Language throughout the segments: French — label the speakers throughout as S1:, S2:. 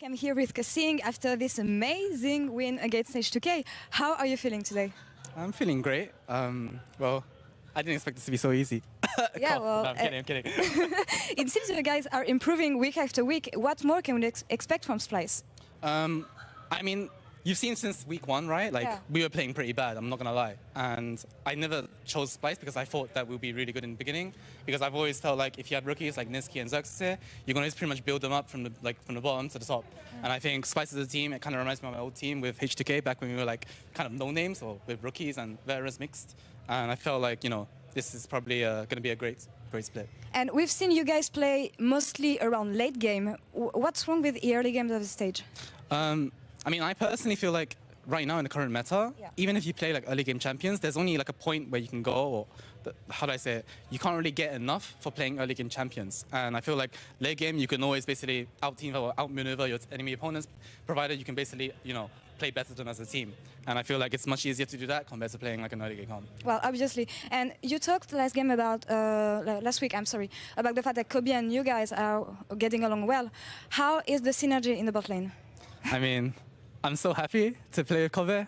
S1: I'm here with Kassing after this amazing win against H2K. How are you feeling today?
S2: I'm feeling great. Well, I didn't expect this to be so easy.
S1: Yeah, well,
S2: no, I'm kidding.
S1: It seems you guys are improving week after week. What more can we expect from Splyce?
S2: I mean, you've seen since week 1, right? Like,
S1: Yeah.
S2: we were playing pretty bad, I'm not gonna lie. And I never chose Splyce because I thought that we'd be really good in the beginning. Because I've always felt like if you had rookies like Niski and Xerxes here, you're gonna just pretty much build them up from the bottom to the top. And I think Splyce as a team, it kind of reminds me of my old team with H2K back when we were like kind of no names or with rookies and veterans mixed. And I felt like, you know, this is probably gonna be a great split.
S1: And we've seen you guys play mostly around late game. What's wrong with the early games of the stage?
S2: I mean, I personally feel like right now in the current meta,
S1: Yeah.
S2: even if you play like early game champions, there's only like a point where you can go, or how do I say it? You can't really get enough for playing early game champions. And I feel like late game, you can always basically out-team or outmaneuver your enemy opponents, provided you can basically, you know, play better than as a team. And I feel like it's much easier to do that compared to playing like an early game comp.
S1: Well, obviously. And you talked last game about, last week, I'm sorry, about the fact that Kobe and you guys are getting along well. How is the synergy in the bot lane?
S2: I mean, I'm so happy to play with Kobe.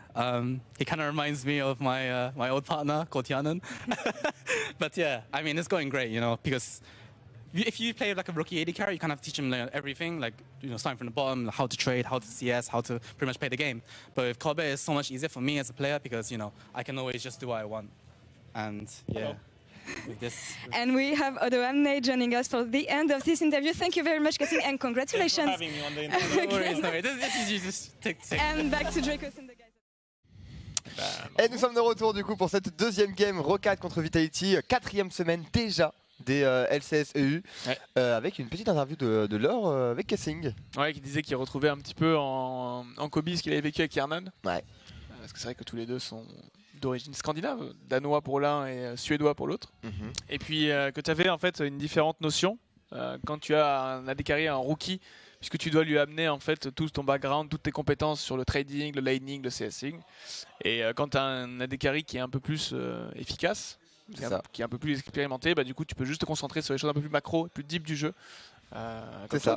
S2: He kind of reminds me of my my old partner, Kotianen. But yeah, I mean, it's going great, you know, because if you play like a rookie AD carry, you kind of teach him everything, like, you know, starting from the bottom, how to trade, how to CS, how to pretty much play the game. But with Kobe, it's so much easier for me as a player because, you know, I can always just do what I want. And yeah. With this.
S1: And we have Odoamne joining us for the end of this interview. Thank you very much, Kassing, and congratulations.
S2: Thanks for having me on the interview. No worries, no worries. This is just take.
S1: And back to Dracos and the guys.
S3: Et nous sommes de retour du coup pour cette deuxième game Rocade contre Vitality, 4e semaine déjà des LCS EU, avec une petite interview de Laure avec Kassing.
S4: Ouais, qui disait qu'il retrouvait un petit peu en Kobe ce qu'il avait vécu avec Hernan.
S3: Ouais.
S4: Parce que c'est vrai que tous les deux sont d'origine scandinave, danois pour l'un et suédois pour l'autre. Et puis que tu avais en fait une différente notion quand tu as un AD carry, un rookie, puisque tu dois lui amener en fait tout ton background, toutes tes compétences sur le trading, le laning, le CSing. Et quand tu as un AD carry qui est un peu plus efficace, qui est un peu plus expérimenté, bah, du coup tu peux juste te concentrer sur les choses un peu plus macro, plus deep du jeu.
S3: C'est ça.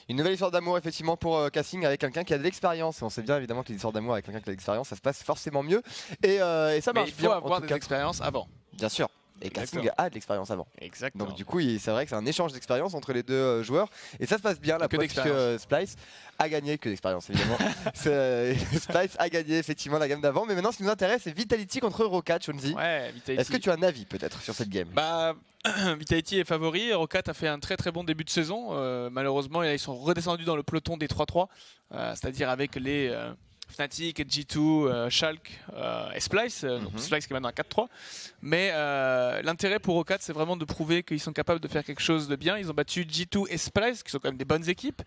S3: Une nouvelle histoire d'amour effectivement pour Kassing avec quelqu'un qui a de l'expérience. On sait bien évidemment que les histoires d'amour avec quelqu'un qui a de l'expérience, ça se passe forcément mieux. Et ça marche bien.
S4: Il faut avoir des expériences avant.
S3: Bien sûr. Et Kassing a de l'expérience avant.
S4: Exactement.
S3: Donc du coup, c'est vrai que c'est un échange d'expérience entre les deux joueurs. Et ça se passe bien, la preuve que Splyce a gagné, que d'expérience évidemment. Splyce a gagné effectivement la game d'avant. Mais maintenant, ce qui nous intéresse, c'est Vitality contre Rocade, Shonzi.
S4: Ouais, Vitality.
S3: Est-ce que tu as un avis peut-être sur cette game?
S4: Bah, Vitality est favori. Rocade a fait un très très bon début de saison. Malheureusement, ils sont redescendus dans le peloton des 3-3. C'est-à-dire avec les Fnatic, G2, Schalke et Splyce. Donc Splyce qui est maintenant à 4-3. Mais l'intérêt pour Rocade, c'est vraiment de prouver qu'ils sont capables de faire quelque chose de bien. Ils ont battu G2 et Splyce, qui sont quand même des bonnes équipes.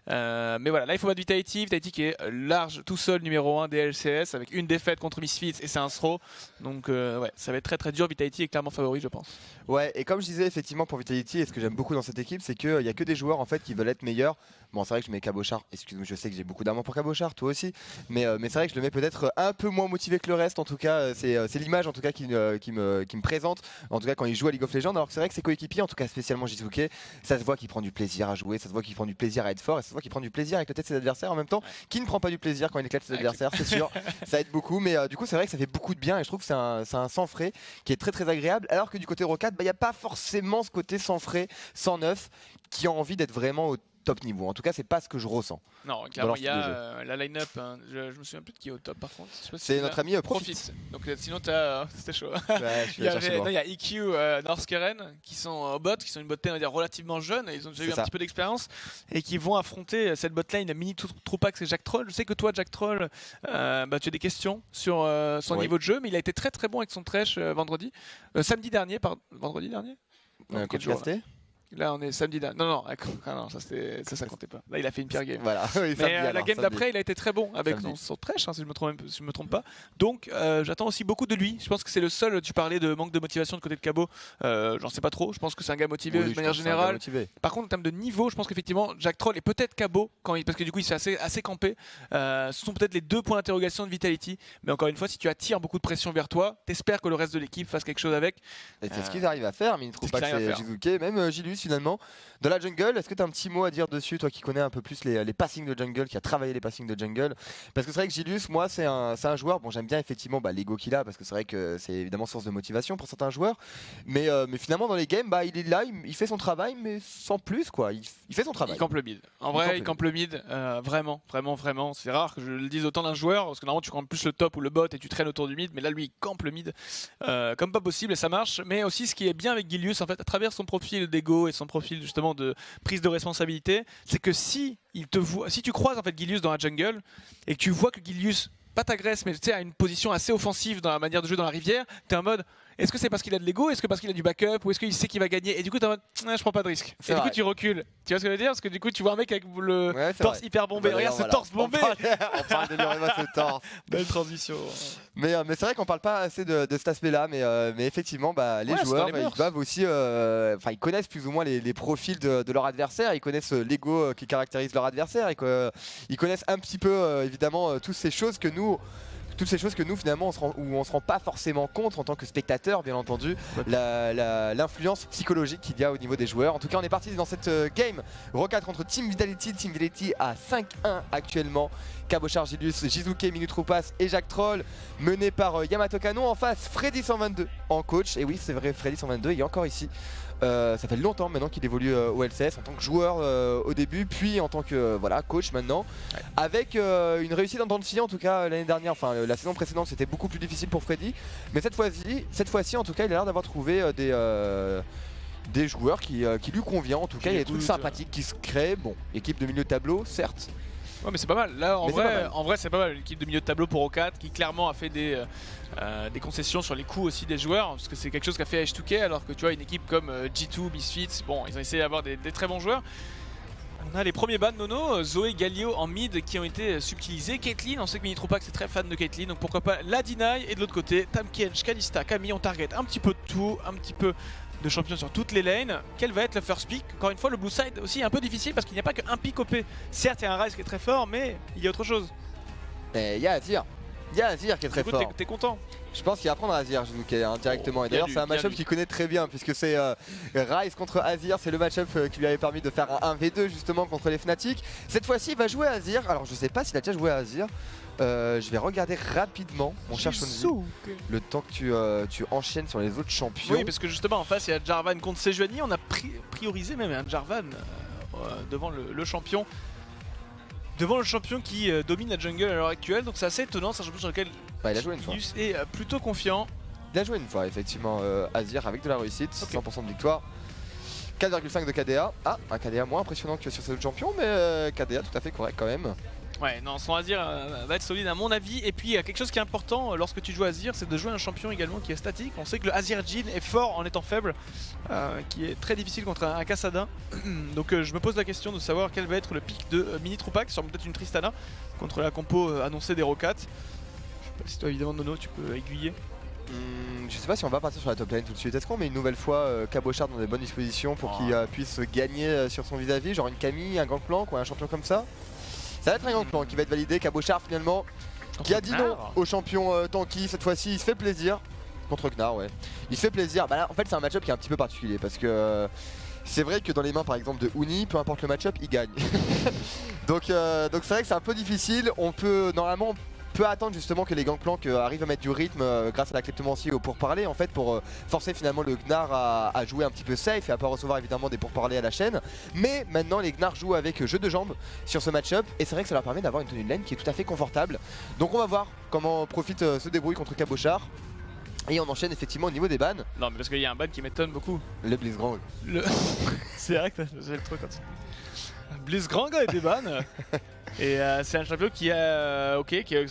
S4: Mais voilà, là il faut battre Vitality. Vitality qui est large, tout seul, numéro 1 des LCS, avec une défaite contre Misfits et c'est un throw. Donc ouais, ça va être très très dur. Vitality est clairement favori, je pense.
S3: Ouais, et comme je disais effectivement pour Vitality, et ce que j'aime beaucoup dans cette équipe, c'est qu'il n'y a que des joueurs en fait qui veulent être meilleurs. Bon, c'est vrai que je mets Cabochard, excuse-moi, je sais que j'ai beaucoup d'amour pour Cabochard, toi aussi, mais c'est vrai que je le mets peut-être un peu moins motivé que le reste. En tout cas, c'est l'image en tout cas qui me présente, en tout cas quand il joue à League of Legends. Alors que c'est vrai que ses coéquipiers, en tout cas spécialement Jizuke, ça se voit qu'il prend du plaisir à jouer, ça se voit qu'il prend du plaisir à être fort, et ça se voit qu'il prend du plaisir avec la tête de ses adversaires en même temps, qui ne prend pas du plaisir quand il éclate ses adversaires, c'est sûr, ça aide beaucoup. Mais du coup, c'est vrai que ça fait beaucoup de bien, et je trouve que c'est un sang frais qui est très très agréable. Alors que du côté Rocade, il n'y a pas forcément ce côté sang frais, sang neuf, qui a envie d'être vraiment au top niveau. En tout cas, c'est pas ce que je ressens.
S4: Non, clairement, il y a la line-up. Hein, je me souviens plus de qui est au top par contre.
S3: C'est notre ami Profit.
S4: Donc sinon, c'était chaud.
S3: Ouais, il
S4: y a EQ, Norskeren qui sont au bot, qui sont une bot lane relativement jeune. Ils ont déjà eu un petit peu d'expérience et qui vont affronter cette bot lane mini Troupax et Jack Troll. Je sais que toi, Jack Troll, tu as des questions sur son niveau de jeu, mais il a été très très bon avec son Thresh samedi dernier, vendredi dernier. Là on est samedi dernier. Non, ça comptait pas. Là il a fait une pire game.
S3: Voilà. Oui,
S4: mais la game d'après il a été très bon avec son Thresh, si je me trompe pas. Donc j'attends aussi beaucoup de lui. Je pense que c'est le seul, tu parlais de manque de motivation de côté de Cabo. J'en sais pas trop. Je pense que c'est un gars motivé de manière générale. Par contre en termes de niveau, je pense qu'effectivement Jack Troll et peut-être Cabo, parce que du coup il se fait assez campé. Ce sont peut-être les deux points d'interrogation de Vitality. Mais encore une fois, si tu attires beaucoup de pression vers toi, t'espères que le reste de l'équipe fasse quelque chose avec.
S3: Et c'est ce qu'ils arrivent à faire. Mais ils ne trouvent pas que c'est Jizuke, même Gilus Gilius finalement dans la jungle. Est-ce que tu as un petit mot à dire dessus, toi qui connais un peu plus les passings de jungle, qui a travaillé les passings de jungle? Parce que c'est vrai que Gilius, moi c'est un joueur, bon j'aime bien effectivement l'ego qu'il a, parce que c'est vrai que c'est évidemment source de motivation pour certains joueurs, mais finalement dans les games, il est là, il fait son travail, mais sans plus quoi, il fait son travail.
S4: Il campe le mid. En vrai, il campe le mid, vraiment. C'est rare que je le dise autant d'un joueur, parce que normalement tu campes plus le top ou le bot et tu traînes autour du mid, mais là lui il campe le mid comme pas possible et ça marche. Mais aussi ce qui est bien avec Gilius, en fait, à travers son profil d'ego et son profil justement de prise de responsabilité, c'est que si tu croises en fait Gilius dans la jungle et que tu vois que Gilius pas t'agresse mais tu sais a une position assez offensive dans la manière de jouer dans la rivière, t'es en mode est-ce que c'est parce qu'il a de l'ego, est-ce que parce qu'il a du backup, ou est-ce qu'il sait qu'il va gagner, et du coup t'es en mode je prends pas de risque, et du coup tu recules. Tu vois ce que je veux dire, parce que du coup tu vois un mec avec le torse hyper bombé, regarde ce torse bombé.
S3: On parle de lui, ce torse.
S4: Belle transition.
S3: Mais c'est vrai qu'on parle pas assez de cet aspect-là, mais effectivement, les joueurs, ils doivent aussi, ils connaissent plus ou moins les profils de leur adversaire, ils connaissent l'ego qui caractérise leur adversaire, ils connaissent un petit peu évidemment toutes ces choses que nous finalement on se rend pas forcément compte en tant que spectateur, bien entendu, l'influence psychologique qu'il y a au niveau des joueurs. En tout cas on est parti dans cette game Rocket contre Team Vitality à 5-1 actuellement. Cabochard, Gilius, Jizuke, Minutroupas et Jacques Troll, mené par Yamato Canon. En face Freddy 122 en coach, et oui c'est vrai, Freddy 122 il est encore ici. Ça fait longtemps maintenant qu'il évolue au LCS en tant que joueur au début, puis en tant que coach maintenant, avec une réussite en dents de scie. En tout cas l'année dernière, la saison précédente c'était beaucoup plus difficile pour Freddy, mais cette fois-ci en tout cas il a l'air d'avoir trouvé des joueurs qui lui conviennent. En tout cas il y a des trucs sympathiques qui se créent. Bon, équipe de milieu de tableau certes.
S4: Ouais, mais c'est pas mal. Là, en vrai, c'est pas mal. L'équipe de milieu de tableau pour O4 qui clairement a fait des concessions sur les coûts aussi des joueurs, parce que c'est quelque chose qu'a fait H2K, alors que tu vois une équipe comme G2, Misfits, bon, ils ont essayé d'avoir des très bons joueurs. On a les premiers bans Nono, Zoé, Galio en mid qui ont été subtilisés. Caitlyn, on sait que Minitropax c'est très fan de Caitlyn, donc pourquoi pas la Deny. Et de l'autre côté, Tamkench, Kalista, Camille, on target un petit peu de tout, un petit peu de champions sur toutes les lanes. Quel va être le first pick? Encore une fois, le blue side aussi est un peu difficile parce qu'il n'y a pas qu'un pick OP. Certes, il y a un Ryze qui est très fort, mais il y a autre chose.
S3: Il y a Azir. Il y a Azir qui est très fort.
S4: T'es content?
S3: Je pense qu'il va prendre Azir directement. Et d'ailleurs c'est un match-up qu'il connaît très bien, puisque c'est Ryze contre Azir. C'est le match-up qui lui avait permis de faire un 1v2 justement contre les Fnatic. Cette fois-ci il va jouer à Azir. Alors je sais pas s'il a déjà joué à Azir. Je vais regarder rapidement. On cherche le temps que tu enchaînes sur les autres champions.
S4: Oui, parce que justement en face il y a Jarvan contre Sejuani. On a priorisé même un Jarvan devant le champion. Devant le champion qui domine la jungle à l'heure actuelle, donc c'est assez étonnant, c'est un champion sur lequel
S3: il a joué une fois.
S4: Est plutôt confiant.
S3: Il a joué une fois effectivement Azir avec de la réussite, 100% de victoire. 4,5 de KDA. Ah, un KDA moins impressionnant que sur ces autres champions, mais KDA tout à fait correct quand même.
S4: Ouais, non, son Azir va être solide à mon avis. Et puis il y a quelque chose qui est important lorsque tu joues Azir, c'est de jouer un champion également qui est statique. On sait que le Azir Jhin est fort en étant faible, qui est très difficile contre un Kassadin. Donc je me pose la question de savoir quel va être le pic de Minitropax sur peut-être une Tristana contre la compo annoncée des Rockats. Je sais pas si toi évidemment Nono tu peux aiguiller.
S3: Je sais pas si on va partir sur la top lane tout de suite. Est-ce qu'on met une nouvelle fois Cabochard dans des bonnes dispositions pour qu'il puisse gagner sur son vis-à-vis, genre une Camille, un Gangplank ou un champion comme ça? Ça va être un Gangplank qui va être validé. Cabochard finalement qui a dit non au champion Tanky. Cette fois-ci il se fait plaisir contre Gnar, ouais. Il se fait plaisir. Là, en fait c'est un match-up qui est un petit peu particulier parce que c'est vrai que dans les mains par exemple de Uni, peu importe le match-up, il gagne. donc c'est vrai que c'est un peu difficile. On peut normalement attendre justement que les Gangplank arrivent à mettre du rythme grâce à la kleptomancie au pourparler en fait, pour forcer finalement le Gnar à jouer un petit peu safe et à pas recevoir évidemment des pourparlers à la chaîne. Mais maintenant les Gnar jouent avec jeu de jambes sur ce match-up et c'est vrai que ça leur permet d'avoir une tenue de lane qui est tout à fait confortable. Donc on va voir comment Profit se débrouille contre Cabochard. Et on enchaîne effectivement au niveau des bans.
S4: Non mais parce qu'il y a un ban qui m'étonne beaucoup.
S3: Le Blitzcrank.
S4: C'est vrai que j'ai le truc comme ça. Blitzcrank a été ban. Et c'est un champion qui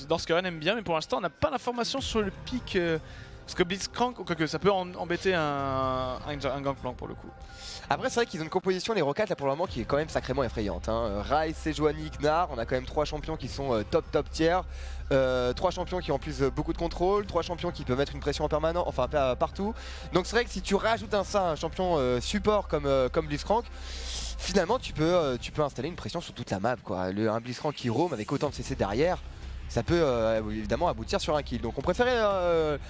S4: Dorskeran aime bien, mais pour l'instant on n'a pas d'informations sur le pic. Parce que Blitzcrank, quoique ça peut embêter un Gangplank pour le coup.
S3: Après c'est vrai qu'ils ont une composition les Rockats là pour le moment qui est quand même sacrément effrayante. Ryze, Sejuani, Gnar, on a quand même 3 champions qui sont top tier. 3 champions qui ont en plus beaucoup de contrôle, 3 champions qui peuvent mettre une pression en permanent, enfin partout. Donc c'est vrai que si tu rajoutes un champion support comme Blitzcrank, finalement tu peux installer une pression sur toute la map quoi. Un Blitzcrank qui roam avec autant de CC derrière, ça peut évidemment aboutir sur un kill. Donc on préférait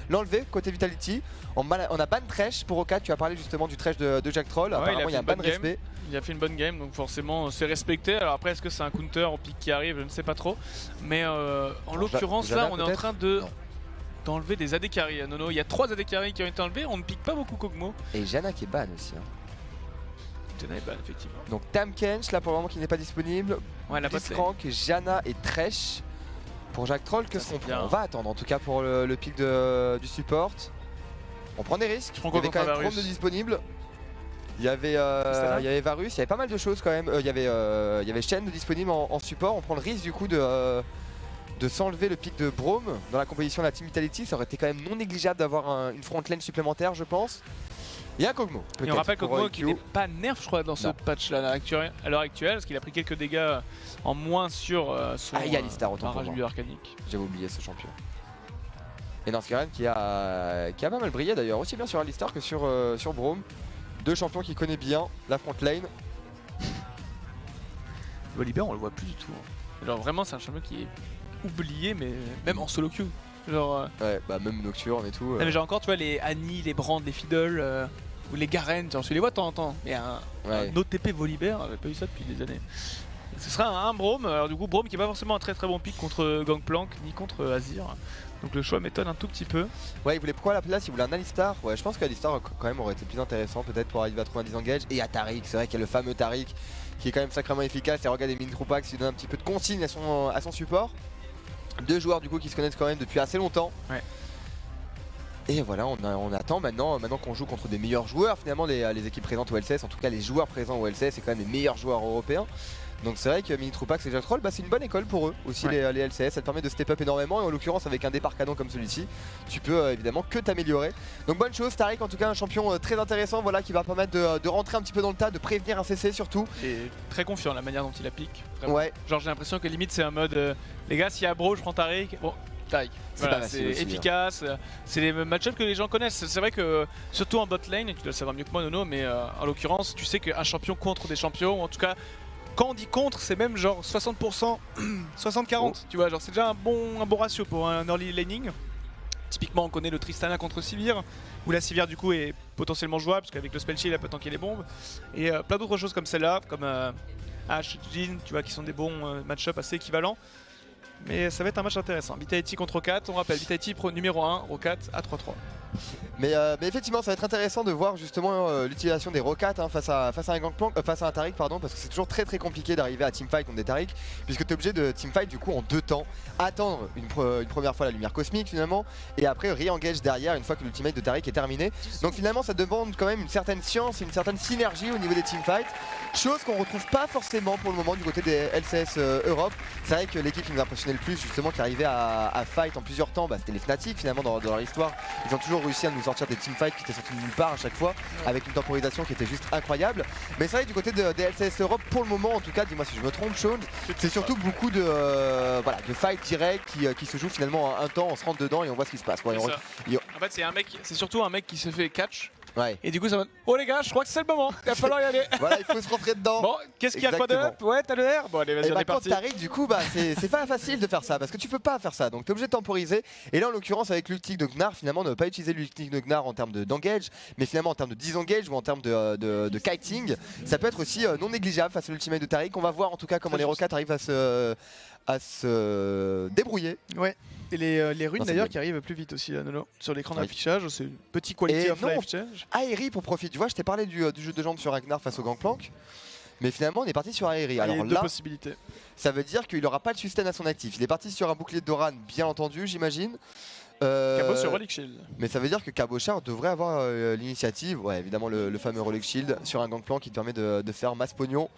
S3: l'enlever côté Vitality. On a ban Thresh pour Oka, tu as parlé justement du Thresh de Jack Troll.
S4: Ouais,
S3: Apparemment il y a un ban
S4: bonne game.
S3: respect.
S4: Il a fait une bonne game, donc forcément c'est respecté. Alors après, est-ce que c'est un counter au pic qui arrive? Je ne sais pas trop. Mais en l'occurrence, là, on est en train d'enlever des AD carry. Nono, il y a 3 AD carry qui ont été enlevés. On ne pique pas beaucoup Kog'Maw.
S3: Et Janna qui est ban aussi.
S4: Janna est ban, effectivement.
S3: Donc Tam Kench là pour le moment qui n'est pas disponible.
S4: Ouais, la
S3: Blitzcrank, Janna et Thresh. Pour Jack Troll, que ce qu'on prend? On va attendre en tout cas pour le pic du support. On prend des risques. Il y avait quand même Chrome de disponible. Il y avait Varus, il y avait pas mal de choses quand même. Il y avait Shen de disponible en support. On prend le risque du coup de s'enlever le pic de Braum dans la composition de la Team Vitality. Ça aurait été quand même non négligeable d'avoir une front lane supplémentaire, je pense. Il y a Kog'Maw.
S4: Et on rappelle Kog'Maw qui n'est pas nerf, je crois, dans ce patch là à l'heure actuelle, parce qu'il a pris quelques dégâts en moins sur son
S3: il y a Alistar, autant
S4: barrage
S3: pour
S4: lui
S3: moi.
S4: arcanique.
S3: J'avais oublié ce champion. Et Narsgaren qui a pas mal brillé d'ailleurs, aussi bien sur Alistar que sur Braum. Deux champions qui connaissent bien la front lane.
S4: Volibear, on le voit plus du tout. Genre vraiment, c'est un champion qui est oublié, mais même en solo queue. Genre.
S3: Ouais, bah même Nocturne et tout.
S4: Non, mais genre encore, tu vois, les Annie, les Brand, les Fiddle, ou les Garen, genre, tu les vois de temps en temps. Mais un OTP Volibear, j'avais pas eu ça depuis des années. Et ce sera un Braum, alors du coup, Braum qui est pas forcément un très très bon pick contre Gangplank, ni contre Azir. Donc le choix m'étonne un tout petit peu.
S3: Ouais, il voulait pourquoi à la place? Il voulait un Alistar. Ouais, je pense qu'Alistar quand même aurait été plus intéressant peut-être pour arriver à trouver un disengage. Et à Taric, c'est vrai qu'il y a le fameux Taric qui est quand même sacrément efficace. Et regarde, Min Troupax qui donne un petit peu de consigne à son support. Deux joueurs du coup qui se connaissent quand même depuis assez longtemps.
S4: Ouais.
S3: Et voilà, on attend maintenant qu'on joue contre des meilleurs joueurs. Finalement, les équipes présentes au LCS, en tout cas les joueurs présents au LCS, c'est quand même les meilleurs joueurs européens. Donc c'est vrai que Mini Troupax et Jack Troll, c'est une bonne école pour eux aussi, les LCS. Ça te permet de step up énormément et en l'occurrence avec un départ canon comme celui-ci, tu peux évidemment que t'améliorer. Donc bonne chose, Taric en tout cas un champion très intéressant, voilà, qui va permettre de rentrer un petit peu dans le tas, de prévenir un CC surtout.
S4: Et très confiant la manière dont il applique. Vraiment.
S3: Ouais.
S4: Genre j'ai l'impression que limite c'est un mode les gars, s'il y a Bro, je prends Taric. Bon, Taric. Voilà, c'est efficace, c'est les match-ups que les gens connaissent. C'est vrai que surtout en bot lane, tu dois le savoir mieux que moi Nono, mais en l'occurrence tu sais qu'un champion contre des champions, ou en tout cas quand on dit contre, c'est même genre 60%, 60-40, tu vois, genre c'est déjà un bon ratio pour un early laning. Typiquement on connaît le Tristana contre Sivir, où la Sivir du coup est potentiellement jouable, parce qu'avec le spell shield elle peut tanker les bombes. Et plein d'autres choses comme celle-là, comme Ashe, Jhin, tu vois, qui sont des bons match-up assez équivalents. Mais ça va être un match intéressant. Vitality contre Rokat, on rappelle, Vitality numéro 1, Rokat à 3-3.
S3: Mais effectivement ça va être intéressant de voir justement l'utilisation des Rokat face à un Gangplank, face à un Taric pardon, parce que c'est toujours très compliqué d'arriver à teamfight contre des Taric, puisque tu es obligé de teamfight du coup en deux temps, attendre une première fois la lumière cosmique finalement, et après re-engage derrière une fois que l'ultimate de Taric est terminé. Donc finalement ça demande quand même une certaine science et une certaine synergie au niveau des teamfights, chose qu'on retrouve pas forcément pour le moment du côté des LCS Europe. C'est vrai que l'équipe qui nous impressionnait le plus justement, qui arrivait à fight en plusieurs temps, c'était les Fnatic finalement dans leur histoire. Ils ont toujours réussi à nous sortir des teamfights qui étaient sortis de nulle part à chaque fois, avec une temporisation qui était juste incroyable. Mais c'est vrai que du côté des LCS Europe, pour le moment en tout cas, dis-moi si je me trompe Sean, c'est surtout beaucoup de fight direct qui se joue finalement un temps, on se rentre dedans et on voit ce qui se passe.
S4: En fait c'est surtout un mec qui se fait catch.
S3: Ouais.
S4: Et du coup ça va. Oh les gars, je crois que c'est le moment, il va falloir y aller.
S3: Voilà, il faut se rentrer dedans.
S4: Bon, qu'est-ce qu'il y a, quoi de up? Ouais, t'as le R. Bon allez, vas-y, on est parti.
S3: Quand Taric du coup c'est pas facile de faire ça parce que tu peux pas faire ça, donc t'es obligé de temporiser. Et là en l'occurrence avec l'ulti de Gnar, finalement ne pas utiliser l'ulti de Gnar en termes d'engage, mais finalement en termes de disengage ou en termes de kiting, ça peut être aussi non négligeable face à l'ultimate de Taric. On va voir en tout cas comment les Rockets arrivent à se débrouiller.
S4: Ouais. Et les runes d'ailleurs qui arrivent plus vite aussi là, Nono, sur l'écran d'affichage, c'est une petite quality of life change.
S3: Aérie pour profit, tu vois, je t'ai parlé du jeu de jambes sur Ragnar face au Gangplank, mais finalement on est parti sur Aérie. Alors
S4: il y a deux possibilités. Ça
S3: veut dire qu'il n'aura pas de sustain à son actif. Il est parti sur un bouclier de Doran, bien entendu, j'imagine.
S4: Cabo sur Relic Shield.
S3: Mais ça veut dire que Cabochard devrait avoir l'initiative, ouais, évidemment le fameux Relic Shield sur un Gangplank qui te permet de faire masse pognon.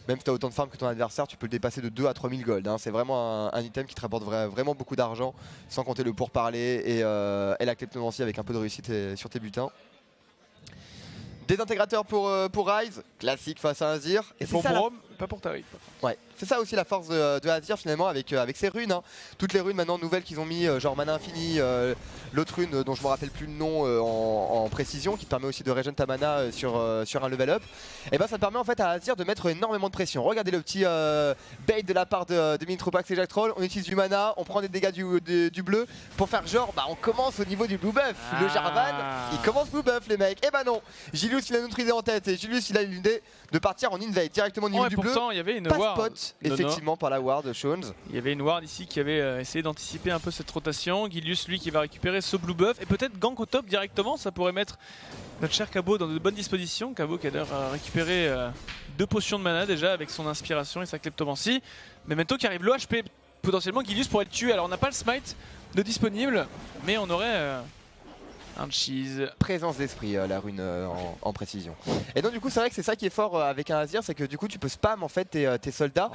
S3: Même si tu as autant de farm que ton adversaire, tu peux le dépasser de 2 à 3000 gold. Hein. C'est vraiment un item qui te rapporte vraiment beaucoup d'argent, sans compter le pourparler et la cleptomancie avec un peu de réussite sur tes butins. Des intégrateurs pour Ryze, classique face à Azir.
S4: Et pour Braum, pas pour Taric.
S3: Ouais, C'est ça aussi la force de Azir finalement avec ses runes. Hein. Toutes les runes maintenant nouvelles qu'ils ont mis, genre mana infini, l'autre rune dont je me rappelle plus le nom en précision, qui te permet aussi de régénérer ta mana sur un level up. Et ben ça te permet en fait à Azir de mettre énormément de pression. Regardez le petit bait de la part de Minitropax et Jack Troll. On utilise du mana, on prend des dégâts du bleu pour faire genre on commence au niveau du blue buff. Le Jarvan il commence blue buff les mecs. Et bah non, Julius il a notre idée en tête et Julius il a l'idée de partir en invade directement au niveau du bleu.
S4: Pourtant il y avait une
S3: Pas
S4: ward.
S3: spot effectivement par la ward de Shones.
S4: Il y avait une ward ici qui avait essayé d'anticiper un peu cette rotation. Gilius lui qui va récupérer ce blue buff et peut-être gank au top directement, ça pourrait mettre notre cher Cabo dans de bonnes dispositions. Cabo qui a l'air récupérer 2 potions de mana déjà avec son inspiration et sa kleptomancie. Memento qui arrive low HP, potentiellement Gilius pourrait le tuer. Alors on n'a pas le smite de disponible, mais on aurait un cheese.
S3: Présence d'esprit la rune en précision. Et donc du coup c'est vrai que c'est ça qui est fort avec un Azir, c'est que du coup tu peux spam en fait tes soldats.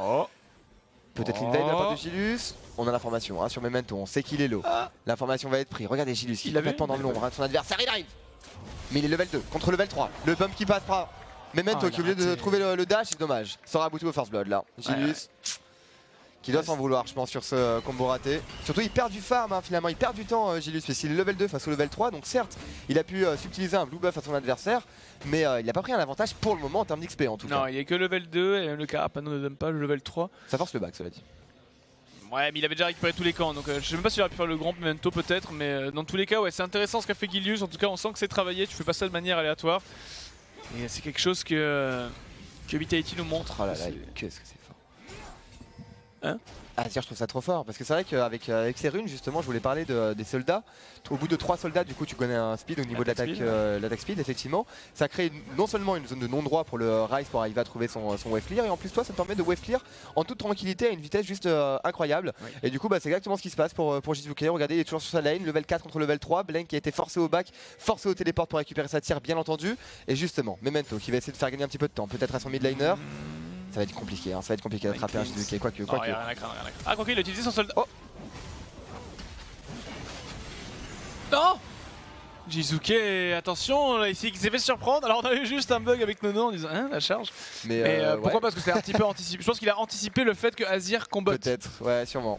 S3: Peut-être l'invade de la part de Gilius. On a l'information hein, sur Memento, on sait qu'il est low. L'information va être prise. Regardez Gilius qui est complètement dans l'ombre. Hein, son adversaire il arrive. Mais il est level 2 contre level 3. Le bump qui passe par Memento qui est obligé de trouver le dash, c'est dommage. Ça aura abouti au first blood là. Gilius qui doit s'en vouloir je pense sur ce combo raté. Surtout il perd du farm hein, finalement, il perd du temps Gilius parce qu'il est level 2 face au level 3. Donc certes il a pu subtiliser un blue buff à son adversaire. Mais il n'a pas pris un avantage pour le moment en termes d'XP en tout cas.
S4: Non, il est que level 2 et même le Carapano ne donne pas le level 3.
S3: Ça force le back cela dit.
S4: Ouais, mais il avait déjà récupéré tous les camps, donc je sais même pas s'il aurait pu faire le grand Memento peut-être, mais dans tous les cas, ouais, c'est intéressant ce qu'a fait Gilius. En tout cas, on sent que c'est travaillé, tu fais pas ça de manière aléatoire. Et c'est quelque chose que Vitality nous montre.
S3: Oh là là, qu'est-ce que c'est fort.
S4: Hein?
S3: Azir je trouve ça trop fort parce que c'est vrai qu'avec ces runes justement je voulais parler des soldats. Au bout de 3 soldats du coup tu connais un speed au niveau de l'attaque speed effectivement. Ça crée non seulement une zone de non-droit pour le Ryze pour arriver à trouver son wave clear et en plus toi ça te permet de wave clear en toute tranquillité à une vitesse juste incroyable. Oui. Et du coup c'est exactement ce qui se passe pour Jizuke. Regardez il est toujours sur sa lane, level 4 contre level 3, Blank qui a été forcé au back, forcé au téléport pour récupérer sa tire bien entendu. Et justement Memento qui va essayer de faire gagner un petit peu de temps peut-être à son mid laner. Ça va être compliqué, hein. Ça va être compliqué d'attraper un Jizuke, quoique.
S4: Ah, quoique, il a utilisé son soldat. Oh non Jizuke, attention, là, ici, il s'est fait surprendre. Alors, on a eu juste un bug avec Nono en disant, hein, la charge. Mais pourquoi? Parce que c'est un petit peu anticipé. Je pense qu'il a anticipé le fait que Azir combatte.
S3: Peut-être, ouais, sûrement.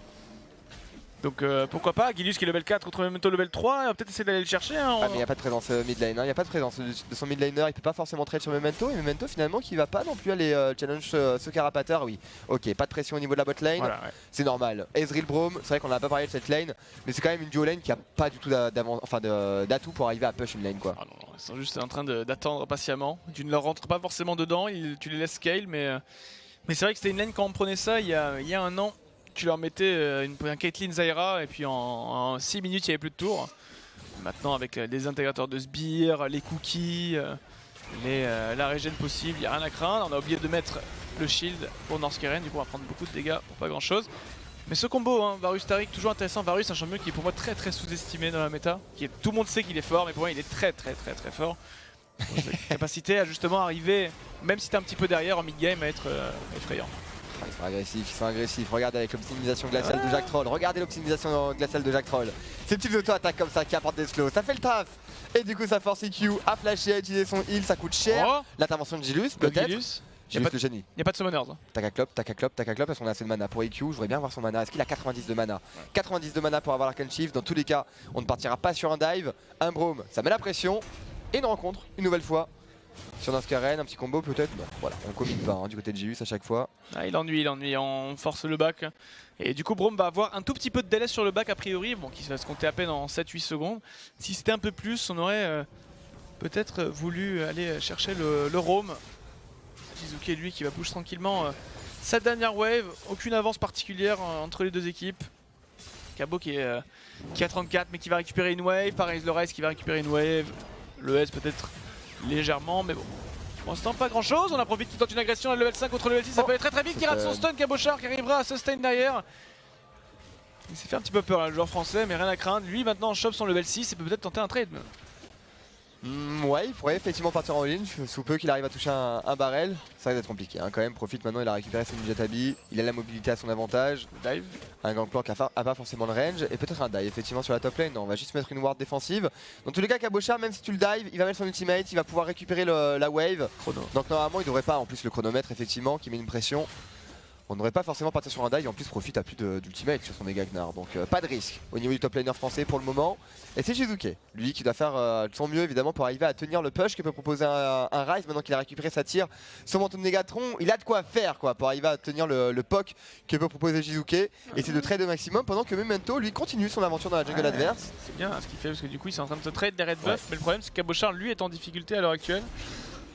S4: Donc pourquoi pas, Gilius qui est level 4 contre Memento level 3, il va peut-être essayer d'aller le chercher. Hein,
S3: mais il n'y a pas de présence mid lane, il n'y a pas de présence de son mid laner, il peut pas forcément trade sur Memento. Et Memento finalement qui va pas non plus aller challenge ce Carapateur, oui. Ok, pas de pression au niveau de la bot lane, voilà, ouais. C'est normal. Ezreal Braum, c'est vrai qu'on n'a pas parlé de cette lane, mais c'est quand même une duo lane qui a pas du tout d'atout pour arriver à push une lane quoi.
S4: Ah non, ils sont juste en train d'attendre patiemment, tu ne leur rentres pas forcément dedans, tu les laisses scale, mais c'est vrai que c'était une lane quand on prenait ça il y a un an. Tu leur mettais un Caitlyn Zyra et puis en 6 minutes il n'y avait plus de tours. Maintenant avec les intégrateurs de sbires, les cookies, la régène possible, il n'y a rien à craindre. On a oublié de mettre le shield pour Norskeren, du coup on va prendre beaucoup de dégâts pour pas grand chose. Mais ce combo, hein, Varus Taric, toujours intéressant. Varus, un champion qui est pour moi très sous-estimé dans la méta. Tout le monde sait qu'il est fort, mais pour moi il est très fort. Capacité à justement arriver, même si t'es un petit peu derrière en mid-game, à être effrayant.
S3: Ils sont agressifs, regardez avec l'optimisation glaciale de Jack Troll, regardez l'optimisation glaciale de Jack Troll. Ces petites auto-attaques comme ça qui apportent des slows, ça fait le taf. Et du coup ça force EQ à flasher, à utiliser son heal, ça coûte cher. L'intervention de Gilius peut-être. Gilius le génie.
S4: Il n'y a pas de summoners. Hein.
S3: Tac à clop parce qu'on a assez de mana pour EQ, je voudrais bien voir son mana. Est-ce qu'il a 90 de mana? 90 de mana pour avoir l'Arcane Chief, dans tous les cas on ne partira pas sur un dive. Un Braum, ça met la pression. Et une rencontre, une nouvelle fois. Sur Norskeren, un petit combo peut-être. Non, voilà, on commit pas hein, du côté de Gilius à chaque fois.
S4: Ah, il ennuie, on force le back. Et du coup Braum va avoir un tout petit peu de délai sur le back a priori, bon, qui va se compter à peine en 7-8 secondes. Si c'était un peu plus, on aurait peut-être voulu aller chercher le roam. Jizuke lui qui va push tranquillement sa dernière wave, aucune avance particulière entre les deux équipes. Cabo qui a 34 mais qui va récupérer une wave, pareil le Ryze qui va récupérer une wave, le S peut-être légèrement, mais bon. Pour l'instant, pas grand chose. On a profité qu'il tente une agression à level 5 contre level 6. Ça peut aller très vite. Qui rate son stun. Cabochard qui arrivera à sustain derrière. Il s'est fait un petit peu peur là, le joueur français, mais rien à craindre. Lui maintenant chope son level 6 et peut peut-être tenter un trade.
S3: Ouais, il pourrait effectivement partir en ligne, sous peu qu'il arrive à toucher un barrel. Ça va être compliqué hein. Quand même, profite maintenant, il a récupéré ses Ninja Tabi, il a la mobilité à son avantage.
S4: Dive.
S3: Un Gangplank a pas forcément le range, et peut-être un dive effectivement sur la top lane. Non, on va juste mettre une ward défensive. Dans tous les cas, Cabochard, même si tu le dive, il va mettre son ultimate, il va pouvoir récupérer la wave. Chrono. Donc normalement, il devrait pas, en plus le chronomètre effectivement, qui met une pression. on n'aurait pas forcément parti sur un dive et en plus Profit a plus d'ultimate sur son méga Gnar. Donc pas de risque au niveau du top laner français pour le moment. Et c'est Jizuke, lui qui doit faire de son mieux évidemment pour arriver à tenir le push que peut proposer un Ryze maintenant qu'il a récupéré sa tire. Son manteau de Négatron, il a de quoi faire quoi pour arriver à tenir le poke que peut proposer Jizuke. Et c'est de trade au maximum pendant que Memento lui continue son aventure dans la jungle adverse.
S4: C'est bien ce qu'il fait parce que du coup ils sont en train de se trade des red buffs. Mais le problème c'est que Cabochard lui est en difficulté à l'heure actuelle.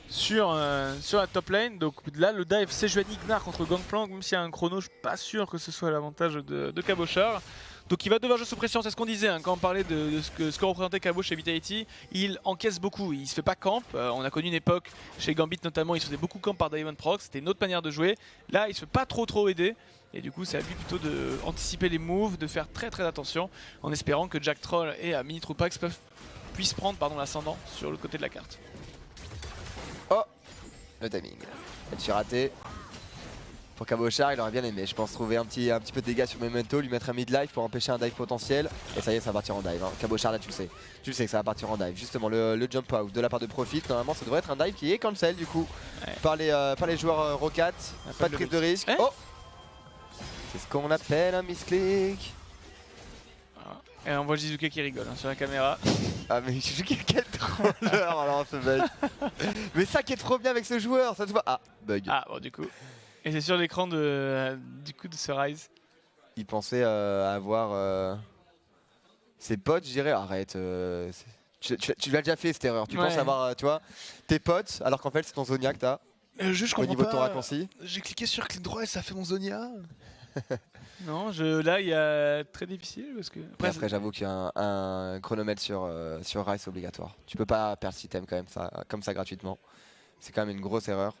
S4: Sur la top lane, donc là le dive Sejuani Gnar contre Gangplank, même s'il y a un chrono, je suis pas sûr que ce soit l'avantage de Cabochard. Donc il va devoir jouer sous pression, c'est ce qu'on disait hein, quand on parlait de ce que représentait Cabo chez Vitality. Il encaisse beaucoup, il se fait pas camp. On a connu une époque chez Gambit notamment, il se faisait beaucoup camp par Diamond Proc, c'était une autre manière de jouer. Là il se fait pas trop aider. Et du coup c'est à lui plutôt d'anticiper les moves, de faire très attention en espérant que Jack Troll et Mini Troupax puissent prendre l'ascendant sur l'autre côté de la carte.
S3: Oh, le timing. Elle raté. Pour Cabochard, il aurait bien aimé, je pense, trouver un petit peu de dégâts sur Memento, lui mettre un mid-life pour empêcher un dive potentiel. Et ça y est, ça va partir en dive. Hein. Cabochard, là, tu le sais. Tu le sais que ça va partir en dive. Justement, le jump out de la part de Profit, normalement, ça devrait être un dive qui est cancel du coup par les joueurs Rocat. Pas de prise de risque. Oh, c'est ce qu'on appelle un misclick.
S4: Et on voit Jizuke qui rigole sur la caméra.
S3: Ah mais quel trolleur alors ce mec. Mais ça qui est trop bien avec ce joueur, ça se voit. Ah, bug.
S4: Ah bon du coup. Et c'est sur l'écran de ce Ryze.
S3: Il pensait avoir ses potes, je dirais. Arrête, tu l'as déjà fait cette erreur. Tu penses avoir, tu vois, tes potes, alors qu'en fait c'est ton Zonia que t'as.
S4: Je
S3: au niveau de ton raccourci.
S4: J'ai cliqué sur clic droit et ça fait mon Zonia. Non, là il y a très difficile parce que.
S3: Après j'avoue qu'il y a un chronomètre sur Ryze obligatoire. Tu peux pas perdre si t'aimes quand même ça, comme ça gratuitement. C'est quand même une grosse erreur.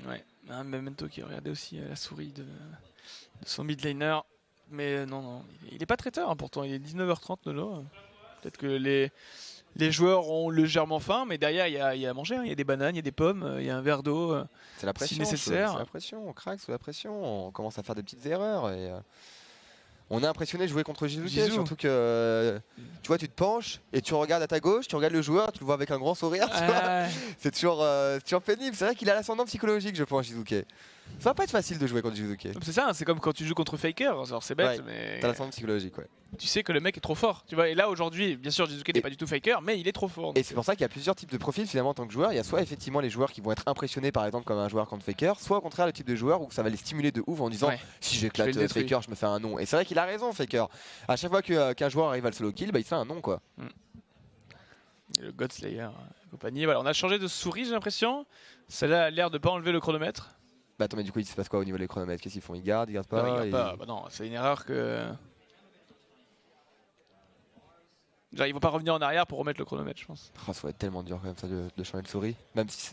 S4: Ouais, un Memento qui regardait aussi la souris de son mid laner. Mais non, il est pas traiteur hein, pourtant, il est 19h30 Nono. Peut-être que les joueurs ont légèrement faim, mais derrière il y a à manger, hein. Il y a des bananes, il y a des pommes, il y a un verre d'eau.
S3: C'est la pression,
S4: si nécessaire.
S3: C'est la pression, on craque sous la pression, on commence à faire des petites erreurs et on est impressionné de jouer contre Jizuke, surtout que tu vois, tu te penches et tu regardes à ta gauche, tu regardes le joueur, tu le vois avec un grand sourire, tu vois. C'est toujours pénible, c'est vrai qu'il a l'ascendant psychologique je pense Jizuke. Ça va pas être facile de jouer contre Jizuke.
S4: C'est ça, c'est comme quand tu joues contre Faker, c'est bête mais...
S3: T'as l'ascendant psychologique
S4: Tu sais que le mec est trop fort, tu vois. Et là aujourd'hui, bien sûr Jizuke n'est pas du tout Faker, mais il est trop fort.
S3: Et c'est pour ça qu'il y a plusieurs types de profils finalement en tant que joueur. Il y a soit effectivement les joueurs qui vont être impressionnés par exemple comme un joueur contre Faker, soit au contraire le type de joueur où ça va les stimuler de ouf en disant si j'éclate Faker je me fais un nom. Et c'est vrai qu'il a raison Faker. À chaque fois qu'un joueur arrive à le solo kill, il se fait un nom quoi.
S4: Le Godslayer et compagnie. Voilà, on a changé de souris j'ai l'impression. Celle-là a l'air de pas enlever le chronomètre.
S3: Bah attends mais du coup il se passe quoi au niveau des chronomètres? Qu'est-ce qu'ils font? Ils gardent pas?
S4: Non, ils gardent pas. Bah non, c'est une erreur que... Genre, ils vont pas revenir en arrière pour remettre le chronomètre je pense.
S3: Oh, ça va être tellement dur quand même ça de changer de souris. Même si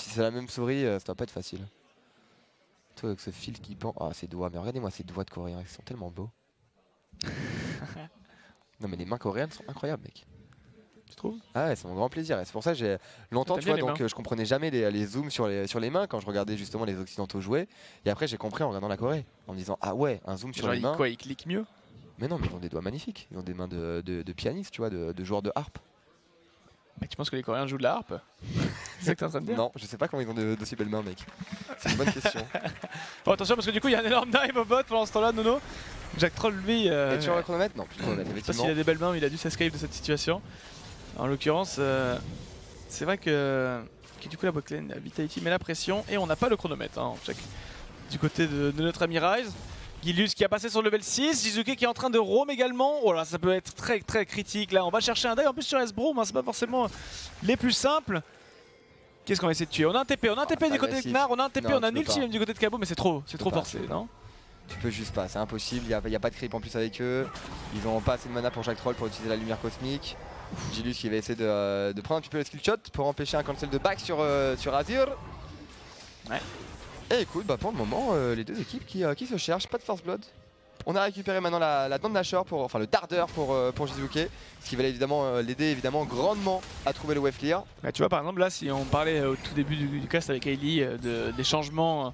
S3: c'est la même souris, ça va pas être facile. Toi avec ce fil qui pend. Ah ses doigts, mais regardez-moi ces doigts de coréens, ils sont tellement beaux. Non mais les mains coréennes sont incroyables mec.
S4: Tu trouves?
S3: Ah ouais, c'est mon grand plaisir et c'est pour ça que j'ai longtemps tu vois donc je comprenais jamais les zooms sur les mains quand je regardais justement les occidentaux jouer et après j'ai compris en regardant la Corée en me disant ah ouais un zoom sur les mains.
S4: Quoi, ils cliquent mieux?
S3: Mais non mais ils ont des doigts magnifiques, ils ont des mains de pianistes tu vois, de joueurs de harpe.
S4: Mais tu penses que les Coréens jouent de la harpe? C'est ça que t'es en train de dire?
S3: Non, je sais pas comment ils ont d'aussi belles mains mec. C'est une bonne question.
S4: Bon attention parce que du coup il y a un énorme dive au bot pendant ce temps-là Nono. Jack Troll lui...
S3: Et tu vois le chronomètre? Non, plus de chronomètre
S4: effectivement. Je sais pas s'il a des belles mains mais il a dû s'escape de cette situation. En l'occurrence, c'est vrai que du coup la botlane Vitality met la pression et on n'a pas le chronomètre. Hein, on check du côté de notre ami Ryze. Gilius qui a passé son level 6, Jizuke qui est en train de roam également. Oh là, ça peut être très critique là. On va chercher un dive en plus sur S-Broom, hein, c'est pas forcément les plus simples. Qu'est-ce qu'on va essayer de tuer? On a un TP, du côté de Gnar, on a un TP, on a un ulti même du côté de Cabo, mais c'est trop forcé, non?
S3: Tu peux juste pas, c'est impossible, il n'y a pas de creep en plus avec eux. Ils ont pas assez de mana pour Jack Troll pour utiliser la lumière cosmique. Gilius qui va essayer de prendre un petit peu le skill shot pour empêcher un cancel de back sur Azir.
S4: Ouais.
S3: Et écoute, bah pour le moment, les deux équipes qui se cherchent, pas de First Blood. On a récupéré maintenant la dent de Nashor, enfin le dardeur pour Jizuke, ce qui va évidemment l'aider grandement à trouver le wave clear.
S4: Bah, tu vois par exemple là, si on parlait au tout début du cast avec Hailey des changements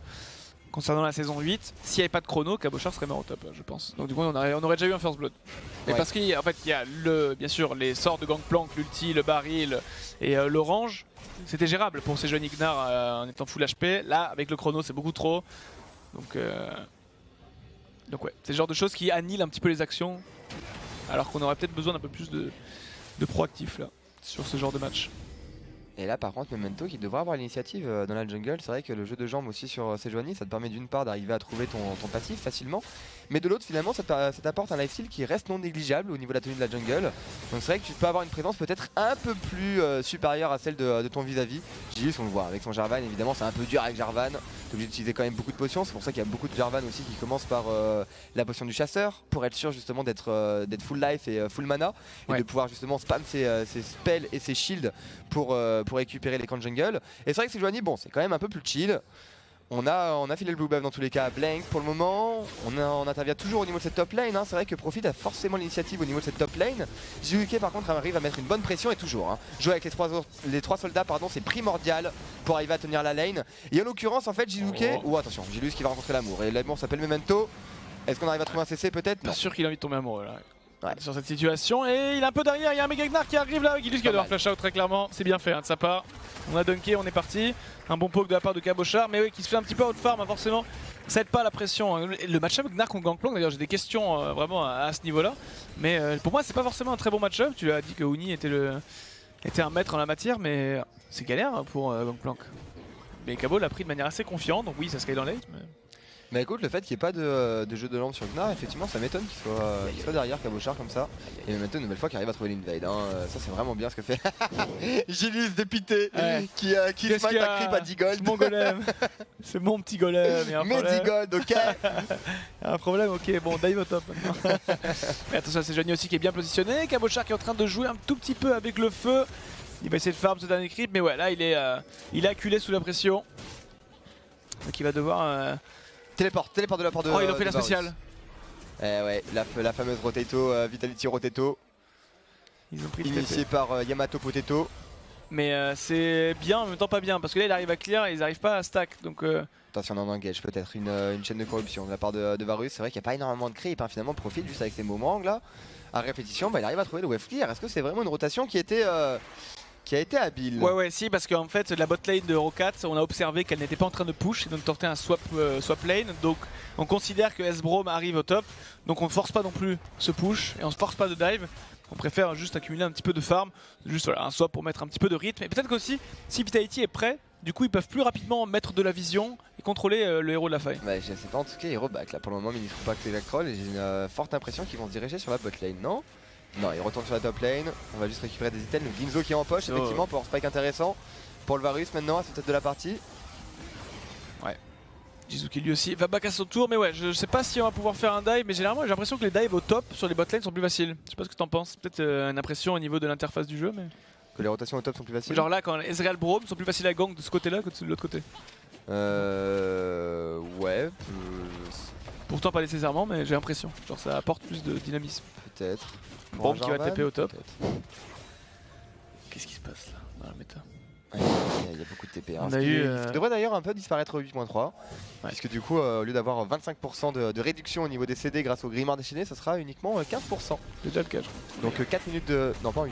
S4: concernant la saison 8, s'il n'y avait pas de chrono, Cabochard serait mort au top, je pense. Donc du coup on aurait déjà eu un First Blood. Mais parce qu'en fait il y a bien sûr les sorts de Gangplank, l'ulti, le baril et l'orange. c'était gérable pour ces jeunes Ignar en étant full HP. Là, avec le chrono, c'est beaucoup trop. Donc ouais, c'est le genre de choses qui annihilent un petit peu les actions. Alors qu'on aurait peut-être besoin d'un peu plus de proactif là, sur ce genre de match.
S3: Et là par contre Memento qui devrait avoir l'initiative dans la jungle, c'est vrai que le jeu de jambes aussi sur Sejuani ça te permet d'une part d'arriver à trouver ton passif facilement, mais de l'autre finalement ça t'apporte un lifesteal qui reste non négligeable au niveau de la tenue de la jungle. Donc c'est vrai que tu peux avoir une présence peut-être un peu plus supérieure à celle de ton vis-à-vis. Gilius on le voit avec son Jarvan, évidemment c'est un peu dur avec Jarvan, t'es obligé d'utiliser quand même beaucoup de potions, c'est pour ça qu'il y a beaucoup de Jarvan aussi qui commencent par la potion du chasseur pour être sûr justement d'être full life et full mana et de pouvoir justement spam ses spells et ses shields pour récupérer les camps de jungle. Et c'est vrai que Sejuani, bon, c'est quand même un peu plus chill. On a filé le blue buff dans tous les cas à Blank pour le moment. On intervient toujours au niveau de cette top lane. Hein. C'est vrai que Profit a forcément l'initiative au niveau de cette top lane. JUK par contre arrive à mettre une bonne pression et toujours. Hein. Jouer avec les trois soldats, pardon, c'est primordial pour arriver à tenir la lane. Et en l'occurrence, en fait, JUK. Oh, attention, Gilius qui va rencontrer l'amour. Et l'amour s'appelle Memento. Est-ce qu'on arrive à trouver un CC peut-être?
S4: Pas sûr qu'il a envie de tomber amoureux là.
S3: Ouais.
S4: Sur cette situation et il est un peu derrière, il y a un méga Ignar qui arrive là, Gilius qui va devoir flash out très clairement, c'est bien fait hein, de sa part. On a dunké, on est parti, un bon poke de la part de Cabochard, mais oui qui se fait un petit peu out farm hein, forcément, ça aide pas à la pression. Hein. Le match-up Gnar contre Gangplank d'ailleurs j'ai des questions vraiment à ce niveau là, mais pour moi c'est pas forcément un très bon match-up, tu as dit que Uni était un maître en la matière mais c'est galère hein, pour Gangplank. Mais Cabo l'a pris de manière assez confiante, donc oui ça se caille dans late.
S3: Mais écoute, le fait qu'il n'y ait pas de jeu de lampe sur Gnar, effectivement ça m'étonne qu'il soit derrière Cabochard comme ça. Et maintenant une nouvelle fois qu'il arrive à trouver l'invade. Hein. Ça c'est vraiment bien ce que fait Gilius dépité qui smite un creep à 10 gold.
S4: C'est mon golem, c'est mon petit golem.
S3: Mais 10 gold, ok.
S4: Un problème, ok, bon dive au top maintenant. Mais attention, c'est Johnny aussi qui est bien positionné. Cabochard qui est en train de jouer un tout petit peu avec le feu. Il va essayer de farm ce dernier creep, mais ouais là il est acculé sous la pression. Donc il va devoir...
S3: Téléport de la part de.
S4: Oh, il a fait la spéciale.
S3: Ouais, la fameuse Rotato, Vitality Rotato.
S4: Ils ont pris
S3: initié par Yamato Potato.
S4: Mais c'est bien, en même temps pas bien, parce que là il arrive à clear et ils n'arrivent pas à stack. Donc
S3: attention, on en engage peut-être une chaîne de corruption de la part de Varus. C'est vrai qu'il n'y a pas énormément de creep, hein. Finalement, Profit juste avec ses moments là. À répétition, il arrive à trouver le wave clear. Est-ce que c'est vraiment une rotation qui a été habile?
S4: Ouais, si, parce qu'en fait, la bot lane de Rokat, on a observé qu'elle n'était pas en train de push et donc tenter un swap lane. Donc on considère que S-Braum arrive au top, donc on ne force pas non plus ce push et on ne force pas de dive. On préfère juste accumuler un petit peu de farm, juste voilà, un swap pour mettre un petit peu de rythme. Et peut-être qu'aussi, si Vitality est prêt, du coup ils peuvent plus rapidement mettre de la vision et contrôler le héros de la faille.
S3: Ouais, je sais pas, en tout cas, hero back là pour le moment, Mini Compact et Electrol. Et j'ai une forte impression qu'ils vont se diriger sur la bot lane, non? Non, il retourne sur la top lane, on va juste récupérer des items, le Ginzo qui est en poche effectivement pour un spike intéressant pour le Varus maintenant à cette tête de la partie.
S4: Ouais, Jizu qui lui aussi va back à son tour, mais ouais, je sais pas si on va pouvoir faire un dive, mais généralement j'ai l'impression que les dives au top sur les bot lanes sont plus faciles. Je sais pas ce que t'en penses, peut-être une impression au niveau de l'interface du jeu, mais...
S3: Que les rotations au top sont plus faciles.
S4: Genre là quand Ezreal Braum sont plus faciles à gang de ce côté là que de l'autre côté.
S3: Ouais.
S4: Pourtant pas nécessairement, mais j'ai l'impression, genre ça apporte plus de dynamisme.
S3: Peut-être.
S4: Braum qui va TP au top. Qu'est-ce qui se passe là dans la méta?
S3: Il y a beaucoup de TP. Hein. Il devrait d'ailleurs un peu disparaître au 8.3. Puisque du coup, au lieu d'avoir 25% de réduction au niveau des CD grâce au grimoire déchaîné, ça sera uniquement 15%.
S4: C'est déjà le cas.
S3: Donc 4 minutes de. Non, pas 8.2.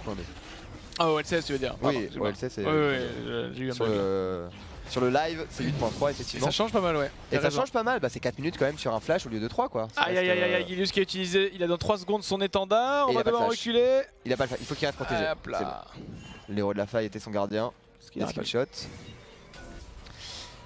S4: Ah, OLCS tu veux dire?
S3: Oui, OLCS c'est.
S4: J'ai eu un bug.
S3: Sur le live, c'est 8.3 effectivement.
S4: Et ça change pas mal, ouais.
S3: Et ça change pas mal, c'est 4 minutes quand même sur un flash au lieu de 3 quoi.
S4: Aïe, Gilius qui a utilisé, il a dans 3 secondes son étendard, on va devoir reculer.
S3: Il a pas le flash, il faut qu'il reste protégé. Bon. L'héros de la faille était son gardien. Il a skill shot.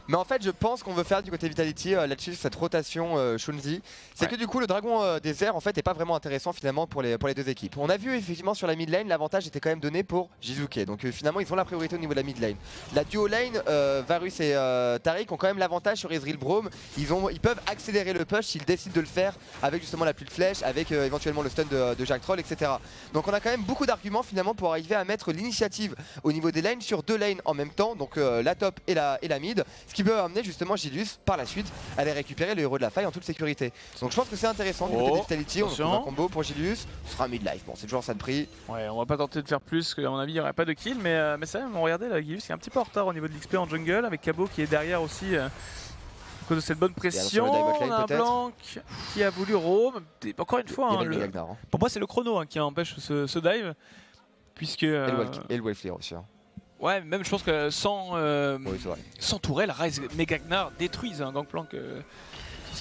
S3: Mais en fait, je pense qu'on veut faire du côté Vitality là-dessus, cette rotation Shunzi. C'est que du coup, le dragon des airs en fait est pas vraiment intéressant finalement pour les deux équipes. On a vu effectivement sur la mid lane, l'avantage était quand même donné pour Jizuke. Donc finalement, ils ont la priorité au niveau de la mid lane. La duo lane, Varus et Taric ont quand même l'avantage sur Ezreal Braum. Ils peuvent accélérer le push s'ils décident de le faire avec justement la pluie de flèches, avec éventuellement le stun de Jack Troll, etc. Donc on a quand même beaucoup d'arguments finalement pour arriver à mettre l'initiative au niveau des lanes sur deux lanes en même temps, donc la top et la mid. Ce qui peut amener justement Gilius par la suite à aller récupérer le héros de la faille en toute sécurité. Donc je pense que c'est intéressant du côté de Vitality. On trouve un combo pour Gilius, ce sera mid-life, bon c'est toujours ça de prix.
S4: Ouais, on va pas tenter de faire plus, parce qu'à mon avis il n'y aurait pas de kill, mais c'est vrai, regardez là, Gilius qui est un petit peu en retard au niveau de l'XP en jungle, avec Cabo qui est derrière aussi à cause de cette bonne pression. On a un Blanc qui a voulu roam, encore une fois, pour moi c'est le chrono qui empêche ce dive, puisque...
S3: Et le wave clear aussi.
S4: Ouais, même je pense que
S3: Oui, c'est vrai.
S4: sans tourelle, Ryze Megagnar détruisent un Gangplank.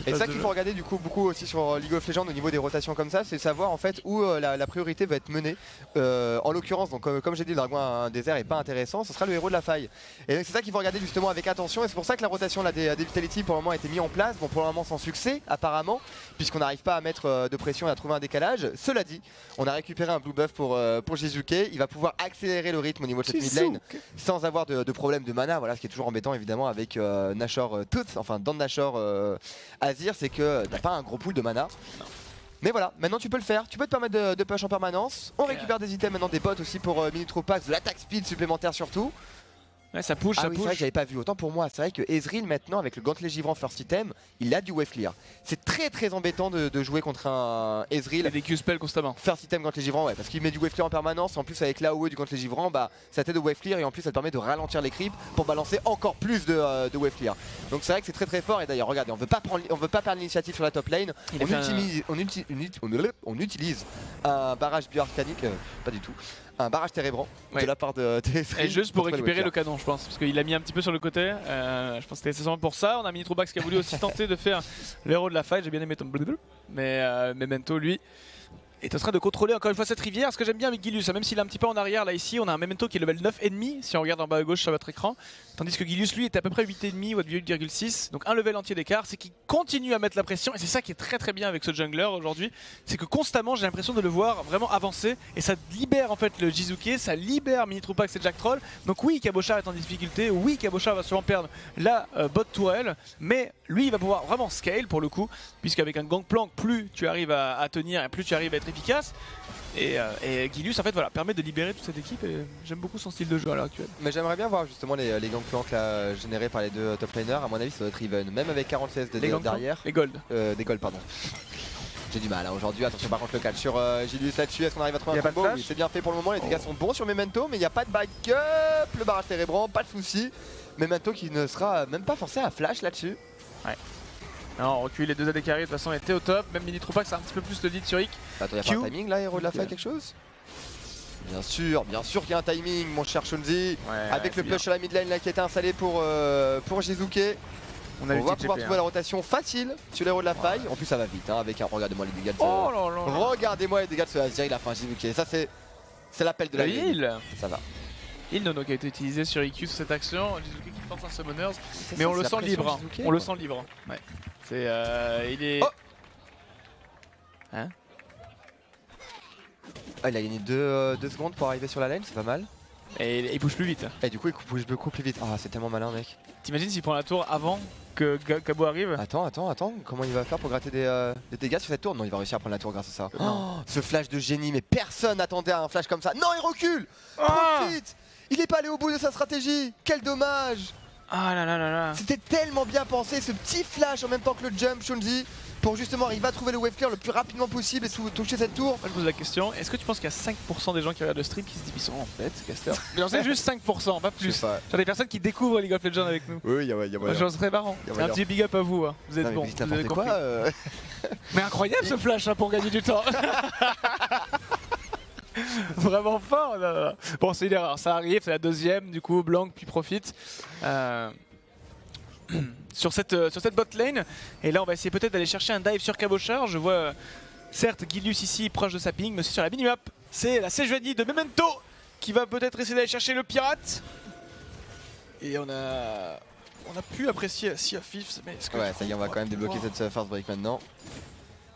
S3: Et ça qu'il faut regarder du coup beaucoup aussi sur League of Legends au niveau des rotations comme ça, c'est savoir en fait où la priorité va être menée. En l'occurrence, donc comme j'ai dit, le dragon à un désert est pas intéressant, ce sera le héros de la faille. Et donc c'est ça qu'il faut regarder justement avec attention, et c'est pour ça que la rotation là, des Vitality pour le moment a été mise en place, bon pour le moment sans succès apparemment, puisqu'on n'arrive pas à mettre de pression et à trouver un décalage. Cela dit, on a récupéré un blue buff pour Jizuke, il va pouvoir accélérer le rythme au niveau de cette mid lane sans avoir de problème de mana, voilà, ce qui est toujours embêtant évidemment avec Nashor Tooth, enfin dans Nashor Azir, c'est que t'as pas un gros pool de mana. Mais voilà, maintenant tu peux le faire, tu peux te permettre de push en permanence. On récupère des items maintenant, des bots aussi pour Minitropax, de l'attaque speed supplémentaire surtout.
S4: Ouais, ça push,
S3: Ah
S4: ça
S3: oui,
S4: push.
S3: c'est vrai que j'avais pas vu, autant pour moi, c'est vrai que Ezreal maintenant avec le gantelet givrant first item, il a du wave clear. C'est très embêtant de jouer contre un Ezreal.
S4: Il a des Q-spells constamment.
S3: First item gantelet givrant, ouais, parce qu'il met du wave clear en permanence, en plus avec l'AOE du gantelet givrant, bah ça t'aide de wave clear et en plus ça te permet de ralentir les creeps pour balancer encore plus de wave clear. Donc c'est vrai que c'est très fort, et d'ailleurs regardez, on veut pas perdre l'initiative sur la top lane, on utilise un barrage bioarcanique, pas du tout, un barrage térébrant de la part de Ezreal.
S4: Et juste pour
S3: contre
S4: récupérer
S3: wave
S4: le
S3: clear.
S4: canon, je pense, parce qu'il a mis un petit peu sur le côté. Je pense que c'était nécessairement pour ça. On a Minitropax qui a voulu aussi tenter de faire l'héros de la fight. J'ai bien aimé ton blablabla. Mais Memento, lui, est en train de contrôler encore une fois cette rivière. Ce que j'aime bien avec Gilius, même s'il est un petit peu en arrière, là ici, on a un Memento qui est level 9,5 si on regarde en bas à gauche sur votre écran. Tandis que Gilius, lui, est à peu près 8,5 ou 8,6. Donc un level entier d'écart. C'est qu'il continue à mettre la pression. Et c'est ça qui est très bien avec ce jungler aujourd'hui. C'est que constamment, j'ai l'impression de le voir vraiment avancer. Et ça libère en fait le Jizuke, ça libère Minitropax et Jack Troll. Donc oui, Cabochard est en difficulté. Oui, Cabochard va sûrement perdre la bot tourelle. Mais lui, il va pouvoir vraiment scale pour le coup. Puisqu'avec un Gangplank, plus tu arrives à tenir et plus tu arrives à être efficace. Et Gilius en fait voilà, permet de libérer toute cette équipe, et j'aime beaucoup son style de jeu à l'heure actuelle.
S3: Mais j'aimerais bien voir justement les Gangplanks là, générés par les deux top laners. À mon avis ça doit être even, même avec 40 CS derrière.
S4: Les gold.
S3: Des gold pardon. J'ai du mal aujourd'hui, attention par contre le catch sur Gilius là-dessus, est-ce qu'on arrive à trouver un combo? Oui, c'est bien fait pour le moment, les dégâts sont bons sur Memento, mais il n'y a pas de backup, le barrage térébrant, pas de soucis. Memento qui ne sera même pas forcé à flash là-dessus.
S4: Ouais. Non, on recule les deux AD carry de toute façon, était au top. Même Minitropax a un petit peu plus le lead sur Ick.
S3: Attends, y'a pas un timing là, héros de la faille, quelque chose? Bien sûr qu'il y a un timing, mon cher Shunzi. Avec le push sur la mid lane là qui a été installé pour Jizuke. On va pouvoir trouver la rotation facile sur l'héros de la faille. En plus ça va vite hein, avec un. Regardez-moi les dégâts de ce... Regardez-moi les dégâts de ce Azir, il a fait un Jizuke. Ça c'est l'appel de la
S4: heal.
S3: Ça va.
S4: Heal Nono qui a été utilisé sur IQ sur cette action. Jizuke qui force un Summoners. Mais on le sent libre. On le sent libre. Ouais. C'est il est.
S3: Oh
S4: hein?
S3: Ah, il a gagné 2 secondes pour arriver sur la lane, c'est pas mal.
S4: Et il bouge plus vite.
S3: Et du coup il bouge beaucoup plus vite. Ah c'est tellement malin mec.
S4: T'imagines s'il prend la tour avant que Cabo arrive?
S3: Attends, comment il va faire pour gratter des dégâts sur cette tour? Non, il va réussir à prendre la tour grâce à ça. Oh, ce flash de génie, mais personne n'attendait un flash comme ça. Non, il recule. Profite. Il est pas allé au bout de sa stratégie. Quel dommage.
S4: Ah là là là là.
S3: C'était tellement bien pensé, ce petit flash en même temps que le jump, Shunzi, pour justement arriver à trouver le wave clear le plus rapidement possible et toucher cette tour.
S4: Moi je pose la question, est-ce que tu penses qu'il y a 5% des gens qui regardent le stream qui se disent ils sont en fait caster? Mais j'en sais juste 5%, pas plus. Genre des personnes qui découvrent League of Legends avec nous.
S3: Oui, il y a moyen.
S4: Je serais marrant. Un petit big up à vous, hein. Vous êtes bons. Vous avez compris. Mais incroyable ce flash hein, pour gagner du temps. Vraiment fort. Là. Bon, c'est une erreur, ça arrive, c'est la deuxième, du coup, Blanc puis profite. Sur cette bot lane. Et là, on va essayer peut-être d'aller chercher un dive sur Cabochard. Je vois, certes, Gilius ici proche de sa ping, mais aussi sur la minimap. C'est la Sejuani de Memento qui va peut-être essayer d'aller chercher le pirate. Et on a pu apprécier Sea of Thieves, mais est-ce que
S3: ouais, ça y est, on va quand même débloquer cette first break maintenant.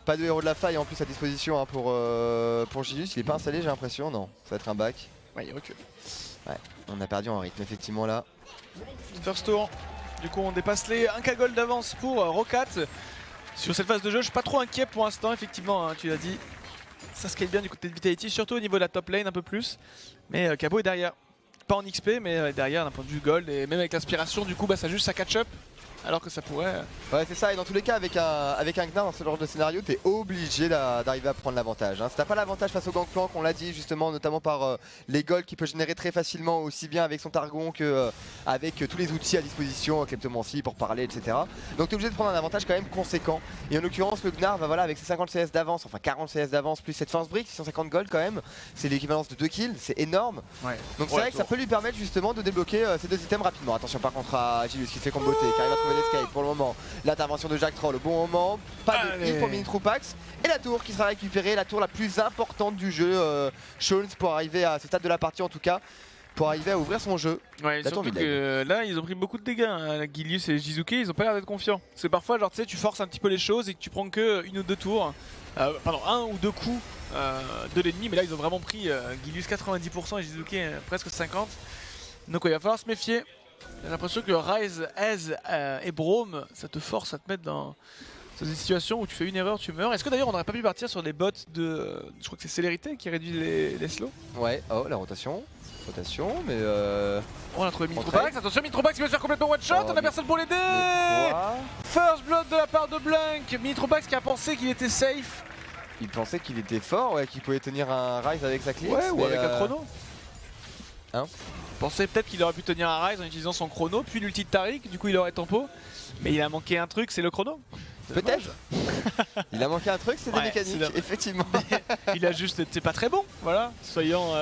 S3: Pas de héros de la faille en plus à disposition hein, pour Gilius, il est pas installé j'ai l'impression, non, ça va être un back.
S4: Ouais, il recule.
S3: Ouais, on a perdu en rythme effectivement là.
S4: First tour, du coup on dépasse les 1k gold d'avance pour Rokat. Sur cette phase de jeu, je suis pas trop inquiet pour l'instant, effectivement, hein, tu l'as dit. Ça scale bien du côté de Vitality, surtout au niveau de la top lane un peu plus. Mais Cabo est derrière. Pas en XP, mais derrière d'un point de vue gold. Et même avec l'inspiration, du coup, bah, ça juste ça catch up alors que ça pourrait...
S3: Ouais, c'est ça, et dans tous les cas, avec un Gnar dans ce genre de scénario, t'es obligé d'arriver à prendre l'avantage. Hein. Si t'as pas l'avantage face au Gangplank, on l'a dit justement, notamment par les golds qu'il peut générer très facilement, aussi bien avec son Targon que avec tous les outils à disposition, Kleptomancie pour parler, etc. Donc t'es obligé de prendre un avantage quand même conséquent. Et en l'occurrence, le Gnar, voilà, avec ses 50 CS d'avance, enfin 40 CS d'avance, plus cette force brick, 650 gold quand même, c'est l'équivalence de 2 kills, c'est énorme.
S4: Ouais.
S3: Donc c'est vrai que ça peut lui permettre justement de débloquer ces deux items rapidement. Attention par contre à Gilus qui fait comboter, qui arrive à trouver l'escape pour le moment. L'intervention de Jack Troll au bon moment, pas de heal pour Minitroupax. Et la tour qui sera récupérée, la tour la plus importante du jeu, Shawns pour arriver à ce stade de la partie en tout cas, pour arriver à ouvrir son jeu.
S4: Ouais,
S3: La tour
S4: surtout
S3: mid-lane.
S4: que là ils ont pris beaucoup de dégâts, hein. Gilius et Jizuke ils ont pas l'air d'être confiants. Parce que parfois genre tu sais tu forces un petit peu les choses et que tu prends que une ou deux tours, pardon un ou deux coups de l'ennemi, mais là ils ont vraiment pris Gilius 90% et Jizuke presque 50%. Donc ouais, il va falloir se méfier. J'ai l'impression que Ryze, Ez et Braum ça te force à te mettre dans des situations où tu fais une erreur, tu meurs. Est-ce que d'ailleurs on n'aurait pas pu partir sur des bots de... je crois que c'est célérité qui réduit les slows.
S3: Ouais, oh la rotation, mais
S4: On a trouvé Minitroupax, attention Minitroupax qui va se faire complètement one shot,
S3: Oh,
S4: on a personne pour l'aider.
S3: quoi
S4: First blood de la part de Blank, Minitroupax qui a pensé qu'il était safe.
S3: Il pensait qu'il était fort, ouais, qu'il pouvait tenir un Rise avec sa clé.
S4: Ouais, ou avec un chrono.
S3: Hein,
S4: Pensait peut-être qu'il aurait pu tenir un Rise en utilisant son chrono, puis l'ulti de Taric, du coup il aurait tempo. Mais il a manqué un truc, c'est le chrono.
S3: peut-être. Il a manqué un truc, c'est des
S4: Ouais,
S3: mécaniques,
S4: c'est dommage.
S3: effectivement.
S4: Il a juste été pas très bon, voilà, soyons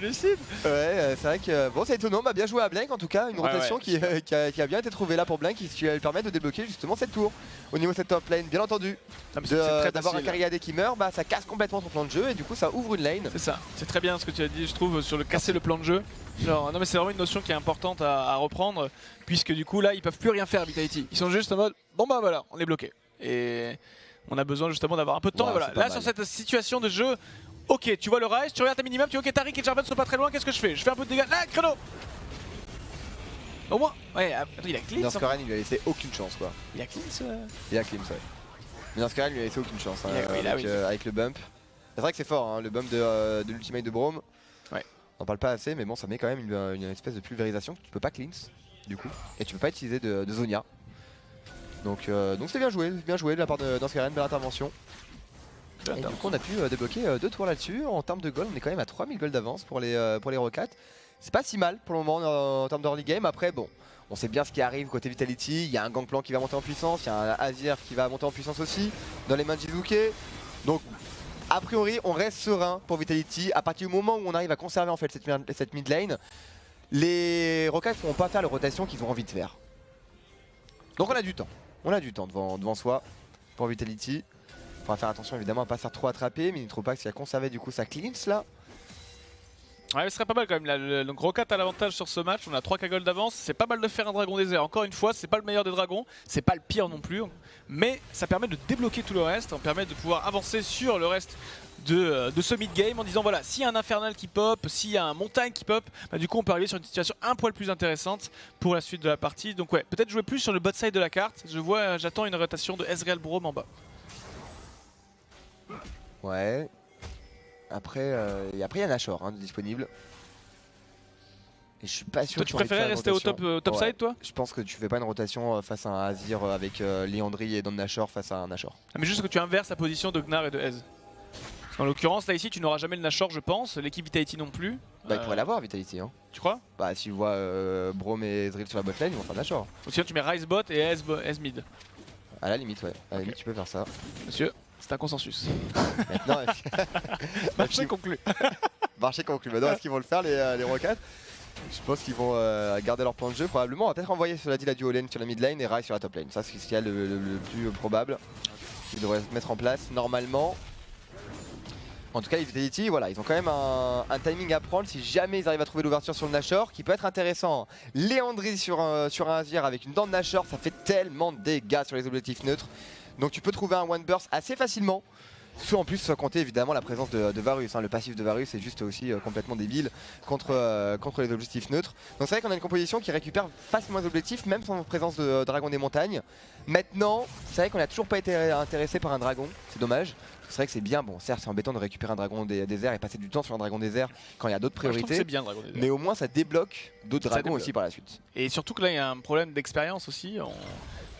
S4: lucides.
S3: Ouais, c'est vrai que bon, c'est étonnant. Bah, bien joué à Blank en tout cas, une
S4: Ouais,
S3: rotation
S4: ouais.
S3: qui a bien été trouvée là pour Blank, qui lui permet de débloquer justement cette tour au niveau de cette top lane. Bien entendu,
S4: Non, mais c'est très
S3: d'avoir un
S4: facile.
S3: Cariadé qui meurt, bah, ça casse complètement ton plan de jeu et du coup ça ouvre une lane.
S4: C'est ça, c'est très bien ce que tu as dit, je trouve, sur le casser le plan de jeu. Genre, non mais c'est vraiment une notion qui est importante à reprendre, puisque du coup là ils peuvent plus rien faire Vitality. Ils sont juste en mode, bon bah voilà, on est bloqué. Et on a besoin justement d'avoir un peu de temps.
S3: Ouais,
S4: Et voilà,
S3: c'est pas
S4: là
S3: mal.
S4: sur cette situation de jeu, ok, tu vois le Rise, tu regardes ta minimap, tu dis ok Taric et Jarvan sont pas très loin, qu'est-ce que je fais? Je fais un peu de dégâts, là, chrono. Au moins, ouais, attends, il a clean.
S3: Dans ce cas, il lui a laissé aucune chance quoi.
S4: Il a clean
S3: Il a clean, ouais. Mais dans ce cas, il lui a laissé aucune chance hein,
S4: Il a-
S3: avec le bump. C'est vrai que c'est fort, hein, le bump de l'ultimate de Braum.
S4: Ouais.
S3: On en parle pas assez, mais bon, ça met quand même une espèce de pulvérisation que tu peux pas cleanse du coup, et tu peux pas utiliser de Zonia. Donc c'est bien joué de la part de Danskaren, belle intervention. Et du coup on a pu débloquer 2 tours là-dessus. En termes de gold, on est quand même à 3000 gold d'avance pour les Rockats. C'est pas si mal pour le moment en termes d'early game. Après bon, on sait bien ce qui arrive côté Vitality. Il y a un Gangplank qui va monter en puissance, il y a un Azir qui va monter en puissance aussi dans les mains de Jizuke. Donc a priori on reste serein pour Vitality. À partir du moment où on arrive à conserver en fait cette mid lane, les Rockats ne pourront pas faire les rotations qu'ils ont envie de faire. Donc on a du temps. On a du temps devant soi pour Vitality. Il faudra faire attention évidemment à pas se faire trop attraper. Minitroupax qui a conservé du coup sa cleanse là.
S4: Ouais, ce serait pas mal quand même. Là, le Rokat a l'avantage sur ce match. On a 3K gold d'avance. C'est pas mal de faire un dragon désert. Encore une fois, c'est pas le meilleur des dragons. C'est pas le pire non plus. Mais ça permet de débloquer tout le reste. Ça permet de pouvoir avancer sur le reste de ce mid-game en disant voilà, s'il y a un infernal qui pop, s'il y a un montagne qui pop, bah, du coup on peut arriver sur une situation un poil plus intéressante pour la suite de la partie. Donc ouais, peut-être jouer plus sur le bot side de la carte. J'attends une rotation de Ezreal Braum en bas.
S3: Ouais. Après, il y a Nashor hein, disponible. Et je suis pas sûr.
S4: Toi tu
S3: que t'aurais
S4: préférais
S3: fait
S4: rester
S3: une
S4: au top
S3: rotation.
S4: side toi?
S3: Je pense que tu fais pas une rotation face à un Azir avec Liandry et Don Nashor face à un Nashor.
S4: Ah, mais juste que tu inverses la position de Gnar et de Ez. En l'occurrence là ici tu n'auras jamais le Nashor je pense, l'équipe Vitality non plus.
S3: Bah il pourrait l'avoir Vitality hein.
S4: Tu crois?
S3: Bah s'il voit Braum et Ezreal sur la botlane, ils vont faire Nashor.
S4: Ou sinon tu mets Ryze bot et Ez mid.
S3: À la limite ouais, à la limite tu peux faire ça.
S4: Monsieur, c'est un consensus.
S3: Maintenant,
S4: Marché conclu.
S3: marché conclu. Maintenant est-ce qu'ils vont le faire les Rockats? Je pense qu'ils vont garder leur plan de jeu probablement. On va peut-être envoyer cela dit la duo lane sur la mid lane et Ryze sur la top lane. Ça c'est ce qu'il y a le plus probable. Ils devraient se mettre en place normalement. En tout cas les Vitality, voilà, ils ont quand même un timing à prendre si jamais ils arrivent à trouver l'ouverture sur le Nashor qui peut être intéressant. Léandry sur un Azir avec une dent de Nashor, ça fait tellement de dégâts sur les objectifs neutres. Donc tu peux trouver un one burst assez facilement En plus, sans compter évidemment la présence de Varus. Hein. Le passif de Varus est juste aussi complètement débile contre les objectifs neutres. Donc c'est vrai qu'on a une composition qui récupère facilement les objectifs, même sans présence de dragon des montagnes. Maintenant, c'est vrai qu'on n'a toujours pas été intéressé par un dragon, c'est dommage. C'est vrai que c'est bien, bon certes c'est embêtant de récupérer un dragon des airs et passer du temps sur un dragon des airs quand il y a d'autres priorités.
S4: C'est bien, dragon des airs.
S3: Mais au moins ça débloque d'autres
S4: Ça
S3: dragons
S4: débloque.
S3: aussi par la suite.
S4: Et surtout que là il y a un problème d'expérience aussi.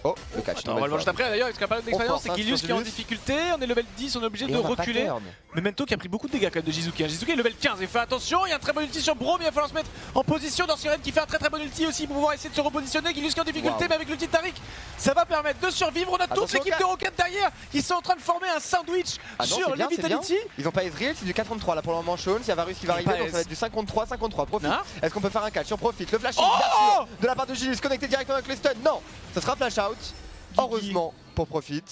S3: Oh, le catch.
S4: Attends, on va le voir juste après d'ailleurs, parce qu'il y a pas d'expérience,
S3: force,
S4: c'est
S3: hein,
S4: Gilius
S3: sur
S4: qui est en
S3: Gilius.
S4: difficulté, on est level 10, on est obligé
S3: Et
S4: de
S3: on va pas
S4: reculer.
S3: turn.
S4: Memento qui a pris beaucoup de dégâts quand même de Jizuke. Jizuke est level 15 et fait attention, il y a un très bon ulti sur Braum, il va falloir se mettre en position dans Sirène qui fait un très bon ulti aussi pour pouvoir essayer de se repositionner. Gilius qui est en difficulté,
S3: Wow.
S4: mais avec l'ulti de Tariq, ça va permettre de survivre. On a toute
S3: Attention,
S4: l'équipe de Rocket derrière qui sont en train de former un sandwich
S3: Ah non,
S4: sur
S3: c'est
S4: les
S3: bien, c'est bien.
S4: Vitality.
S3: Ils ont pas Ezreal, c'est du 4 contre 3 là pour le moment. Shaun, il y a Varus qui va
S4: Il est
S3: arriver,
S4: pas
S3: donc ça va
S4: aise.
S3: être du 5 contre 3, 5 contre 3. Profite.
S4: Non.
S3: Est-ce qu'on peut faire un catch? On profite. Le flash
S4: Oh
S3: bien sûr de la part de Gilius, connecté directement avec les stuns. Non, ça sera flash out. Heureusement pour Profit.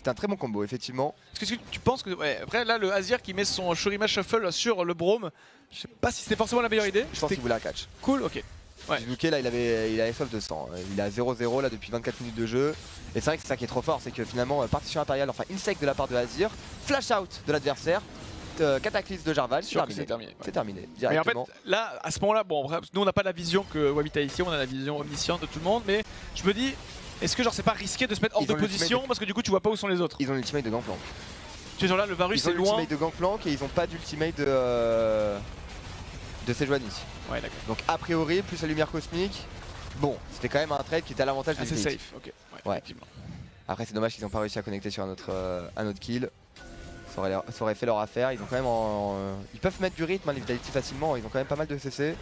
S3: C'est un très bon combo, effectivement.
S4: Est-ce que tu penses que. Ouais, après là, le Azir qui met son Shurima Shuffle sur le Braum, je sais pas si c'était forcément la meilleure idée.
S3: Je pense qu'il voulait un catch.
S4: Cool, ok. Ouais.
S3: Jizuke là, il avait soif de sang. Il est à 0-0 là depuis 24 minutes de jeu. Et c'est vrai que c'est ça qui est trop fort, c'est que finalement, partition impériale, enfin insect de la part de Azir, flash out de l'adversaire, cataclysme de Jarvan, c'est
S4: Sûr que
S3: terminé.
S4: c'est terminé.
S3: C'est terminé,
S4: Mais en fait,
S3: directement.
S4: là, à ce moment-là, bon, nous on n'a pas la vision que Wavitality, on a la vision omnisciente de tout le monde, mais je me dis, est-ce que genre c'est pas risqué de se mettre hors
S3: Ils
S4: de
S3: ont l'ultimate
S4: position
S3: de-
S4: parce que du coup tu vois pas où sont les autres?
S3: Ils ont l'ultimate de Gangplank.
S4: Tu sais, genre là, le Varus
S3: Ils ont
S4: c'est loin.
S3: l'ultimate de Gangplank et ils ont pas d'ultimate de Sejuani.
S4: Ouais, d'accord.
S3: Donc a priori, plus la lumière cosmique, bon, c'était quand même un trade qui était à l'avantage de
S4: Ah, c'est
S3: Vitality.
S4: safe, ok.
S3: Ouais.
S4: Effectivement.
S3: Après c'est dommage qu'ils n'ont pas réussi à connecter sur un autre kill. Ça aurait fait leur affaire. Ils ont quand même ils peuvent mettre du rythme les Vitality facilement, ils ont quand même pas mal de CC.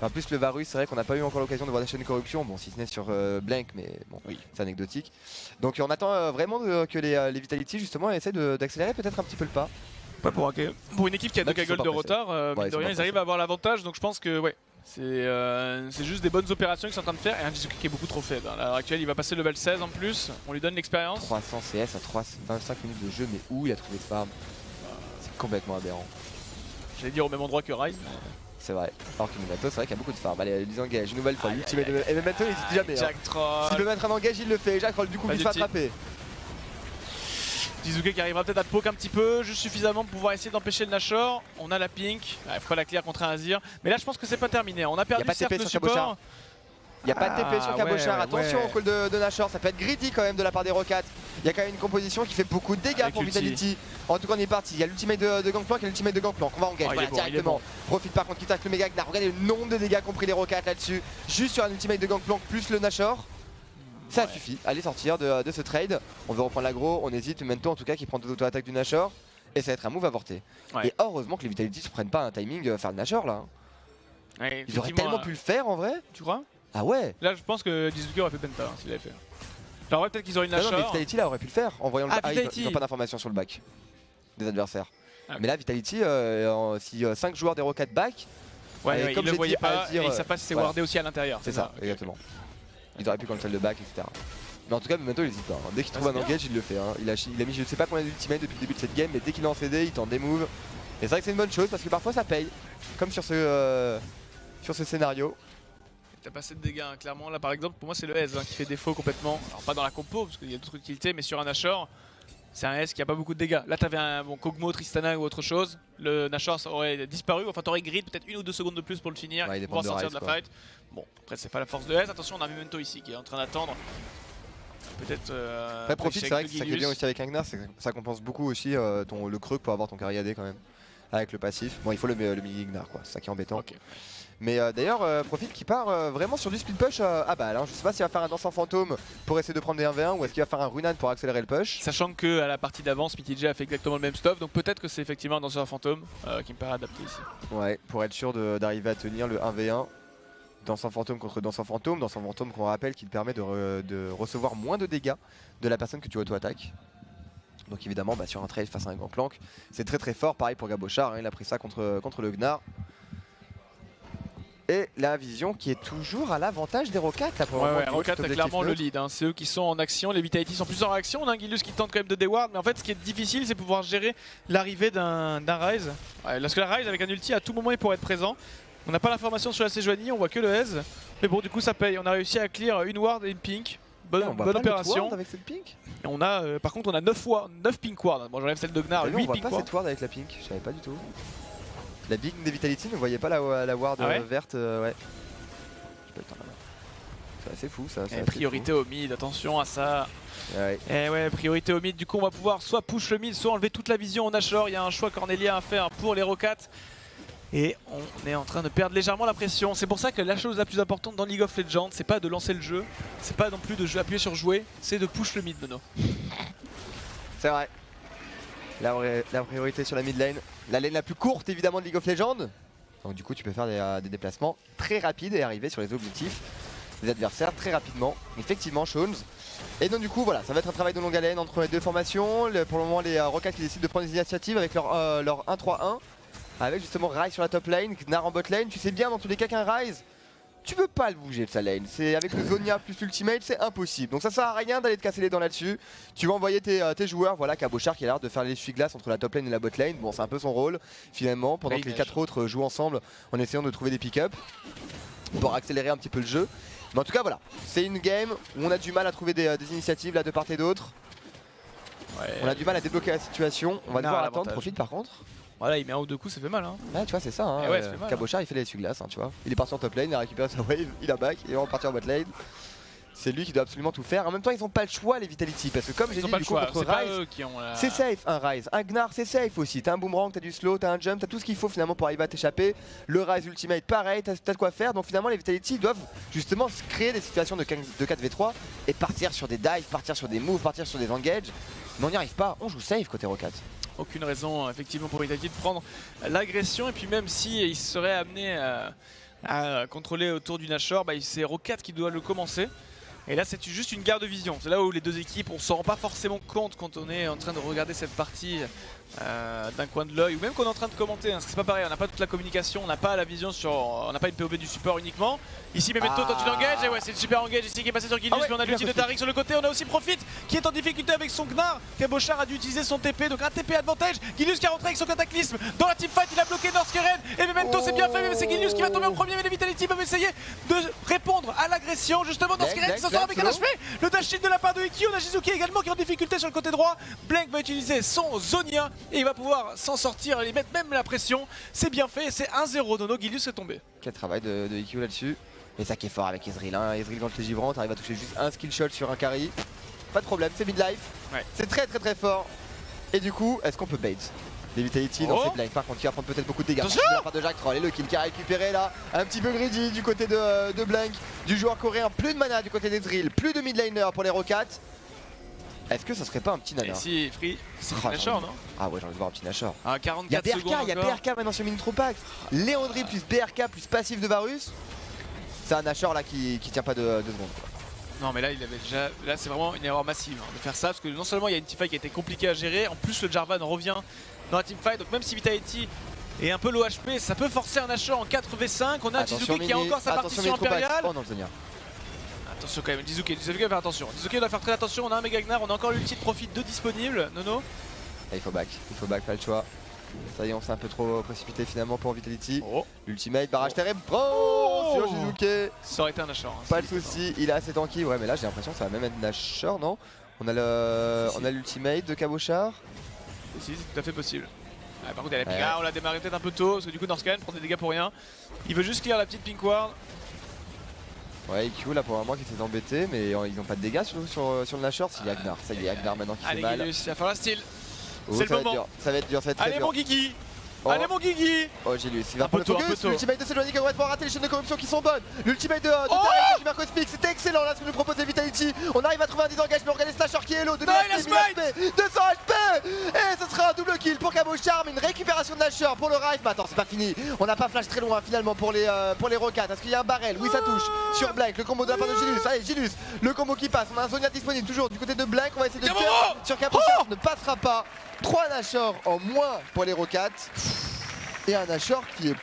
S3: En plus le Varus, c'est vrai qu'on n'a pas eu encore l'occasion de voir des chaînes de corruption, bon si ce n'est sur Blank, mais bon,
S4: Oui.
S3: c'est anecdotique. Donc on attend vraiment que les Vitality justement essaient d'accélérer peut-être un petit peu le pas.
S4: Pas pour une équipe qui a
S3: Là,
S4: 2
S3: ils sont
S4: gold
S3: pas
S4: de
S3: pressés.
S4: retard, mine
S3: ils
S4: de
S3: sont
S4: rien,
S3: pas
S4: ils arrivent
S3: pressés.
S4: à avoir l'avantage, donc je pense que ouais. C'est juste des bonnes opérations qu'ils sont en train de faire et un Jizuke qui est beaucoup trop faible. À l'heure actuelle, il va passer level 16 en plus, on lui donne l'expérience.
S3: 300 CS à 25 minutes de jeu, mais où il a trouvé ce farm? C'est complètement aberrant.
S4: J'allais dire au même endroit que Ryze.
S3: C'est vrai. Alors que Minato, c'est vrai qu'il y a beaucoup de farm. Allez, les engage, une nouvelle fois.
S4: Aïe,
S3: Ultimate
S4: aïe,
S3: de... Et Memento, il hésite jamais. Hein.
S4: Jack
S3: S'il
S4: Troll.
S3: peut mettre un engage, il le fait. Jack Roll, du coup,
S4: Pas
S3: il se fait
S4: d'ulti.
S3: attraper.
S4: Jizuke qui arrivera peut-être à poke un petit peu, juste suffisamment pour pouvoir essayer d'empêcher le Nashor. On a la pink, il faut pas la clear contre un Azir. Mais là je pense que c'est pas terminé, on a perdu
S3: pas de
S4: certes
S3: TP
S4: le
S3: sur Cabochard.
S4: support.
S3: Il n'y a pas de TP sur
S4: Ah,
S3: Cabochard.
S4: ouais,
S3: Attention
S4: ouais.
S3: au call de Nashor. Ça peut être greedy quand même de la part des Rocats. Il y a quand même une composition qui fait beaucoup de dégâts
S4: Avec
S3: pour
S4: l'ulti.
S3: Vitality. En tout cas, on est parti. Il y a l'ultimate de Gangplank et l'ultimate de Gangplank. On va engage
S4: Oh, il
S3: voilà,
S4: est bon, il est
S3: directement.
S4: bon.
S3: Profite par contre, quitte avec le méga Gnar. Regardez le nombre de dégâts qu'ont pris les Rocats là-dessus. Juste sur un ultimate de Gangplank plus le Nashor. Ça
S4: Ouais.
S3: suffit. Allez sortir de ce trade. On veut reprendre l'aggro. On hésite. Memento en tout cas qui prend deux auto-attaques du Nashor. Et ça va être un move avorté.
S4: Ouais.
S3: Et heureusement que les Vitality se prennent pas un timing faire le Nashor là.
S4: Ouais,
S3: Ils auraient
S4: effectivement,
S3: tellement pu le faire en vrai.
S4: Tu crois?
S3: Ah ouais.
S4: Là je pense que Jizuke aurait fait Penta hein, s'il avait fait. Alors ouais, peut-être qu'ils auraient une
S3: Non, non, mais
S4: Nashor.
S3: Vitality là aurait pu le faire en voyant le
S4: Ah,
S3: ils
S4: Vitality.
S3: n'ont pas d'informations sur le back des adversaires.
S4: Ah,
S3: Mais là Vitality, si 5 joueurs des Rockets back,
S4: Ouais,
S3: et
S4: ouais,
S3: comme
S4: ils le
S3: j'ai
S4: voyaient
S3: dit,
S4: pas
S3: Azir,
S4: et ils savent pas si c'est
S3: voilà.
S4: wardé aussi à l'intérieur.
S3: c'est ça,
S4: Ok,
S3: exactement. Ils auraient pu cancel le back, etc. Mais en tout cas, Memento il hésite pas. Hein. Dès qu'il
S4: Ah,
S3: trouve
S4: c'est
S3: un engage, il le fait. Hein. Il a mis je sais pas combien d'ultimate depuis le début de cette game, mais dès qu'il est en CD, il tente des moves. Et c'est vrai que c'est une bonne chose parce que parfois ça paye. Comme sur ce scénario.
S4: T'as pas assez de dégâts, hein. Clairement là par exemple pour moi c'est le S hein, qui fait défaut complètement. Alors pas dans la compo parce qu'il y a d'autres utilités mais sur un Nashor c'est un S qui a pas beaucoup de dégâts. Là t'avais un bon Kog'Maw, Tristana ou autre chose, le Nashor ça aurait disparu, enfin t'aurais grid peut-être 1 ou 2 secondes de plus pour le finir
S3: Ouais, il
S4: et
S3: dépend
S4: pouvoir
S3: de
S4: sortir de
S3: Ryze,
S4: la
S3: quoi.
S4: fight. Bon après c'est pas la force de S, attention on a Memento ici qui est en train d'attendre. Peut-être
S3: Après profite, c'est vrai que
S4: c'est
S3: ça qui est bien aussi avec un Gnar, c'est que ça compense beaucoup aussi le creux pour avoir ton carry AD quand même. Avec le passif. Bon il faut le mini Gnar quoi, c'est ça qui est embêtant.
S4: Ok.
S3: Mais d'ailleurs, Profit qui part vraiment sur du split push à balle. Hein. Je sais pas s'il va faire un dansant fantôme pour essayer de prendre des 1v1 ou est-ce qu'il va faire un Runan pour accélérer le push.
S4: Sachant que à la partie d'avance, PTJ a fait exactement le même stuff, donc peut-être que c'est effectivement un danseur fantôme qui me paraît adapté ici.
S3: Ouais, pour être sûr d'arriver à tenir le 1v1. Dansant fantôme contre dansant fantôme qu'on rappelle qui te permet de recevoir moins de dégâts de la personne que tu auto-attaques. Donc évidemment sur un trade face à un Gangplank, c'est très très fort, pareil pour Cabochard, hein, il a pris ça contre le Gnar. Et la vision qui est toujours à l'avantage des Rocats là pour le
S4: Ouais,
S3: moment,
S4: ouais,
S3: qui
S4: Rocket
S3: vote
S4: a
S3: cet
S4: clairement le
S3: objectif
S4: lead, hein. C'est eux qui sont en action, les Vitality sont plus en réaction, on a un Gilius qui tente quand même de deward, mais en fait ce qui est difficile c'est pouvoir gérer l'arrivée d'un Ryze. Ouais, parce que la Ryze avec un ulti à tout moment il pourrait être présent. On n'a pas l'information sur la Sejuani, on voit que le Ez, mais bon du coup ça paye, on a réussi à clear une ward et une pink. bonne,
S3: On voit
S4: bonne
S3: pas le
S4: opération.
S3: ward avec cette pink.
S4: Et on a, par contre, on a 9 pink wards. Bon, j'enlève celle de Gnar,
S3: Ah,
S4: 8
S3: on voit
S4: pink
S3: pas
S4: wards.
S3: cette ward avec la pink, je savais pas du tout. La big des Vitality, ne voyait pas la ward
S4: Ah ouais
S3: verte, ouais. J'ai pas le temps là. C'est assez fou ça. c'est
S4: Et
S3: assez
S4: priorité au mid, attention à ça.
S3: fou. Ouais.
S4: Et ouais, priorité au mid. Du coup, on va pouvoir soit push le mid, soit enlever toute la vision au Nashor. Il y a un choix cornélien à faire pour les Rocats. Et on est en train de perdre légèrement la pression. C'est pour ça que la chose la plus importante dans League of Legends, c'est pas de lancer le jeu, c'est pas non plus de appuyer sur jouer, c'est de push le mid, Nono.
S3: C'est vrai. La priorité sur la mid lane. La lane la plus courte évidemment de League of Legends. Donc du coup tu peux faire des déplacements très rapides et arriver sur les objectifs des adversaires très rapidement. Effectivement Shones. Et donc du coup voilà, ça va être un travail de longue haleine entre les deux formations. Pour le moment les Rocats qui décident de prendre des initiatives avec leur 1-3-1. Avec justement Ryze sur la top lane, Gnar en bot lane. Tu sais bien dans tous les cas qu'un Ryze, tu peux pas le bouger de sa lane. C'est avec le Zonia plus l'ultimate, c'est impossible. Donc ça sert à rien d'aller te casser les dents là-dessus. Tu vas envoyer tes joueurs, voilà, Cabochard qui a l'air de faire l'essuie-glace entre la top lane et la bot lane. Bon, c'est un peu son rôle finalement, pendant que les 4 autres jouent ensemble en essayant de trouver des pick-up pour accélérer un petit peu le jeu. Mais en tout cas voilà, c'est une game où on a du mal à trouver des initiatives là de part et d'autre.
S4: Ouais.
S3: On a du mal à débloquer la situation. On va
S4: Gnar
S3: devoir
S4: a
S3: attendre,
S4: l'avantage.
S3: profite par contre.
S4: Voilà, il met un ou deux coups, ça fait mal. Hein.
S3: Ouais, tu vois, c'est ça. Hein.
S4: Et ouais, ça fait mal,
S3: Cabochard, il fait les essuie-glaces, hein, tu vois. Il est parti en top lane, il a récupéré sa wave, il a back, il est reparti en bot lane. C'est lui qui doit absolument tout faire. En même temps, ils ont pas le choix, les Vitality, parce que comme j'ai
S4: Ils ont
S3: dit,
S4: pas
S3: du
S4: le
S3: coup,
S4: choix,
S3: contre
S4: c'est pas
S3: Ryze,
S4: eux qui ont la...
S3: c'est safe un Ryze. Un Gnar, c'est safe aussi. T'as un boomerang, t'as du slow, t'as un jump, t'as tout ce qu'il faut finalement pour arriver à t'échapper. Le Ryze Ultimate, pareil, t'as de quoi faire. Donc finalement, les Vitality doivent justement se créer des situations de 4v3 et partir sur des dives, partir sur des moves, partir sur des engages. Mais on n'y arrive pas, on joue safe côté Rocats.
S4: Aucune raison effectivement pour Vitality de prendre l'agression, et puis même si il serait amené à contrôler autour du Nashor, bah, c'est Roccat qui doit le commencer. Et là c'est juste une guerre de vision, c'est là où les deux équipes on s'en rend pas forcément compte quand on est en train de regarder cette partie d'un coin de l'œil, ou même qu'on est en train de commenter, hein, parce que c'est pas pareil, on n'a pas toute la communication, on n'a pas la vision sur, on n'a pas une POV du support uniquement. Ici Memento tente une engage, et ouais c'est le super engage ici qui est passé sur Gilius, mais on a l'ulti de Taric sur le côté, on a aussi Profit qui est en difficulté avec son Gnar. Cabochard a dû utiliser son TP, donc un TP advantage. Gilius qui a rentré avec son cataclysme dans la teamfight, il a bloqué Norskeren, et Memento c'est bien fait, mais c'est Gilius qui va tomber en premier, mais les Vitality peuvent essayer de répondre à l'agression, justement Norskeren qui s'en sort avec un HP, le dash shield de la part de Iki, on a Shizuki également qui est en difficulté sur le côté droit. Blank va utiliser son Zonia et il va pouvoir s'en sortir et mettre même la pression. C'est bien fait, c'est 1-0, Nono, Gilius est tombé.
S3: Quel travail de IQ là-dessus. Et ça qui est fort avec Ezreal, hein. Ezreal contre les givrants, t'arrives à toucher juste un skill shot sur un carry. Pas de problème, c'est midlife.
S4: Ouais.
S3: C'est très très très fort. Et du coup, est-ce qu'on peut bait les Vitality dans cette life? Par contre, qui va prendre peut-être beaucoup de dégâts.
S4: Attention
S3: De la part de Jack Troll et le kill qui a récupéré là. Un petit peu greedy du côté de Blank, du joueur coréen. Plus de mana du côté d'Ezreal, plus de midlaner pour les Rocats. Est-ce que ça serait pas un petit
S4: Et
S3: nana?
S4: si Free, c'est
S3: Ah,
S4: Nashor, non?
S3: Ah ouais, j'ai envie de voir un petit Nashor.
S4: Ah,
S3: Il y a
S4: 44
S3: BRK,
S4: secondes
S3: il y a
S4: encore.
S3: BRK maintenant sur Minitropax. Léandry plus BRK plus passif de Varus. C'est un Nashor là qui tient pas deux secondes quoi.
S4: Non mais là il avait déjà, là c'est vraiment une erreur massive hein, de faire ça, parce que non seulement il y a une teamfight qui a été compliquée à gérer, en plus le Jarvan revient dans la teamfight, donc même si Vitality est un peu low HP, ça peut forcer un Nashor en 4v5. On a Jizuki qui a encore sa partition impériale.
S3: Oh non, Zonia.
S4: Attention quand même, Jizuki va faire attention. Jizuki doit faire très attention, on a un Mega Gnar, on a encore l'ulti de Profit 2 disponible. Nono.
S3: Ah, il faut back, pas le choix. Ça y est, on s'est un peu trop précipité finalement pour Vitality.
S4: Oh,
S3: L'ultimate, barrage terrible. Oh, sur Jizuki.
S4: ça aurait été un Nashor. Hein,
S3: Pas de soucis, il est assez tanky. Ouais, mais là j'ai l'impression que ça va même être Nashor, non? On a l'ultimate de Cabochard.
S4: Si, c'est tout à fait possible. Ah, par contre, il y a la
S3: Ouais.
S4: pink. Ah, on l'a démarré peut-être un peu tôt, parce que du coup, Norskeren prend des dégâts pour rien. Il veut juste clear la petite pink ward.
S3: Ouais, IQ là pour un moment qui s'est embêté, mais ils n'ont pas de dégâts sur le Nashor. S'il y a Gnar, ça y est, il y a Gnar maintenant qui fait
S4: Allez,
S3: mal.
S4: Gilius, il va falloir style.
S3: Oh,
S4: c'est le
S3: ça va être
S4: moment.
S3: dur, ça va être dur, ça va être très
S4: Allez,
S3: dur.
S4: mon Guigui.
S3: Oh.
S4: Allez, mon Guigui.
S3: Oh Gilius, il va
S4: Un
S3: prendre
S4: peu
S3: le
S4: tôt, un
S3: focus.
S4: peu tôt.
S3: L'ultimate de Seloani qui va pouvoir rater les chaînes de corruption qui sont bonnes. L'ultimate de
S4: Oh
S3: Tarek, du Marcos Peak, c'était excellent là ce que nous propose les Vitality. On arrive à trouver un disengage, mais regardez Slasher qui est low. 200
S4: Non, il a smite.
S3: 200 HP. Et ce sera un double kill pour Cabochard, mais une récupération de Nashor pour le Rive. Mais attends, c'est pas fini. On n'a pas flash très loin finalement pour les Rocats. Est-ce qu'il y a un barrel? Oui, ça touche. Sur Blank, le combo de la part de Gilius. Allez, Gilius, le combo qui passe. On a un Zonia disponible toujours du côté de Blank. On va essayer de
S4: Gamomo.
S3: faire sur Cabochard. Ne passera pas. 3 Nashor en moins pour les Rocats. Et un Nashor qui est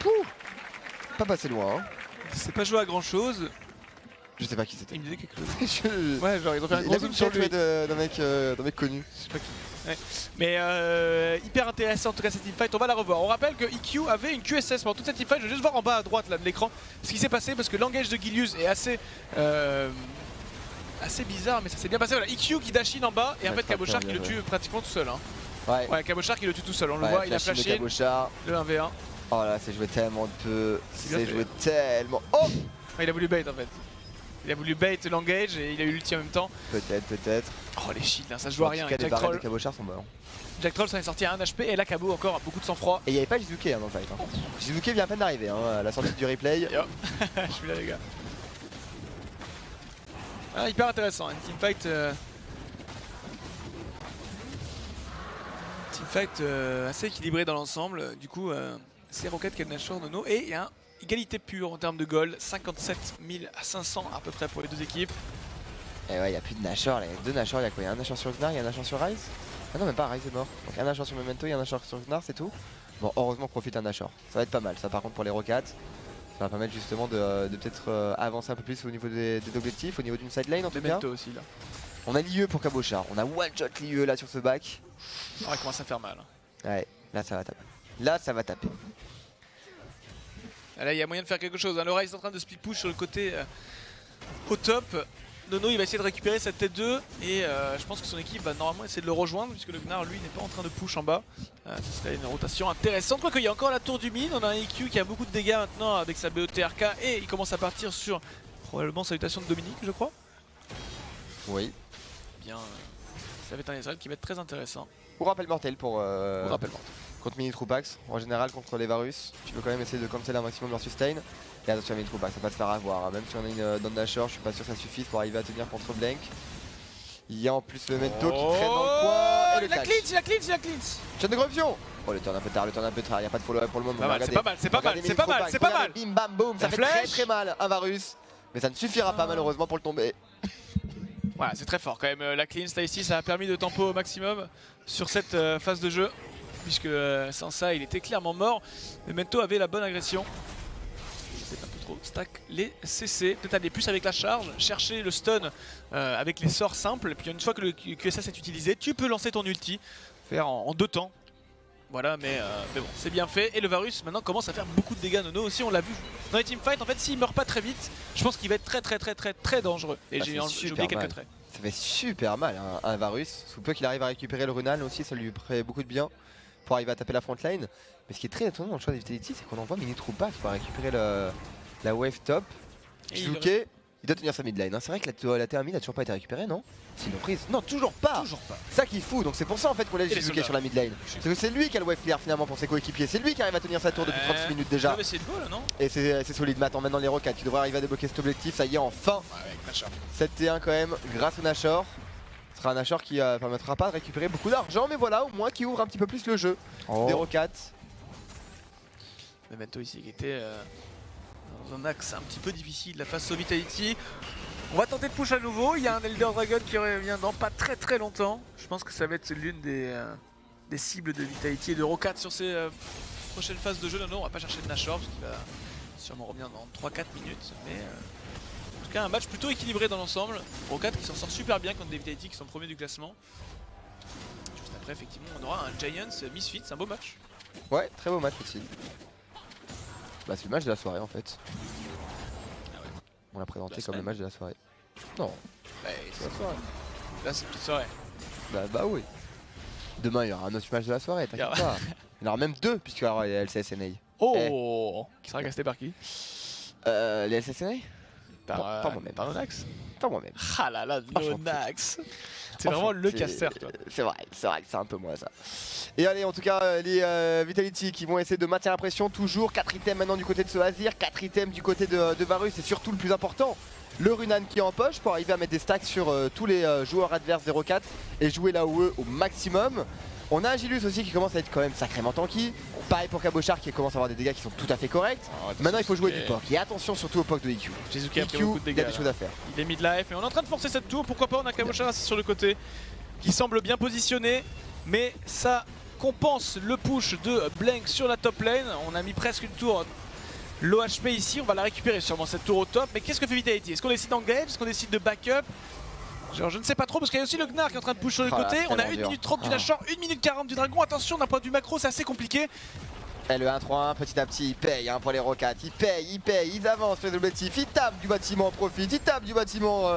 S3: pas passé loin. Hein.
S4: C'est pas joué à grand chose.
S3: Je sais pas qui c'était.
S4: Il me disait quelque chose.
S3: Je...
S4: Ouais, genre ils ont fait un
S3: Il
S4: gros
S3: a
S4: zoom
S3: vu
S4: sur
S3: le
S4: lui.
S3: d'un mec connu.
S4: Je sais pas qui. Ouais. Mais hyper intéressant en tout cas cette teamfight, on va la revoir. On rappelle que EQ avait une QSS pendant toute cette teamfight. Je vais juste voir en bas à droite là, de l'écran ce qui s'est passé, parce que l'engage de Gilius est assez assez bizarre, mais ça s'est bien passé. Voilà, IQ qui dash in en bas et en
S3: Ouais,
S4: fait
S3: très
S4: Cabochard
S3: bien
S4: qui le
S3: joué.
S4: tue pratiquement tout seul. Hein.
S3: Ouais.
S4: Ouais, Cabochard qui le tue tout seul, on le
S3: Ouais,
S4: voit, il a
S3: flash in de
S4: flashé
S3: Cabochard.
S4: le 1v1.
S3: Oh là, c'est joué tellement peu.
S4: C'est bien
S3: C'est
S4: fait.
S3: joué tellement. Oh
S4: Ouais, il a voulu bait en fait. Il a voulu bait l'engage et il a eu l'ulti en même temps.
S3: Peut-être.
S4: Oh les shields, hein, ça se joue à rien.
S3: En tout cas,
S4: Et
S3: les
S4: Jack
S3: barrettes de
S4: Troll,
S3: Cabochard sont bonnes.
S4: Jack Troll s'en est sorti à 1 HP et là Cabo encore beaucoup de sang-froid.
S3: Et il n'y avait pas Jizuke dans le fight. Hein. Jizuke vient à peine d'arriver à la sortie du replay.
S4: Yo. Je suis là les gars. Ah, hyper intéressant, une teamfight. Teamfight assez équilibré dans l'ensemble. Du coup, c'est Rocket qui a le Nashor, Nono. Et il y a une égalité pure en termes de gold. 57 500 à peu près pour les deux équipes.
S3: Et ouais, il n'y a plus de Nashor. Il y a deux Nashor. Il y a quoi? Il y a un Nashor sur Gnar, il y a un Nashor sur Rise. Ah non, même pas, Rise est mort. Donc un Nashor sur Memento, il y a un Nashor sur Gnar, c'est tout. Bon, heureusement, profite un Nashor. Ça va être pas mal. Ça, par contre, pour les Rockats, ça va permettre justement de peut-être avancer un peu plus au niveau des objectifs, au niveau d'une side lane en tout cas.
S4: Memento aussi là.
S3: On a l'IE pour Cabochard. On a one shot l'IE là sur ce back.
S4: Ah, il commence à faire mal.
S3: Ouais, là ça va taper. Là ça va taper.
S4: Là, il y a moyen de faire quelque chose. Hein. Le Rise est en train de split push sur le côté au top. Nono, il va essayer de récupérer cette T2 et je pense que son équipe va normalement essayer de le rejoindre puisque le Gnar, lui, n'est pas en train de push en bas. Ce serait une rotation intéressante. Quoique, il y a encore la tour du mid. On a un IQ qui a beaucoup de dégâts maintenant avec sa BOTRK et il commence à partir sur probablement salutation de Dominique, je crois.
S3: Oui.
S4: Bien, ça va être un Ezreal qui va être très intéressant.
S3: Ou rappel mortel pour
S4: Rappellement.
S3: contre Mini Troupax. En général contre les Varus, tu peux quand même essayer de cancel un maximum leur sustain. Et attention à Mini Troupax, ça va pas se faire avoir. Hein. Même si on a une Don Nashor, je suis pas sûr que ça suffise pour arriver à tenir contre Blank. Il y a en plus le Memento qui traîne dans le coin. Et le
S4: la
S3: catch.
S4: cleanse.
S3: Chaîne de corruption. Oh le turn un peu tard, il n'y a pas de follow-up pour le moment.
S4: Pas mal,
S3: Regardez.
S4: c'est pas mal,
S3: Regardez
S4: c'est pas mal,
S3: Mini
S4: c'est pas
S3: Troupax,
S4: mal.
S3: regardez, bim bam boum, ça
S4: La
S3: fait très
S4: flèche.
S3: très mal un Varus. Mais ça ne suffira pas malheureusement pour le tomber.
S4: Voilà, c'est très fort quand même. La cleanse là ici, ça a permis de tempo au maximum sur cette phase de jeu. Puisque sans ça, il était clairement mort. Memento avait la bonne agression. Peut-être un peu trop stack les CC. Peut-être aller plus avec la charge, chercher le stun avec les sorts simples. Et puis une fois que le QSS est utilisé, tu peux lancer ton ulti, faire en 2 temps. Voilà, mais bon, c'est bien fait. Et le Varus maintenant commence à faire beaucoup de dégâts. Nono aussi, on l'a vu dans les teamfights. En fait, s'il meurt pas très vite, je pense qu'il va être très dangereux. Et
S3: Ah,
S4: j'ai
S3: c'est
S4: oublié
S3: super
S4: quelques
S3: mal.
S4: traits.
S3: Ça fait super mal un Varus. Sous peu qu'il arrive à récupérer le Runal aussi, ça lui ferait beaucoup de bien pour arriver à taper la frontline. Mais ce qui est très étonnant dans le choix des Vitality, c'est qu'on envoie Mini Troupax pour récupérer la wave top.
S4: Et
S3: Jizuke, il doit tenir sa mid lane. Hein. C'est vrai que la T1 mid n'a toujours pas été récupérée, non? C'est une reprise. Non, toujours pas.
S4: Toujours pas.
S3: C'est ça qui est fou. Donc c'est pour ça en fait qu'on laisse
S4: Et les
S3: Jizuke
S4: soldats.
S3: sur la mid lane. C'est que c'est lui qui a le wave clear finalement pour ses coéquipiers. C'est lui qui arrive à tenir sa tour depuis 36 minutes déjà.
S4: Ouais, mais c'est beau là, non?
S3: Et c'est solide. Mais attends, maintenant les Rockats, tu devrais arriver à débloquer cet objectif. Ça y est, enfin.
S4: Ouais, avec Nashor.
S3: Cette T1 quand même, grâce au Nashor. Ce sera un Nashor qui permettra pas de récupérer beaucoup d'argent, mais voilà, au moins qui ouvre un petit peu plus le jeu des Rockats.
S4: Memento ici qui était dans un axe un petit peu difficile, la face au Vitality. On va tenter de push à nouveau, il y a un Elder Dragon qui revient dans pas très longtemps. Je pense que ça va être l'une des cibles de Vitality et de Rockats sur ces prochaines phases de jeu. Non, on va pas chercher de Nashor parce qu'il va sûrement revenir dans 3-4 minutes. Mais en tout cas un match plutôt équilibré dans l'ensemble. Rockats qui s'en sort super bien contre des Vitality qui sont premiers du classement. Juste après effectivement on aura un Giants Misfits, un beau match.
S3: Ouais, très beau match aussi. Bah c'est le match de la soirée en fait.
S4: Ah ouais.
S3: On l'a présenté
S4: La
S3: comme le
S4: semaine.
S3: match de la soirée. Non,
S4: Bah,
S3: c'est la soirée.
S4: là c'est une petite soirée.
S3: Bah oui. Demain il y aura un autre match de la soirée, t'inquiète
S4: Il y
S3: pas. Il y en aura même deux puisqu'il y aura les LCSNA.
S4: Oh Qui sera casté par qui?
S3: Les LCSNA
S4: Par,
S3: pas moi-même.
S4: par Nonax.
S3: Pas moi-même.
S4: Ah là là,
S3: Franchement,
S4: Nonax. C'est vraiment le caster, toi.
S3: C'est vrai que c'est un peu moi ça. Et allez, en tout cas, les Vitality qui vont essayer de maintenir la pression toujours. 4 items maintenant du côté de ce Azir, 4 items du côté de Varus et surtout le plus important, le Runan qui est en poche pour arriver à mettre des stacks sur tous les joueurs adverses 0-4 et jouer la OE au maximum. On a Agilus aussi qui commence à être quand même sacrément tanky. Pareil pour Cabochard qui commence à avoir des dégâts qui sont tout à fait corrects. Maintenant il faut jouer du POC et attention surtout au POC de IQ.
S4: Jizuke a pris
S3: IQ,
S4: beaucoup de
S3: il y a
S4: dégâts.
S3: des choses
S4: là.
S3: à faire.
S4: Il est mid-life, mais on est en train de forcer cette tour. Pourquoi pas? On a Cabochard assis sur le côté qui semble bien positionné, mais ça compense le push de Blank sur la top lane. On a mis presque une tour low HP ici. On va la récupérer sûrement cette tour au top. Mais qu'est-ce que fait Vitality? Est-ce qu'on décide d'engage? Est-ce qu'on décide de backup? Genre, je ne sais pas trop parce qu'il y a aussi le Gnar qui est en train de push sur le
S3: Oh là,
S4: côté.
S3: c'est
S4: On a
S3: tellement
S4: 1
S3: dur.
S4: minute 30 du Nashor, 1 minute 40 du Dragon. Attention, d'un point de vue macro, c'est assez compliqué.
S3: Et le 1-3-1, petit à petit, il paye pour les Rocats. Il paye, ils avancent sur les objectifs. Il tape du bâtiment, profite. Il tape du bâtiment,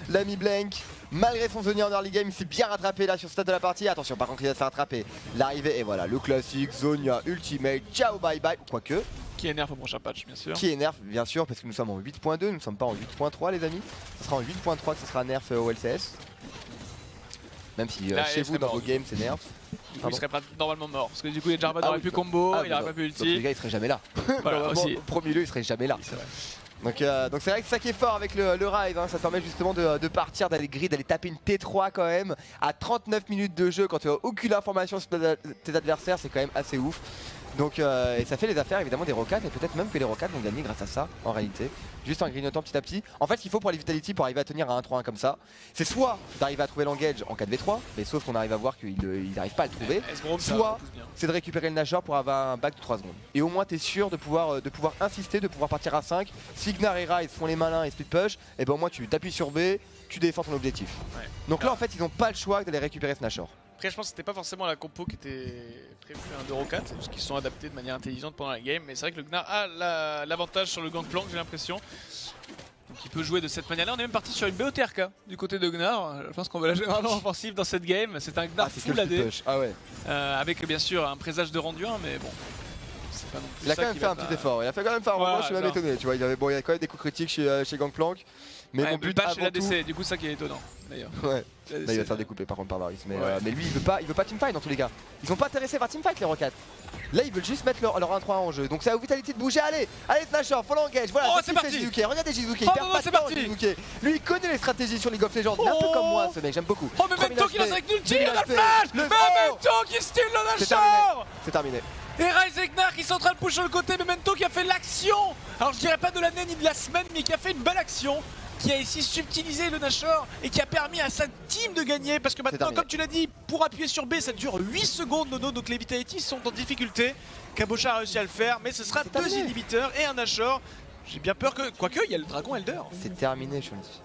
S3: l'ami Blank. Malgré son Zonia en early game, il s'est bien rattrapé là sur ce stade de la partie. Attention, par contre, il va se faire rattraper. L'arrivée, et voilà, le classique Zonia Ultimate. Ciao, bye bye. Quoique.
S4: Qui énerve au prochain patch, bien sûr.
S3: Qui est nerf, bien sûr, parce que nous sommes en 8.2, nous ne sommes pas en 8.3, les amis. Ce sera en 8.3 que ce sera nerf au LCS. Même si
S4: Là,
S3: chez
S4: il
S3: vous,
S4: serait
S3: dans
S4: mort,
S3: vos
S4: du
S3: games, c'est nerf.
S4: Il
S3: Pardon.
S4: serait pas normalement mort. Parce que du coup, Jarvan
S3: Ah
S4: n'aurait
S3: oui,
S4: plus
S3: non.
S4: combo,
S3: Ah
S4: il
S3: oui,
S4: n'aurait
S3: non.
S4: pas pu
S3: Donc les
S4: ulti.
S3: gars, il serait jamais là.
S4: Voilà,
S3: Normalement,
S4: aussi.
S3: au premier lieu, il serait jamais là.
S4: C'est vrai.
S3: Donc c'est vrai que ça qui est fort avec le Rise, hein, ça te permet justement de partir, d'aller grid, d'aller taper une T3 quand même à 39 minutes de jeu quand tu n'as aucune information sur tes adversaires, c'est quand même assez ouf. Donc et ça fait les affaires évidemment des Rocats et peut-être même que les Rocats vont gagner grâce à ça en réalité. Juste en grignotant petit à petit. En fait ce qu'il faut pour les Vitality pour arriver à tenir à 1-3-1 comme ça, c'est soit d'arriver à trouver l'engage en 4v3, mais sauf qu'on arrive à voir qu'ils n'arrivent pas à le trouver. Soit c'est de récupérer le Nashor pour avoir un back de 3 secondes. Et au moins tu es sûr de pouvoir insister, de pouvoir partir à 5. Si Gnar et Rise font les malins et split push, et ben au moins tu t'appuies sur B, tu défends ton objectif.
S4: Ouais.
S3: Donc là en fait ils n'ont pas le choix d'aller récupérer ce Nashor.
S4: Après, je pense que c'était pas forcément la compo qui était prévue de Rocat, c'est juste qu'ils se sont adaptés de manière intelligente pendant la game. Mais c'est vrai que le Gnar a l'avantage sur le gangplank, j'ai l'impression. Donc il peut jouer de cette manière-là. On est même parti sur une BOTRK du côté de Gnar. Je pense qu'on va la jouer vraiment offensive dans cette game. C'est un Gnar
S3: c'est que
S4: full
S3: le
S4: AD.
S3: split push. Ah ouais.
S4: Avec bien sûr un présage de rendu 1, mais bon. C'est pas non plus
S3: Il a
S4: ça
S3: quand même
S4: qui
S3: fait
S4: va
S3: un petit
S4: ta-
S3: effort, il a fait quand même faire un
S4: Voilà,
S3: moment, je suis même
S4: genre.
S3: étonné, tu vois, il y a quand même des coups critiques chez Gangplank, mais
S4: Ouais,
S3: mon
S4: le
S3: but
S4: patch et
S3: avant tout...
S4: l'ADC, du coup ça qui est étonnant d'ailleurs.
S3: Ouais.
S4: L'ADC,
S3: Là il va se faire découper par contre par Varys, mais,
S4: Ouais.
S3: mais lui il veut pas teamfight dans tous les cas. Ils sont pas intéressés par teamfight les Rockets. Là ils veulent juste mettre leur 1-3 en jeu, donc c'est à Vitality de bouger, allez Nashor, faut l'engage, voilà,
S4: Oh,
S3: c'est
S4: c'est
S3: ce qu'il
S4: parti.
S3: fait Jizuke, regardez Jizuke, il
S4: Oh,
S3: perd
S4: non,
S3: pas
S4: c'est
S3: de temps
S4: parti.
S3: Jizuke. Lui il connaît les stratégies sur League of Legends, il est un peu
S4: Oh.
S3: comme moi ce mec, j'aime beaucoup.
S4: Oh mais
S3: 3000
S4: Mento qui lance
S3: HP,
S4: avec l'ulti,
S3: 2000
S4: il a le
S3: HP.
S4: flash.
S3: Le
S4: Mais
S3: oh.
S4: Mento qui style le
S3: C'est terminé,
S4: Nashor.
S3: c'est terminé.
S4: Et Rise et Gnar qui sont en train de push sur le côté, Memento qui a fait l'action. Alors je dirais pas de l'année ni de la semaine, mais qui a fait une belle action, qui a ici subtilisé le Nashor et qui a permis à sa team de gagner. Parce que maintenant,
S3: terminé.
S4: comme tu l'as dit, pour appuyer sur B, ça dure 8 secondes, Nono, donc les Vitality sont en difficulté. Cabochard a réussi à le faire, mais ce sera
S3: C'est
S4: 2
S3: terminé.
S4: inhibiteurs et un Nashor. J'ai bien peur que, quoique, il y a le dragon Elder.
S3: C'est terminé Shonzi.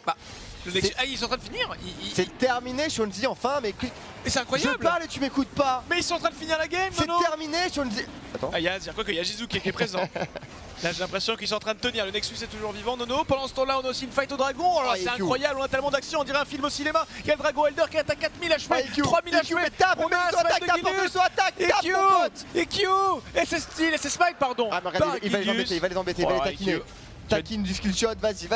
S4: Ah, ils sont en train de finir.
S3: C'est terminé Shonzi enfin, mais
S4: Et c'est
S3: je
S4: incroyable.
S3: parle et tu m'écoutes pas.
S4: Mais ils sont en train de finir la game,
S3: C'est
S4: Nono.
S3: terminé Shonzi. Attends.
S4: Ah, il y a quoi qu'il y a Jizuke qui est présent. Là j'ai l'impression qu'ils sont en train de tenir, le Nexus est toujours vivant, Nono. Pendant ce temps-là on a aussi une fight au dragon, alors
S3: Ah,
S4: c'est
S3: IQ.
S4: incroyable, on a tellement d'actions, on dirait un film au cinéma. Il y a le dragon Elder qui est à 4000 HP,
S3: IQ,
S4: 3000
S3: IQ,
S4: HP,
S3: mais tape,
S4: on a un
S3: mais attaque,
S4: smite de
S3: tape,
S4: Gilius,
S3: attaque, tape,
S4: EQ,
S3: mon pote.
S4: EQ, et c'est style, et c'est smite pardon.
S3: Ah mais regarde,
S4: Par
S3: il va les
S4: Gilius.
S3: embêter, il va les embêter, il va les
S4: Oh,
S3: taquiner.
S4: IQ.
S3: Taquine du skill shot, vas-y.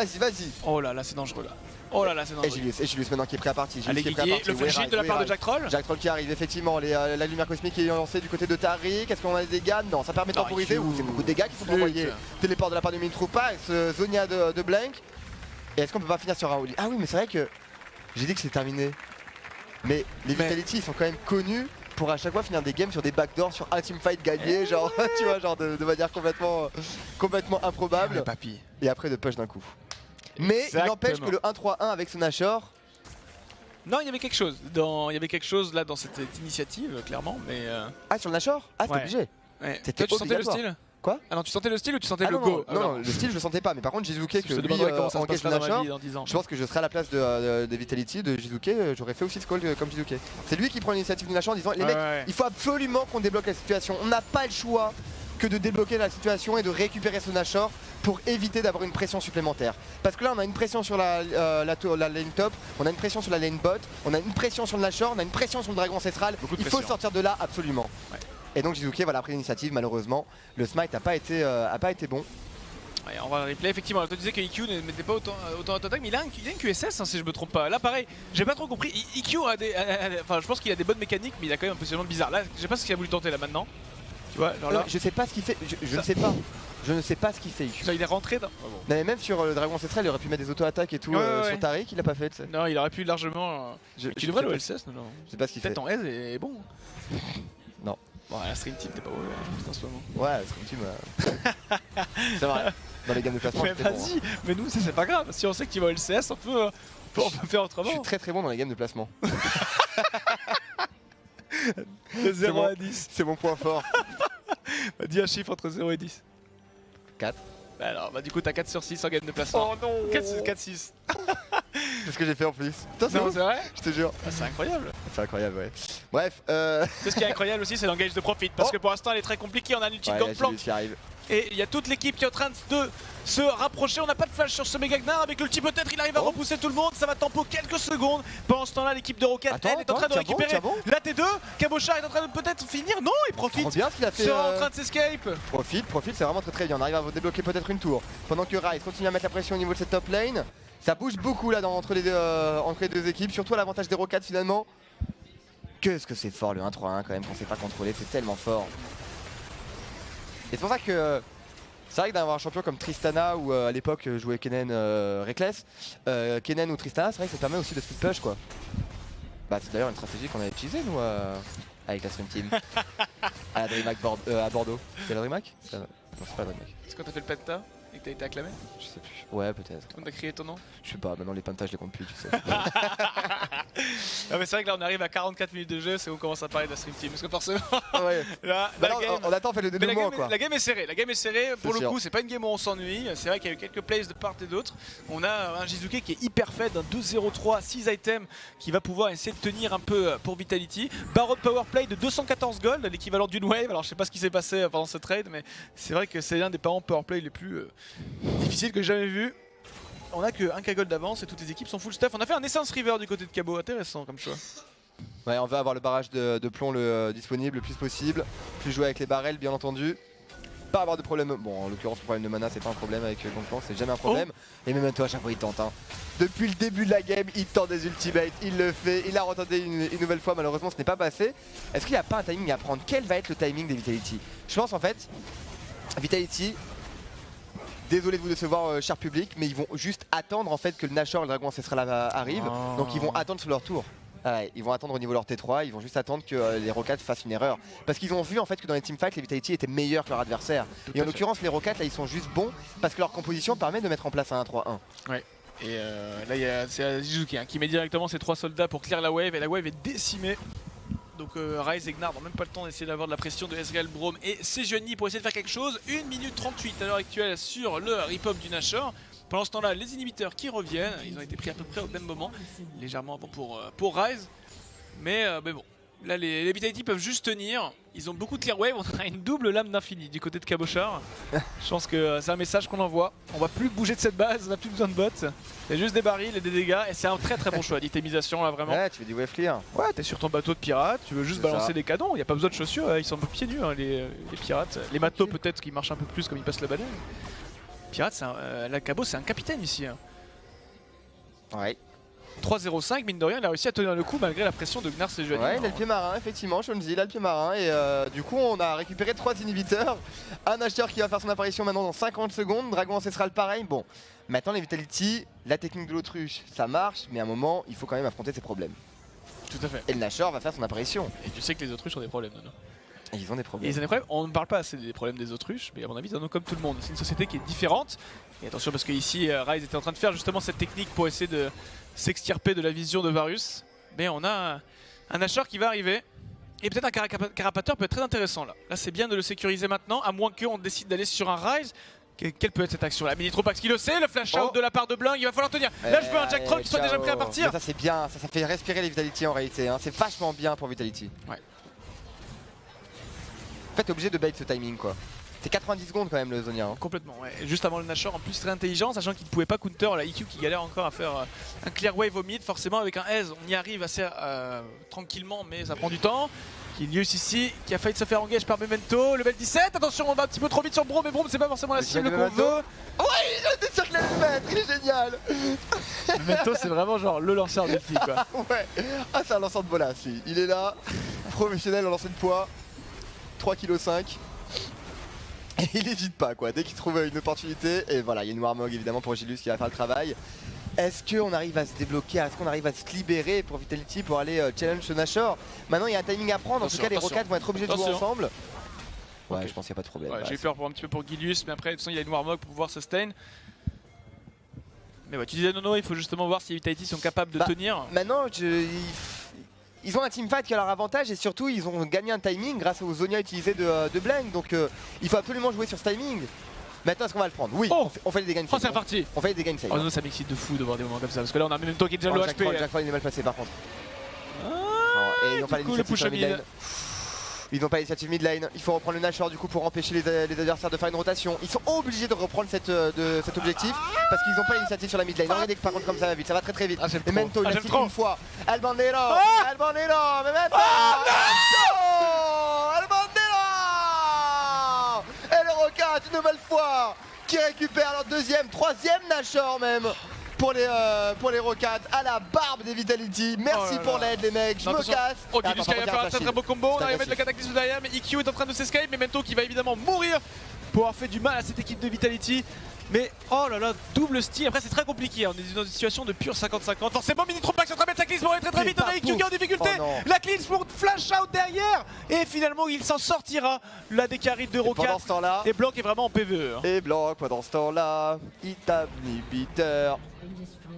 S4: Oh là là c'est dangereux là. Oh là là c'est
S3: Et
S4: dangereux.
S3: Julius maintenant qui est prêt à partir.
S4: Allez
S3: Julius qui est prêt à
S4: Guigui,
S3: partir.
S4: le flash hit de la part de Jack Troll.
S3: Jack Troll qui arrive effectivement, la lumière cosmique qui est lancée du côté de Tariq. Est-ce qu'on a des dégâts? Non, ça permet de
S4: Non,
S3: temporiser.
S4: IQ.
S3: Ou c'est beaucoup de dégâts qui sont
S4: Flûte.
S3: envoyés. Téléport de la part de Mintrupa et ce Zonia de Blank. Et est-ce qu'on peut pas finir sur Raouli? Ah oui mais c'est vrai que j'ai dit que c'est terminé. Mais les Vitality ils sont quand même connus pour à chaque fois finir des games sur des backdoors, sur un teamfight gagné, genre tu vois, genre de manière complètement improbable.
S4: Papy.
S3: Et après de push d'un coup. Mais il n'empêche que le 1-3-1 avec ce Nashor,
S4: Non il y avait quelque chose, il y avait quelque chose là dans cette initiative clairement, mais
S3: ah sur le Nashor? Ah c'est
S4: Ouais.
S3: obligé.
S4: ouais.
S3: C'était
S4: Toi, tu sentais le
S3: obligatoire.
S4: style?
S3: Quoi?
S4: Ah non tu sentais le style ou tu sentais
S3: Ah
S4: le
S3: non,
S4: go?
S3: non, le style je le sentais pas, mais par contre Jizuke que
S4: Je te
S3: lui
S4: demanderai comment ça se
S3: engage le
S4: passera dans ma
S3: Nashor,
S4: vie dans 10 ans.
S3: je pense que je serai à la place de Vitality, de Jizuke, j'aurais fait aussi ce call comme Jizuke. C'est lui qui prend l'initiative du Nashor en disant les mecs,
S4: Ouais.
S3: il faut absolument qu'on débloque la situation, on n'a pas le choix que de débloquer la situation et de récupérer ce Nashor pour éviter d'avoir une pression supplémentaire. Parce que là on a une pression sur la lane top, on a une pression sur la lane bot, on a une pression sur le Nashor, on a une pression sur le dragon ancestral,
S4: Beaucoup de
S3: il faut
S4: pression.
S3: sortir de là absolument.
S4: Ouais.
S3: Et donc Jizuke voilà, a pris l'initiative malheureusement, le smite n'a pas été bon.
S4: Ouais, on va le replay. Effectivement, tu disais que IQ ne mettait pas autant d'attaque, mais il a une QSS hein, si je me trompe pas. Là, pareil, j'ai pas trop compris. IQ a des. Enfin, je pense qu'il a des bonnes mécaniques, mais il a quand même un positionnement bizarre. Là, je sais pas ce qu'il a voulu tenter là maintenant. Tu vois, genre là.
S3: Je sais pas ce qu'il fait, je ne sais pas. Je ne sais pas ce qu'il fait.
S4: Genre, il est rentré dans.
S3: Non, mais même sur le dragon ancestral, il aurait pu mettre des auto-attaques et tout
S4: Ouais.
S3: sur Tariq, il a pas fait. Tu sais.
S4: Non, il aurait pu largement.
S3: Je
S4: Tu devrais
S3: sais
S4: le
S3: pas-
S4: LCS, non?
S3: Je sais pas ce qu'il fait.
S4: Peut-être en aise est bon.
S3: Non.
S4: Bon, la stream team, t'es pas mauvais, je pense en ce moment.
S3: Ouais, c'est comme tu c'est vrai. Dans les gammes de placement,
S4: Mais
S3: j'étais bon,
S4: vas-y, mais nous, ça, c'est pas grave. Si on sait que tu vas au LCS, on peut faire
S3: hein.
S4: autrement.
S3: Je suis très bon dans les gammes de placement.
S4: De 0
S3: bon.
S4: à 10.
S3: C'est mon point fort.
S4: Bah, dis un chiffre entre 0 et 10.
S3: 4.
S4: Bah alors, bah du coup, t'as 4 sur 6 en game de placement.
S3: Oh non
S4: 4-6.
S3: C'est ce que j'ai fait en plus. Putain, c'est
S4: Non,
S3: ouf,
S4: c'est vrai.
S3: je te jure.
S4: Ah, c'est incroyable.
S3: C'est incroyable, ouais. Bref,
S4: C'est ce qui est incroyable aussi, c'est l'engage de profit. Parce
S3: Oh.
S4: que pour l'instant, elle est très compliquée. On a un ultime
S3: ouais, là,
S4: Gangplank
S3: Gilus qui arrive.
S4: et il y a toute l'équipe qui est en train de se rapprocher. On n'a pas de flash sur ce méga Gnar. Avec l'ulti, peut-être il arrive à
S3: Oh.
S4: repousser tout le monde. Ça va tempo quelques secondes. Pendant ce temps-là, l'équipe de Rocket
S3: Attends,
S4: elle est en train de
S3: tiens bon,
S4: récupérer
S3: tiens bon.
S4: la T2. Cabochard est en train de peut-être finir. Non, il profite.
S3: Trop bien ce qu'il a fait.
S4: Sera en train de s'escape.
S3: Profite, c'est vraiment très bien. On arrive à débloquer peut-être une tour. Pendant que Ryze continue à mettre la pression au niveau de cette top lane. Ça bouge beaucoup là entre les deux équipes, surtout à l'avantage des Rocades finalement. Qu'est-ce que c'est fort le 1-3-1 quand même qu'on sait pas contrôler, c'est tellement fort. Et c'est pour ça que c'est vrai que d'avoir un champion comme Tristana ou à l'époque jouait Kennen Reckless, Kennen ou Tristana, c'est vrai que ça permet aussi de split push quoi. Bah c'est d'ailleurs une stratégie qu'on avait utilisée nous avec la Stream Team. À la DreamHack à Bordeaux. C'est la DreamHack Non, c'est pas la DreamHack.
S4: Est-ce que t'as fait le penta et que t'as été acclamé?
S3: Je sais plus. Ouais, peut-être.
S4: On a crié ton nom?
S3: Je sais pas, maintenant les pentas je les compte plus, tu sais.
S4: Non mais c'est vrai que là on arrive à 44 minutes de jeu, c'est où on commence à parler de la Stream Team. Parce que forcément,
S3: Ouais.
S4: là,
S3: Bah
S4: la
S3: non,
S4: game...
S3: on attend en fait le
S4: Mais
S3: dénouement quoi.
S4: la game est serrée, pour le
S3: sûr.
S4: coup c'est pas une game où on s'ennuie, c'est vrai qu'il y a eu quelques plays de part et d'autre. On a un Jizuke qui est hyper fait d'un 2-0-3, 6 items qui va pouvoir essayer de tenir un peu pour Vitality. Baron Powerplay de 214 gold, l'équivalent d'une wave, alors je sais pas ce qui s'est passé pendant ce trade mais c'est vrai que c'est l'un des parents Powerplay les plus difficiles que j'ai jamais vu. On a que 1k gold d'avance et toutes les équipes sont full stuff. On a fait un Essence River du côté de Cabo, intéressant comme choix.
S3: Ouais, on veut avoir le barrage de plomb disponible le plus possible. Plus jouer avec les barrels, bien entendu. Pas avoir de problème. Bon, en l'occurrence, le problème de mana, c'est pas un problème avec Gangplank, c'est jamais un problème. Et même toi, à chaque fois, il tente. Hein. Depuis le début de la game, il tente des ultimates, il le fait. Il a retenté une nouvelle fois, malheureusement, ce n'est pas passé. Est-ce qu'il n'y a pas un timing à prendre? Quel va être le timing des Vitality? Je pense en fait, Vitality. Désolé de vous décevoir, cher public, mais ils vont juste attendre en fait que le Nashor et le Dragon Ancestral arrivent.
S4: Oh.
S3: Donc ils vont attendre sur leur tour. Ouais, ils vont attendre au niveau de leur T3, ils vont juste attendre que les Rocades fassent une erreur. Parce qu'ils ont vu en fait que dans les teamfights, les Vitality étaient meilleurs que leur adversaire. Et en l'occurrence, les Rocades là, ils sont juste bons parce que leur composition permet de mettre en place un 1-3-1.
S4: Ouais. Et là, c'est Jizuki qui met directement ses 3 soldats pour clear la wave et la wave est décimée. Donc Ryze et Gnar n'ont même pas le temps d'essayer d'avoir de la pression de Ezreal, Braum et Sejuani pour essayer de faire quelque chose. 1 minute 38 à l'heure actuelle sur le rip-up du Nashor. Pendant ce temps-là, les inhibiteurs qui reviennent, ils ont été pris à peu près au même moment, légèrement avant pour Ryze. Mais bon, là les Vitality peuvent juste tenir. Ils ont beaucoup de clear wave, on a une double lame d'infini du côté de Cabochard. Je pense que c'est un message qu'on envoie. On va plus bouger de cette base, on n'a plus besoin de bots. Il y a juste des barils et des dégâts et c'est un très bon choix d'itémisation là vraiment.
S3: Ouais, tu fais du wave clear.
S4: Ouais, t'es sur ton bateau de pirate, tu veux juste
S3: C'est
S4: balancer
S3: ça.
S4: des canons, il n'y a pas besoin de chaussures, ils sont un peu pieds nus hein, les pirates. Les matelots peut-être qui marchent un peu plus comme ils passent le balai. Pirate, la Cabo c'est un capitaine ici. Hein.
S3: Ouais.
S4: 3-0-5, mine de rien, il a réussi à tenir le coup malgré la pression de Gnar Sejuani.
S3: Ouais, il a le pied marin, effectivement, Shonzi, il a le pied marin. Et du coup, on a récupéré 3 inhibiteurs. Un Nashor qui va faire son apparition maintenant dans 50 secondes. Dragon Ancestral pareil. Bon, maintenant les Vitality, la technique de l'autruche, ça marche, mais à un moment, il faut quand même affronter ses problèmes.
S4: Tout à fait.
S3: Et le Nashor va faire son apparition.
S4: Et tu sais que les autruches ont des problèmes, non?
S3: Et ils ont des
S4: Et
S3: problèmes.
S4: ils ont des problèmes, on ne parle pas assez des problèmes des autruches, mais à mon avis ils en ont comme tout le monde. C'est une société qui est différente. Et attention parce que ici Ryze était en train de faire justement cette technique pour essayer de s'extirper de la vision de Varus. Mais on a un Nashor qui va arriver. Et peut-être un Carapateur peut être très intéressant là. Là c'est bien de le sécuriser maintenant, à moins qu'on décide d'aller sur un Ryze. Quelle peut être cette action là? Minitropax qui le sait, le flash out de la part de Bling, il va falloir tenir. Là je veux un Jack Troll qui soit déjà prêt à partir.
S3: Mais ça c'est bien, ça fait respirer les Vitality en réalité. Hein. C'est vachement bien pour Vitality.
S4: Ouais.
S3: En fait, t'es obligé de bait ce timing quoi. C'est 90 secondes quand même le Zonia. Hein.
S4: Complètement, ouais. Et juste avant le Nashor, en plus très intelligent, sachant qu'il ne pouvait pas counter la IQ qui galère encore à faire un clear wave au mid. Forcément avec un Ez, on y arrive assez tranquillement, mais ça prend du temps. Kilius ici, qui a failli se faire engage par Memento, level 17. Attention, on va un petit peu trop vite sur Braum, mais Braum c'est pas forcément la cible qu'on
S3: Memento.
S4: veut.
S3: Ouais, il était sûr qu'il allait le mettre, il est génial.
S4: Memento c'est vraiment genre le lanceur d'ulti quoi.
S3: Ouais, ah c'est un lanceur de bolas lui. Il est là, professionnel en lancer de poids, 3,5 kg. Et il n'hésite pas quoi, dès qu'il trouve une opportunité. Et voilà, il y a une Warmog évidemment pour Gilus qui va faire le travail. Est-ce qu'on arrive à se débloquer? Est-ce qu'on arrive à se libérer pour Vitality pour aller challenge ce Nashor? Maintenant il y a un timing à prendre, en tout cas les Rocades vont être obligés de jouer ensemble. Ouais,
S4: Ok.
S3: je pense qu'il n'y a pas de problème.
S4: Ouais,
S3: Bah,
S4: j'ai eu peur pour un petit peu pour Gilius, mais après de toute façon il y a une Warmog pour pouvoir sustain. Mais ouais, tu disais Nono, il faut justement voir si les Vitality sont capables de
S3: Bah,
S4: tenir.
S3: Maintenant, ils ont un teamfight qui a leur avantage et surtout ils ont gagné un timing grâce aux Zonia utilisés de Blank. Donc il faut absolument jouer sur ce timing. Maintenant, est-ce qu'on va le prendre? Oui,
S4: Oh.
S3: on fait les dégâts
S4: Oh, c'est
S3: save.
S4: reparti.
S3: On fait les dégâts save.
S4: Oh non, ça m'excite de fou de voir des moments comme ça. Parce que là, on a Memento qui est déjà
S3: Oh,
S4: le
S3: Jack
S4: HP.
S3: Troll, Jack Troll, il est mal placé par contre. Et ils n'ont pas
S4: Du coup, le
S3: l'initiative
S4: push
S3: sur
S4: à
S3: la mid
S4: mid.
S3: lane. Ils n'ont pas l'initiative mid lane. Il faut reprendre le Nashor du coup pour empêcher les adversaires de faire une rotation. Ils sont obligés de reprendre cet objectif parce qu'ils n'ont pas l'initiative sur la mid lane. Regardez que par contre comme ça va vite, ça va très très vite.
S4: Ah, j'aime
S3: Et
S4: trop.
S3: Mento il
S4: Ah,
S3: a
S4: j'aime
S3: fini
S4: trop.
S3: une fois. El Bandero, El Bandero, mais maintenant El Bandero. Et le Rocat une nouvelle fois qui récupère leur deuxième, troisième Nashor même. Pour les Rocats à la barbe des Vitality. Merci
S4: Oh là
S3: pour
S4: là.
S3: l'aide les mecs, je
S4: Non,
S3: me
S4: attention.
S3: casse.
S4: Oh,
S3: Attends,
S4: Didus qui
S3: par
S4: va
S3: contre,
S4: faire un
S3: il y a
S4: très très beau combo. On
S3: C'est
S4: arrive à mettre le
S3: agressif.
S4: cataclysme derrière, mais IQ est en train de s'escape. Mais Memento qui va évidemment mourir pour avoir fait du mal à cette équipe de Vitality. Mais oh là là, double style. Après, c'est très compliqué. On est dans une situation de pur 50-50. Forcément, Mini Trompax est en train de mettre sa cleanse pour aller très très
S3: Et
S4: vite. On a
S3: pas
S4: IQ qui est en
S3: pouf.
S4: difficulté.
S3: Oh non.
S4: La cleanse pour flash out derrière. Et finalement, il s'en sortira. La décarite de
S3: Pendant
S4: Rocat.
S3: ce temps-là,
S4: Et Blanc est vraiment en PvE. hein.
S3: et Blanc pendant ce temps-là, il tape l'inhibiteur.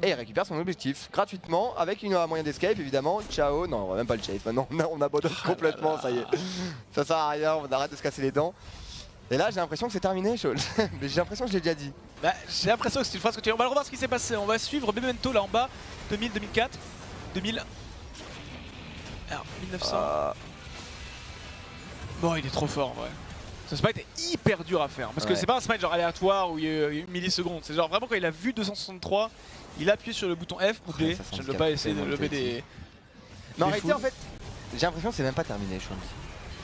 S3: Et il récupère son objectif gratuitement avec un moyen d'escape évidemment. Ciao, non on va même pas le chase maintenant, on abandonne complètement, ça y est. Ça sert à rien, on arrête de se casser les dents. Et là j'ai l'impression que c'est terminé Shaul. Mais j'ai l'impression que je l'ai déjà dit.
S4: Bah, j'ai l'impression que c'est une phrase que tu... On va revoir ce qui s'est passé. On va suivre Memento là en bas. 2000, 2004, 2000. Alors, 1900. Bon, il est trop fort en vrai. Ce smite est hyper dur à faire. Parce que
S3: Ouais.
S4: c'est pas un smite genre aléatoire où il y a une milliseconde. C'est genre vraiment quand il a vu 263, il a appuyé sur le bouton F ou
S3: Ouais,
S4: D.
S3: ça sent
S4: Je ne
S3: le
S4: veux pas
S3: cap,
S4: essayer de
S3: tellement
S4: lever
S3: petit.
S4: des.
S3: Mais en
S4: des
S3: réalité en
S4: foules.
S3: fait, j'ai l'impression que c'est même pas terminé Shaul.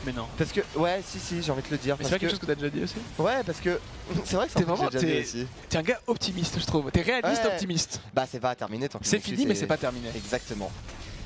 S4: Mais non.
S3: Parce que, ouais si j'ai envie de le dire.
S4: Mais c'est
S3: Parce
S4: pas
S3: que,
S4: quelque chose que t'as déjà dit aussi.
S3: ouais parce que, c'est vrai que c'est
S4: T'es
S3: un truc
S4: vraiment-
S3: que j'ai déjà dit aussi.
S4: T'es un gars optimiste, je trouve. T'es réaliste,
S3: Ouais.
S4: optimiste.
S3: Bah c'est pas terminé tant que
S4: C'est
S3: le Nexus
S4: fini, mais
S3: est-
S4: c'est pas terminé.
S3: Exactement.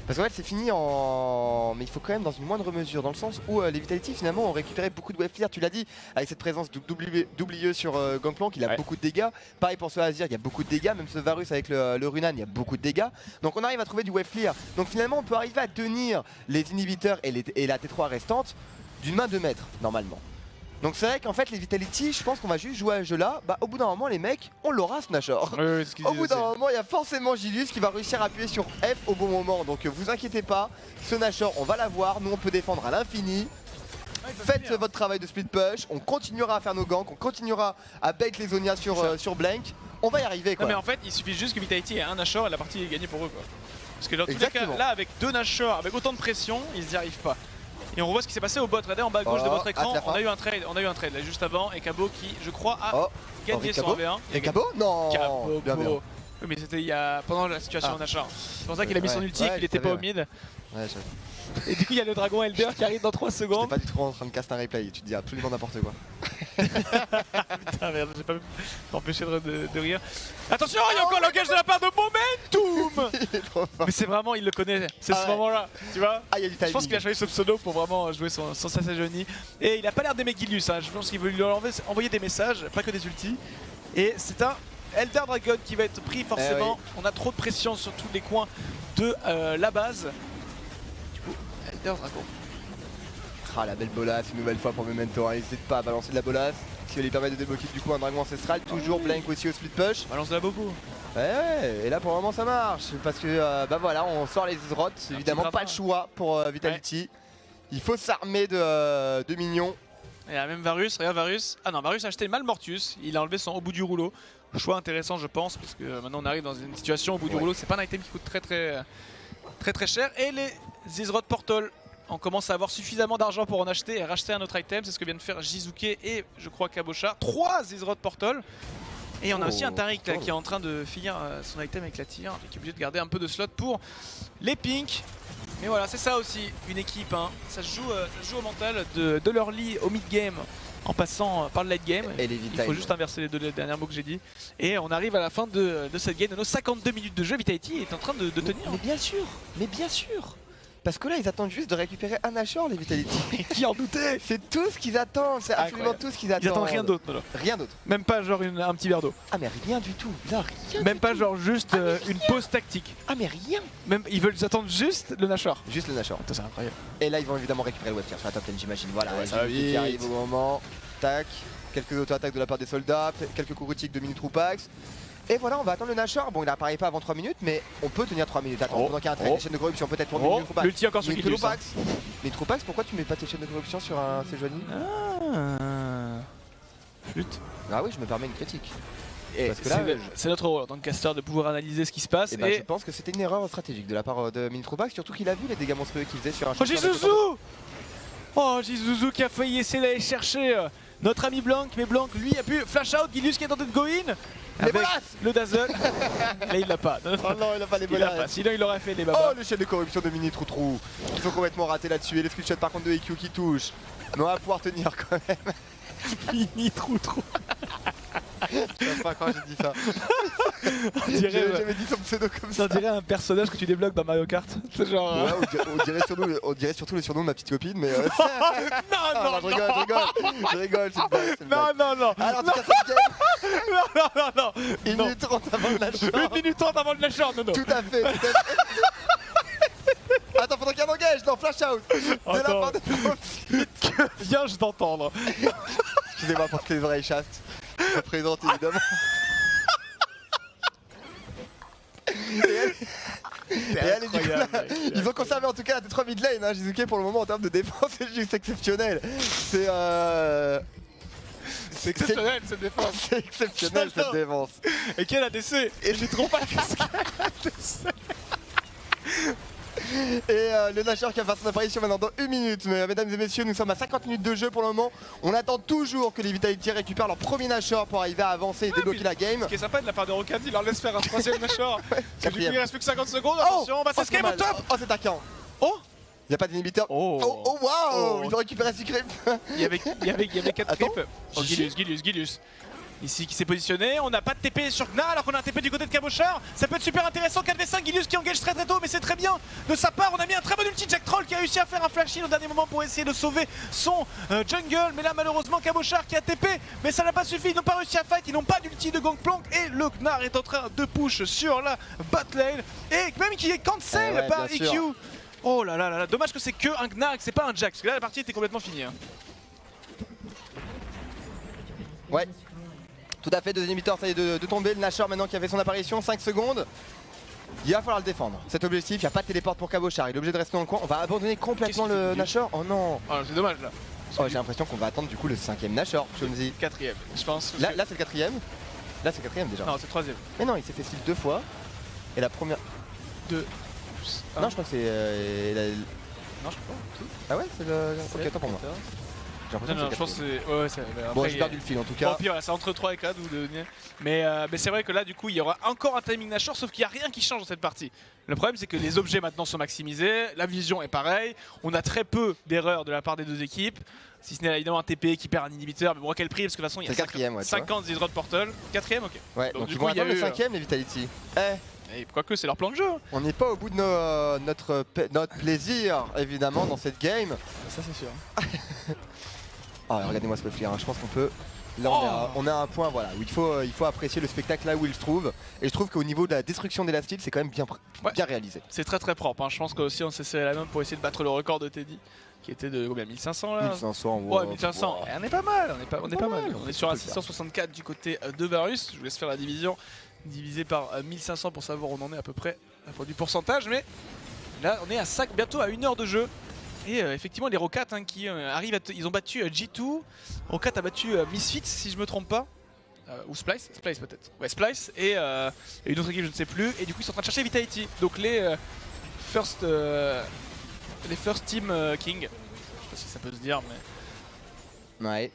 S3: Parce qu'en fait c'est fini en... Mais il faut quand même dans une moindre mesure, dans le sens où les Vitality finalement ont récupéré beaucoup de wave clear, tu l'as dit, avec cette présence d'oublieux sur Gangplank, il a
S4: Ouais.
S3: beaucoup de dégâts. Pareil pour ce Azir, il y a beaucoup de dégâts, même ce Varus avec le Runan, il y a beaucoup de dégâts. Donc on arrive à trouver du wave clear. Donc finalement on peut arriver à tenir les inhibiteurs et la T3 restante d'une main de maître, normalement. Donc c'est vrai qu'en fait les Vitality, je pense qu'on va juste jouer à ce jeu là, bah au bout d'un moment les mecs, on l'aura ce Nashor. Au bout d'un moment, il y a forcément Gilius qui va réussir à appuyer sur F au bon moment. Donc vous inquiétez pas, ce Nashor, on va l'avoir. Nous, on peut défendre à l'infini. Faites votre travail de split push. On continuera à faire nos ganks. On continuera à bait les Zonia sur Blank. On va y arriver quoi.
S4: Non mais en fait il suffit juste que Vitality ait un Nashor et la partie est gagnée pour eux quoi. Parce que dans tous les cas
S3: Exactement.
S4: là avec deux Nashor, avec autant de pression, ils n'y arrivent pas. Et on revoit ce qui s'est passé au bot. Regardez en bas à gauche de
S3: Oh,
S4: votre écran,
S3: hâte la fin.
S4: on a eu un trade là juste avant et Cabo qui je crois a
S3: Oh,
S4: gagné son
S3: Cabo
S4: 1v1.
S3: Et Cabo Non.
S4: Cabo.
S3: Bien, bien.
S4: Oui mais c'était il y a pendant la situation
S3: Ah.
S4: en Nashor. C'est pour ça qu'il a mis son
S3: Ouais,
S4: ulti,
S3: ouais,
S4: qu'il
S3: je
S4: était pas
S3: savais,
S4: au mid.
S3: Ouais, je
S4: Et du coup il y a le dragon Elder qui arrive dans 3
S3: j'étais
S4: secondes.
S3: pas du tout en train de caster un replay. Tu te dis absolument n'importe quoi.
S4: Putain merde, j'ai pas m'empêché de rire. Attention, il y a encore l'engage de la part de Momentum.
S3: Il est trop fort.
S4: Mais c'est vraiment, il le connaît, c'est
S3: Ah
S4: ce
S3: ouais.
S4: moment-là, tu vois.
S3: Ah, il y a du timing.
S4: Je pense qu'il a choisi ce pseudo pour vraiment jouer son Sasagoni. Et il a pas l'air d'aimer Gilius, hein. Je pense qu'il veut lui envoyer des messages, pas que des ultis. Et c'est un Elder Dragon qui va être pris forcément. On a trop de pression sur tous les coins de la base. Du coup, Elder Dragon.
S3: Ah, la belle bolasse une nouvelle fois pour Memento. Hein. N'hésite pas à balancer de la bolasse. Ce qui va lui permettre de débloquer du coup un dragon ancestral. Toujours Blank aussi au split push.
S4: Balance de la beaucoup.
S3: Ouais, et là pour le moment ça marche. Parce que bah voilà, on sort les Zrots. Évidemment,
S4: petit
S3: pas de choix pour Vitality. Il faut s'armer de minions.
S4: Et là, même Varus, regarde Varus. Ah non, Varus a acheté Malmortius. Il a enlevé son au bout du rouleau. Choix intéressant, je pense, parce que maintenant on arrive dans une situation au bout du
S3: Ouais.
S4: rouleau. C'est pas un item qui coûte très cher. Et les Izrod Portal. On commence à avoir suffisamment d'argent pour en acheter et racheter un autre item. C'est ce que vient de faire Jizuke et je crois Cabochard. 3 Izrod Portal. Et on a aussi un Tariq là, qui est en train de finir son item avec la tire, qui est obligé de garder un peu de slot pour les Pink. Mais voilà, c'est ça aussi, une équipe. Hein. Ça se joue au mental de l'early au mid-game en passant par le late game.
S3: Et les
S4: Il
S3: Vitality.
S4: faut juste inverser les deux derniers mots que j'ai dit. Et on arrive à la fin de cette game, de nos 52 minutes de jeu. Vitality est en train de tenir.
S3: Mais bien sûr. Parce que là ils attendent juste de récupérer un Nashor les Vitality.
S4: Qui en doutait?
S3: C'est tout ce qu'ils attendent. C'est absolument
S4: Incroyable.
S3: tout ce qu'ils attendent.
S4: Ils attendent rien d'autre. Nolo.
S3: Rien d'autre.
S4: Même pas genre un petit verre d'eau.
S3: Ah mais rien du tout. Là rien.
S4: Même
S3: du
S4: pas
S3: tout.
S4: genre juste une pause tactique.
S3: Ah mais rien.
S4: Même ils attendent juste le Nashor.
S3: Juste le Nashor.
S4: Putain, c'est incroyable.
S3: Et là ils vont évidemment récupérer le webcam sur la top lane j'imagine. Voilà,
S4: Ouais,
S3: ouais,
S4: ça va
S3: qui
S4: vite.
S3: arrive au moment. Tac. Quelques auto-attaques de la part des soldats, quelques coups critiques de Mini Troupax. Et voilà, on va attendre le Nashor. Bon, il apparaît pas avant 3 minutes, mais on peut tenir 3 minutes. Attends,
S4: Oh.
S3: pendant qu'il y a un train de chaîne de corruption, peut-être pour
S4: Oh,
S3: Mini Troupax.
S4: l'ulti encore sur
S3: Mini
S4: Gilius, hein.
S3: Troupax. Mini Troupax, pourquoi tu mets pas tes chaînes de corruption sur un Sejuani?
S4: Flûte.
S3: Ah oui, je me permets une critique.
S4: Et
S3: Parce que là,
S4: c'est notre rôle en tant que caster de pouvoir analyser ce qui se passe.
S3: Et bah, je pense que c'était une erreur stratégique de la part de Minitropax, surtout qu'il a vu les dégâts monstrueux qu'il faisait sur un
S4: Oh
S3: champion.
S4: Jizuzu! Oh Jizuzu qui a failli essayer d'aller chercher notre ami Blanc, mais Blanc lui a pu flash out, Gilius qui est tenté de go in avec
S3: bolasses
S4: le dazzle. Là il l'a pas.
S3: Oh non, il a pas les
S4: Il l'a pas,
S3: bolas.
S4: sinon il aurait fait les
S3: Oh,
S4: babas.
S3: le chaîne de corruption de Mini Trou. Ils sont complètement ratés là-dessus. Et les screenshots par contre de EQ qui touche. Mais on va pouvoir tenir quand même.
S4: Mini trou.
S3: Je sais pas quand j'ai dit ça.
S4: On dirait,
S3: J'avais jamais dit son pseudo comme ça.
S4: on dirait un personnage que tu débloques dans Mario Kart. C'est genre.
S3: Ouais, on dirait surtout le surnom de ma petite copine, mais.
S4: Non,
S3: Ah,
S4: non,
S3: je rigole, je rigole, c'est une blague, c'est une
S4: non,
S3: blague.
S4: non, non,
S3: Alors, en tout cas, cette game,
S4: non,
S3: 1
S4: non.
S3: minute 30 avant le lâcher.
S4: 1 minute 30 avant le lâcher, non, non.
S3: Tout à fait, tout à fait. Attends, faudrait qu'il y ait un engage dans Flash Out de la
S4: Attends.
S3: part de
S4: Que viens-je d'entendre?
S3: Excusez-moi pour que les oreilles chassent. Je présente évidemment. Et allez, du coup, là, ils ont conservé en tout cas la T3 mid lane, hein, Jizuke pour le moment en termes de défense, c'est juste exceptionnel.
S4: C'est exceptionnel cette défense.
S3: C'est exceptionnel cette défense.
S4: Et quel ADC? Et je trouve pas que c'est
S3: Et le Nashor qui va faire son apparition maintenant dans 1 minute. Mais, mesdames et messieurs, nous sommes à 50 minutes de jeu pour le moment. On attend toujours que les Vitality récupèrent leur premier Nashor pour arriver à avancer et débloquer la game.
S4: Ce qui est sympa de la part de Rokad, il leur laisse faire un troisième Nashor. Parce que du coup,
S3: Quatrième.
S4: il reste plus que 50 secondes. Attention, on va s'escape au top.
S3: Oh, c'est taquant.
S4: Oh,
S3: Il n'y a pas d'inhibiteur.
S4: Oh.
S3: Oh, waouh.
S4: Oh.
S3: Ils ont récupéré ce creep.
S4: il y avait 4
S3: Attends.
S4: creeps. Oh, Gilius. Ici qui s'est positionné, on n'a pas de TP sur Gna alors qu'on a un TP du côté de Cabochard. Ça peut être super intéressant, 4v5, Gilius qui engage très tôt, mais c'est très bien de sa part. On a mis un très bon ulti, Jack Troll qui a réussi à faire un flash in au dernier moment pour essayer de sauver son jungle. Mais là malheureusement Cabochard qui a TP, mais ça n'a pas suffi, ils n'ont pas réussi à fight, ils n'ont pas d'ulti de Gangplank. Et le Gnar est en train de push sur la bot lane. Et même qui est cancel
S3: Ouais,
S4: par
S3: bien
S4: EQ.
S3: sûr.
S4: Oh là là là, dommage que c'est que un Gnar et que c'est pas un Jack, parce que là la partie était complètement finie. Hein.
S3: Ouais. Tout à fait, deuxième inhibiteur, ça y est de tomber. Le Nashor maintenant qui avait son apparition, 5 secondes. Il va falloir le défendre. Cet objectif, il n'y a pas de téléport pour Cabochard. Il est obligé de rester dans le coin. On va abandonner complètement
S4: Qu'est-ce qu'il
S3: le
S4: fait,
S3: Nashor. Oh non.
S4: Oh, c'est dommage là.
S3: Oh, j'ai l'impression qu'on va attendre du coup le 5ème Nashor, Chonzi.
S4: 4ème, je pense.
S3: Là c'est le 4ème. Là c'est le 4ème déjà.
S4: Non, c'est 3ème.
S3: Mais non, il s'est fait steal 2 fois. Et la première.
S4: 2.
S3: Non, je crois que c'est.
S4: Non, je crois pas.
S3: Ah ouais, c'est le. Ok, attends pour moi. J'ai
S4: Non,
S3: l'impression
S4: non,
S3: que
S4: je pense
S3: c'est
S4: que
S3: le
S4: c'est. Ouais, c'est.
S3: Bon, j'ai perdu le fil en tout cas.
S4: Bon, pire, c'est entre 3 et 4 ou 2. Mais c'est vrai que là, du coup, il y aura encore un timing Nashor, sauf qu'il n'y a rien qui change dans cette partie. Le problème, c'est que les objets maintenant sont maximisés, la vision est pareille, on a très peu d'erreurs de la part des deux équipes. Si ce n'est évidemment un TP qui perd un inhibiteur, mais bon, à quel prix? Parce que de toute façon, il y a
S3: C'est le 4ème, ouais, tu vois.
S4: 50 Zidrod Portal. 4ème, ok.
S3: Ouais,
S4: Donc,
S3: donc
S4: du
S3: ils
S4: coup,
S3: vont
S4: il y a
S3: attendre le
S4: eu,
S3: 5ème les Vitality.
S4: Et quoique, c'est leur plan de jeu.
S3: On n'est pas au bout de notre plaisir évidemment dans cette game.
S4: Ça, c'est sûr.
S3: Ah, regardez-moi ce peuplier, hein. Je pense qu'on peut. Là, on a un point voilà, où il faut apprécier le spectacle là où il se trouve. Et je trouve qu'au niveau de la destruction des last c'est quand même bien réalisé.
S4: C'est très très propre. Hein. Je pense qu'aussi on s'est serré la main pour essayer de battre le record de Teddy, qui était de combien, 1500 là
S3: 1500,
S4: Ouais, 1500.
S3: wow.
S4: Et on est pas mal, on est pas mal. On est sur un
S3: peut le faire.
S4: 664 du côté de Varus. Je vous laisse faire la division divisé par 1500 pour savoir où on en est à peu près du pourcentage. Mais là, on est à bientôt à 1 heure de jeu. Et effectivement, les Rokat qui arrivent ils ont battu G2. Rokat a battu Misfits, si je me trompe pas. Ou Splice peut-être. Ouais, Splice. Et une autre équipe, je ne sais plus. Et du coup, ils sont en train de chercher Vitality. Donc les first team King. Je sais pas si ça peut se dire, mais
S3: Ouais.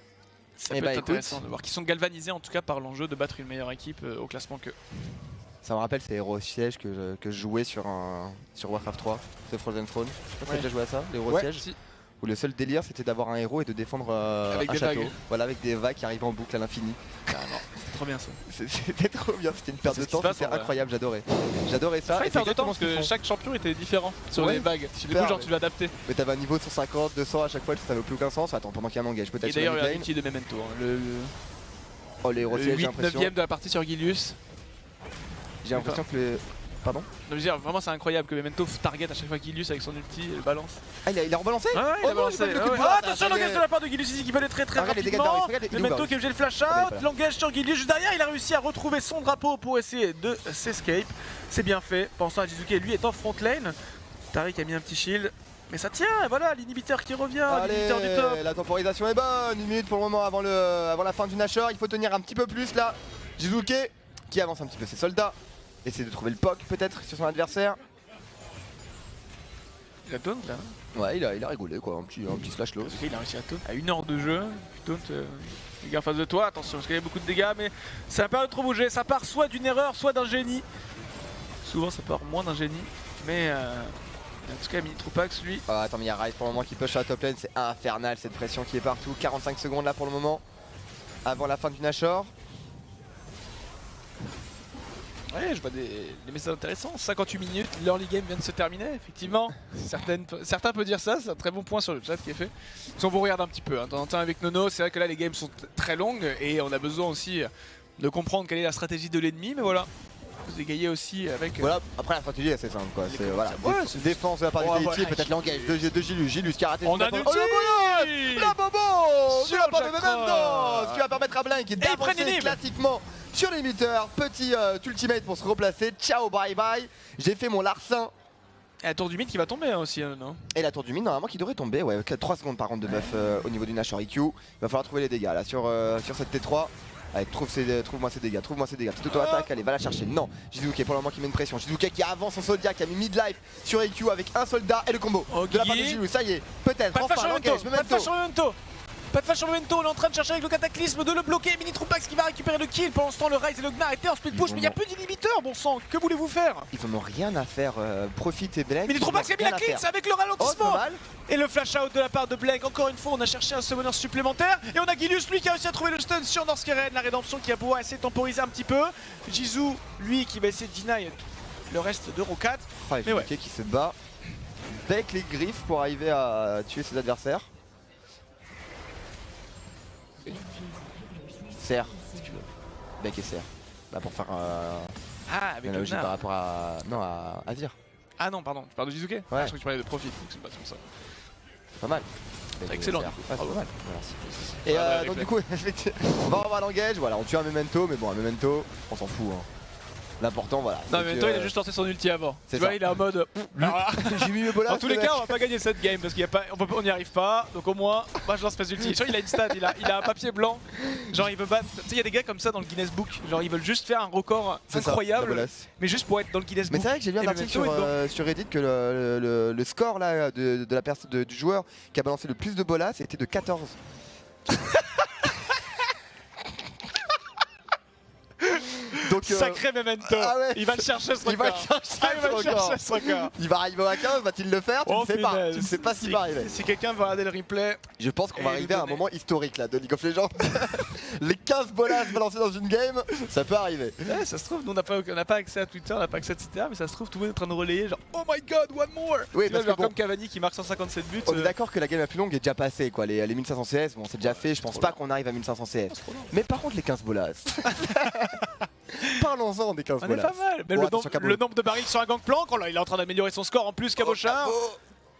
S4: ça
S3: Eh
S4: peut
S3: bah,
S4: être
S3: écoute.
S4: intéressant de voir qu'ils sont galvanisés en tout cas par l'enjeu de battre une meilleure équipe au classement qu'eux.
S3: Ça me rappelle ces héros sièges que je jouais sur Warcraft 3, ce Frozen Throne. Je sais pas si t'as déjà joué à ça, les héros sièges.
S4: Si.
S3: Où le seul délire c'était d'avoir un héros et de défendre
S4: Avec
S3: un
S4: des
S3: château.
S4: vagues.
S3: Voilà, avec des vagues qui arrivent en boucle à l'infini.
S4: Carrément. C'est trop bien ça.
S3: C'était trop bien, c'était une perte
S4: C'est
S3: de
S4: ce qui se
S3: temps,
S4: passe,
S3: c'était
S4: en vrai.
S3: incroyable, j'adorais. J'adorais ça.
S4: Fallait
S3: Et
S4: faire
S3: c'est
S4: de temps
S3: exactement
S4: parce
S3: ce qu'ils
S4: que
S3: font.
S4: chaque champion était différent sur
S3: Ouais,
S4: les vagues. Du
S3: super,
S4: coup, genre
S3: ouais.
S4: tu l'adaptais.
S3: Mais t'avais un niveau de 150, 200 à chaque fois, ça n'avait plus aucun sens. Attends, pendant qu'il y a un engage, peut-être
S4: Et
S3: sur la
S4: d'ailleurs, il y a
S3: mid lane.
S4: l'ulti de Memento. Hein.
S3: Oh, les héros
S4: Le
S3: sièges, j'ai
S4: 8-9ème
S3: l'impression.
S4: de la partie sur Gilius.
S3: J'ai l'impression que le. Pardon
S4: Non, je veux dire, vraiment, c'est incroyable que Memento target à chaque fois Gilius avec son ulti et le balance.
S3: Ah, il a rebalancé
S4: Ouais,
S3: Oh
S4: il a
S3: non,
S4: balancé.
S3: j'ai pas vu le coup de
S4: Ouais.
S3: bois,
S4: Ah,
S3: ça,
S4: attention,
S3: ça y est.
S4: l'engage de la part de Gilius ici qui peut aller très très
S3: Regarde les dégâts de
S4: rapidement.
S3: Darius, regarde les
S4: Memento
S3: dégâts.
S4: qui est obligé de flash
S3: Ah, bah,
S4: out.
S3: voilà.
S4: L'engage sur Gilius juste derrière. Il a réussi à retrouver son drapeau pour essayer de s'escape. C'est bien fait. Pensant à Jizuke, lui est en front lane. Tariq a mis un petit shield. Mais ça tient, et voilà, l'inhibiteur qui revient, l'inhibiteur du top.
S3: Allez, la temporisation est bonne. 1 minute pour le moment avant la fin du Nashor. Il faut tenir un petit peu plus là. Jizuke qui avance un petit peu ses soldats. Essaie de trouver le POC peut-être sur son adversaire.
S4: Il a taunt là.
S3: Ouais, il a rigolé quoi, un petit slash low.
S4: Il a réussi à taunt. À 1 heure de jeu, tu taunt. Les gars en face de toi, attention parce qu'il y a beaucoup de dégâts, mais ça part de trop bouger. Ça part soit d'une erreur, soit d'un génie. Souvent ça part moins d'un génie, mais en tout cas Mini Troupax lui.
S3: Ah, attends, mais il y a Ryze pour le moment qui push sur la top lane, c'est infernal cette pression qui est partout. 45 secondes là pour le moment, avant la fin du Nashor.
S4: Ouais, je vois des messages intéressants. 58 minutes, l'early game vient de se terminer, effectivement. Certains peuvent dire ça, c'est un très bon point sur le chat qui est fait. Si on vous regarde un petit peu, hein, de temps en temps avec Nono, c'est vrai que là les games sont très longues et on a besoin aussi de comprendre quelle est la stratégie de l'ennemi, mais voilà. Vous égayez aussi avec.
S3: Voilà, après la stratégie est assez simple quoi. C'est voilà,
S4: Ouais,
S3: défense de la part du
S4: Ouais,
S3: Vitality,
S4: voilà.
S3: peut-être l'engage de Gilus. Gilus qui a raté
S4: On a
S3: son
S4: une
S3: oh, la bobo
S4: Sur
S3: de la part de
S4: Jack
S3: Memento,
S4: Ross.
S3: ce qui va permettre à Blink
S4: ils prennent
S3: d'avancer
S4: une inhib.
S3: classiquement sur l'imiteur. Petit ultimate pour se replacer. Ciao, bye bye. J'ai fait mon larcin.
S4: Et la tour du mid qui va tomber hein, aussi, non?
S3: Et la tour du mine normalement qui devrait tomber. Ouais, 3 secondes par contre de buff au niveau du Nashor IQ. Il va falloir trouver les dégâts là sur cette T3. Allez, trouve-moi ces dégâts, petite auto-attaque, allez, va la chercher, non. Jizuke pour le moment qui met une pression, Jizuke qui avance son soldat, qui a mis mid-life sur EQ avec un soldat et le combo de la part de Gilus, ça y est, peut-être,
S4: Pas de flash
S3: enfin
S4: sur Memento,
S3: l'engage,
S4: pas de flash sur Memento. Pas de flash sur Memento, on est en train de chercher avec le cataclysme de le bloquer. Mini Troupax qui va récupérer le kill. Pendant ce temps, le Ryze et le Gnar étaient en split push, mais il n'y a plus d'inhibiteur, bon sang. Que voulez-vous faire?
S3: Ils en ont rien à faire, Profit et Blake.
S4: Mini Troupax qui a mis la cleanse avec le
S3: Oh, c'est
S4: ralentissement.
S3: pas mal.
S4: Et le flash out de la part de Blake. Encore une fois, on a cherché un summoner supplémentaire. Et on a Gilius, lui, qui a réussi à trouver le stun sur Norskeren. La rédemption qui va pouvoir essayer de temporiser un petit peu. Jizu, lui, qui va essayer de deny le reste de Rokat.
S3: Oh,
S4: Mais ouais.
S3: Jizuke qui se bat avec les griffes pour arriver à tuer ses adversaires. Serre, si tu veux. Bec et serre. Bah pour faire
S4: Ah, avec le
S3: analogie par
S4: Gnar.
S3: rapport à. Non, à Azir.
S4: Ah non, pardon, tu parles de Jizuke? Ah, je crois que tu parlais de Profit, donc c'est pas comme ça.
S3: Pas mal.
S4: C'est excellent.
S3: Ouais, c'est
S4: Bravo.
S3: pas mal. Merci. Et
S4: Ah, bah,
S3: donc
S4: replay.
S3: du coup, on va avoir l'engage, voilà, on tue un Memento, mais bon, un Memento, on s'en fout. Hein. L'important, voilà.
S4: Non,
S3: c'est
S4: mais
S3: que,
S4: toi, il a juste lancé son ulti avant.
S3: c'est
S4: Tu vois,
S3: ça.
S4: il est en mode.
S3: J'ai mis le bolas.
S4: Dans tous les cas, on va pas gagner cette game parce qu'il y a pas, on n'y arrive pas. Donc au moins, moi je lance mes ultis. Genre, il a une stat, il a un papier blanc. Genre, il veut battre. Tu sais, il y a des gars comme ça dans le Guinness Book. Genre, ils veulent juste faire un record incroyable, mais juste pour être dans le Guinness
S3: Mais
S4: Book.
S3: c'est vrai que j'ai lu un
S4: Et
S3: article
S4: Memento est
S3: sur Reddit que le score là, de la personne du joueur qui a balancé le plus de bolas était de 14. Donc,
S4: Sacré Memento.
S3: ah ouais.
S4: Il va le chercher ce record.
S3: il va chercher
S4: Ah, il va
S3: ce
S4: le
S3: record.
S4: chercher ce record.
S3: Il va arriver à 15, va-t-il le faire? Tu
S4: Oh,
S3: ne sais pas.
S4: punaise.
S3: Tu ne sais pas s'il va arriver.
S4: Si quelqu'un veut regarder le replay,
S3: Je pense qu'on
S4: Et
S3: va
S4: nous
S3: arriver à un
S4: donner.
S3: moment historique là de League of Legends. Les 15 bolas balancés dans une game, ça peut arriver.
S4: ouais, ça se trouve, nous on n'a pas accès à Twitter, on n'a pas accès à etc. Mais ça se trouve, tout le monde est en train de relayer genre oh my god, one more.
S3: Oui,
S4: Tu vois,
S3: parce que
S4: genre
S3: bon,
S4: comme Cavani qui marque 157 buts.
S3: on est d'accord que la game la plus longue est déjà passée quoi. Les 1500 CS, bon c'est déjà fait, je pense pas qu'on arrive à 1500 CS. Mais par contre les 15 bolas. Parlons-en des 15
S4: On est
S3: bolas.
S4: pas mal. Mais
S3: Bon,
S4: le,
S3: attention, Cabo.
S4: le nombre de barils sur un gangplank, oh là, il est en train d'améliorer son score en plus, Cabochard.
S3: Oh,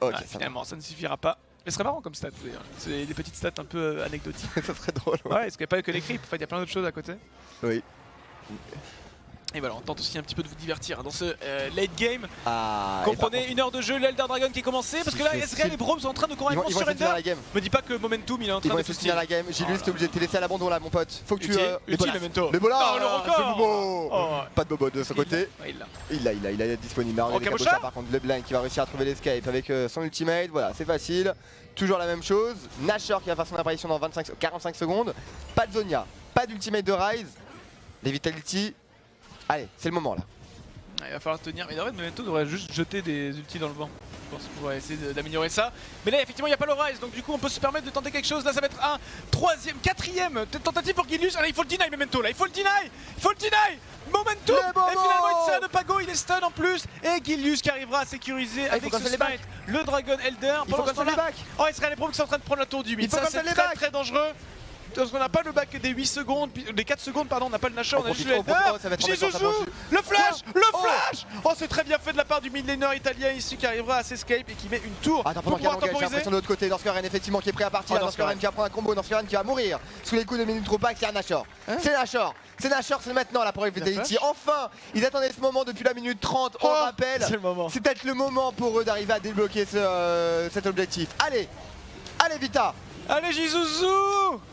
S3: ok,
S4: Ah,
S3: ça
S4: finalement, ça ne suffira pas. Mais ce serait marrant comme stat, d'ailleurs. C'est des petites stats un peu anecdotiques.
S3: va. Ça serait drôle. Ouais.
S4: Ouais, est-ce qu'il n'y a pas que les creeps? En fait, il y a plein d'autres choses à côté.
S3: Oui.
S4: Et voilà, on tente aussi un petit peu de vous divertir dans ce late game.
S3: Ah,
S4: Comprenez, 1 heure de jeu, l'Elder Dragon qui est commencé. Parce que là,
S3: c'est-
S4: SRL et Braum sont en train de
S3: ils
S4: complètement
S3: vont essayer de finir
S4: surrender.
S3: la game.
S4: Me dis pas que Momentum il est en
S3: Ils
S4: train
S3: vont
S4: de
S3: essayer de
S4: finir
S3: finir la game. Gilus,
S4: Oh
S3: t'es obligé de te laisser à l'abandon là, mon pote. Faut que tu.
S4: Ulti,
S3: les
S4: ulti,
S3: bolas.
S4: Memento.
S3: Les bolas.
S4: Non, le record.
S3: C'est bobo.
S4: Oh.
S3: Pas de bobo de son côté.
S4: Ouais, il l'a.
S3: Il est disponible. Alors,
S4: Oh,
S3: avec
S4: Cabochard
S3: Cabochard, par contre, LeBlanc qui va réussir à trouver l'escape avec son ultimate. Voilà, c'est facile. Toujours la même chose. Nashor qui va faire son apparition dans 45 secondes. Pas de Zonia, pas d'ultimate de Ryze. Les Vitality. Allez, c'est le moment là.
S4: Il va falloir tenir. Mais en fait, Memento devrait juste jeter des ultis dans le vent. Je pense qu'on va essayer d'améliorer ça. Mais là, effectivement, il n'y a pas le Ryze. Donc, du coup, on peut se permettre de tenter quelque chose. Là, ça va être un troisième, quatrième tentative pour Gilius. Allez, il faut le deny, Memento. Là, il faut le deny. Il faut le deny. Momentum.
S3: Les moments.
S4: Et finalement, il sert de Pago. Il est stun en plus. Et Gilius qui arrivera à sécuriser
S3: Ah, il faut
S4: avec ce
S3: cancel les
S4: smite le Dragon Elder.
S3: Il faut
S4: Pendant ce
S3: cancel les
S4: temps-là-
S3: backs.
S4: Oh, Israël et Braum qui sont en train de prendre la tour du 8.
S3: Il faut
S4: Ça,
S3: cancel
S4: c'est
S3: les
S4: très
S3: backs.
S4: très dangereux. Parce qu'on n'a pas le back des 8 secondes, des 4 secondes, pardon, on n'a pas le Nashor, on a juste le
S3: profite,
S4: Elder.
S3: ça va être embêtant, ça
S4: Jizuzu,
S3: penche.
S4: le flash, le
S3: Oh,
S4: flash flash. Oh, c'est très bien fait de la part du mid laner italien ici qui arrivera à s'escape et qui met une tour
S3: Attends,
S4: pour
S3: pendant qu'il y a
S4: pouvoir
S3: j'ai
S4: temporiser.
S3: l'impression de l'autre côté, Norscoren effectivement qui est prêt à partir,
S4: Oh,
S3: Norscoren qui va prendre un combo, Norscoren qui va mourir sous les coups de Minutropax, c'est un Nashor. C'est Nashor, c'est maintenant là pour Vitality. Enfin, ils attendaient ce moment depuis la minute 30, on
S4: Oh,
S3: le rappelle.
S4: c'est le moment.
S3: C'est peut-être le moment pour eux d'arriver à débloquer cet objectif. Allez, allez Vita.
S4: Allez, Jizuzu.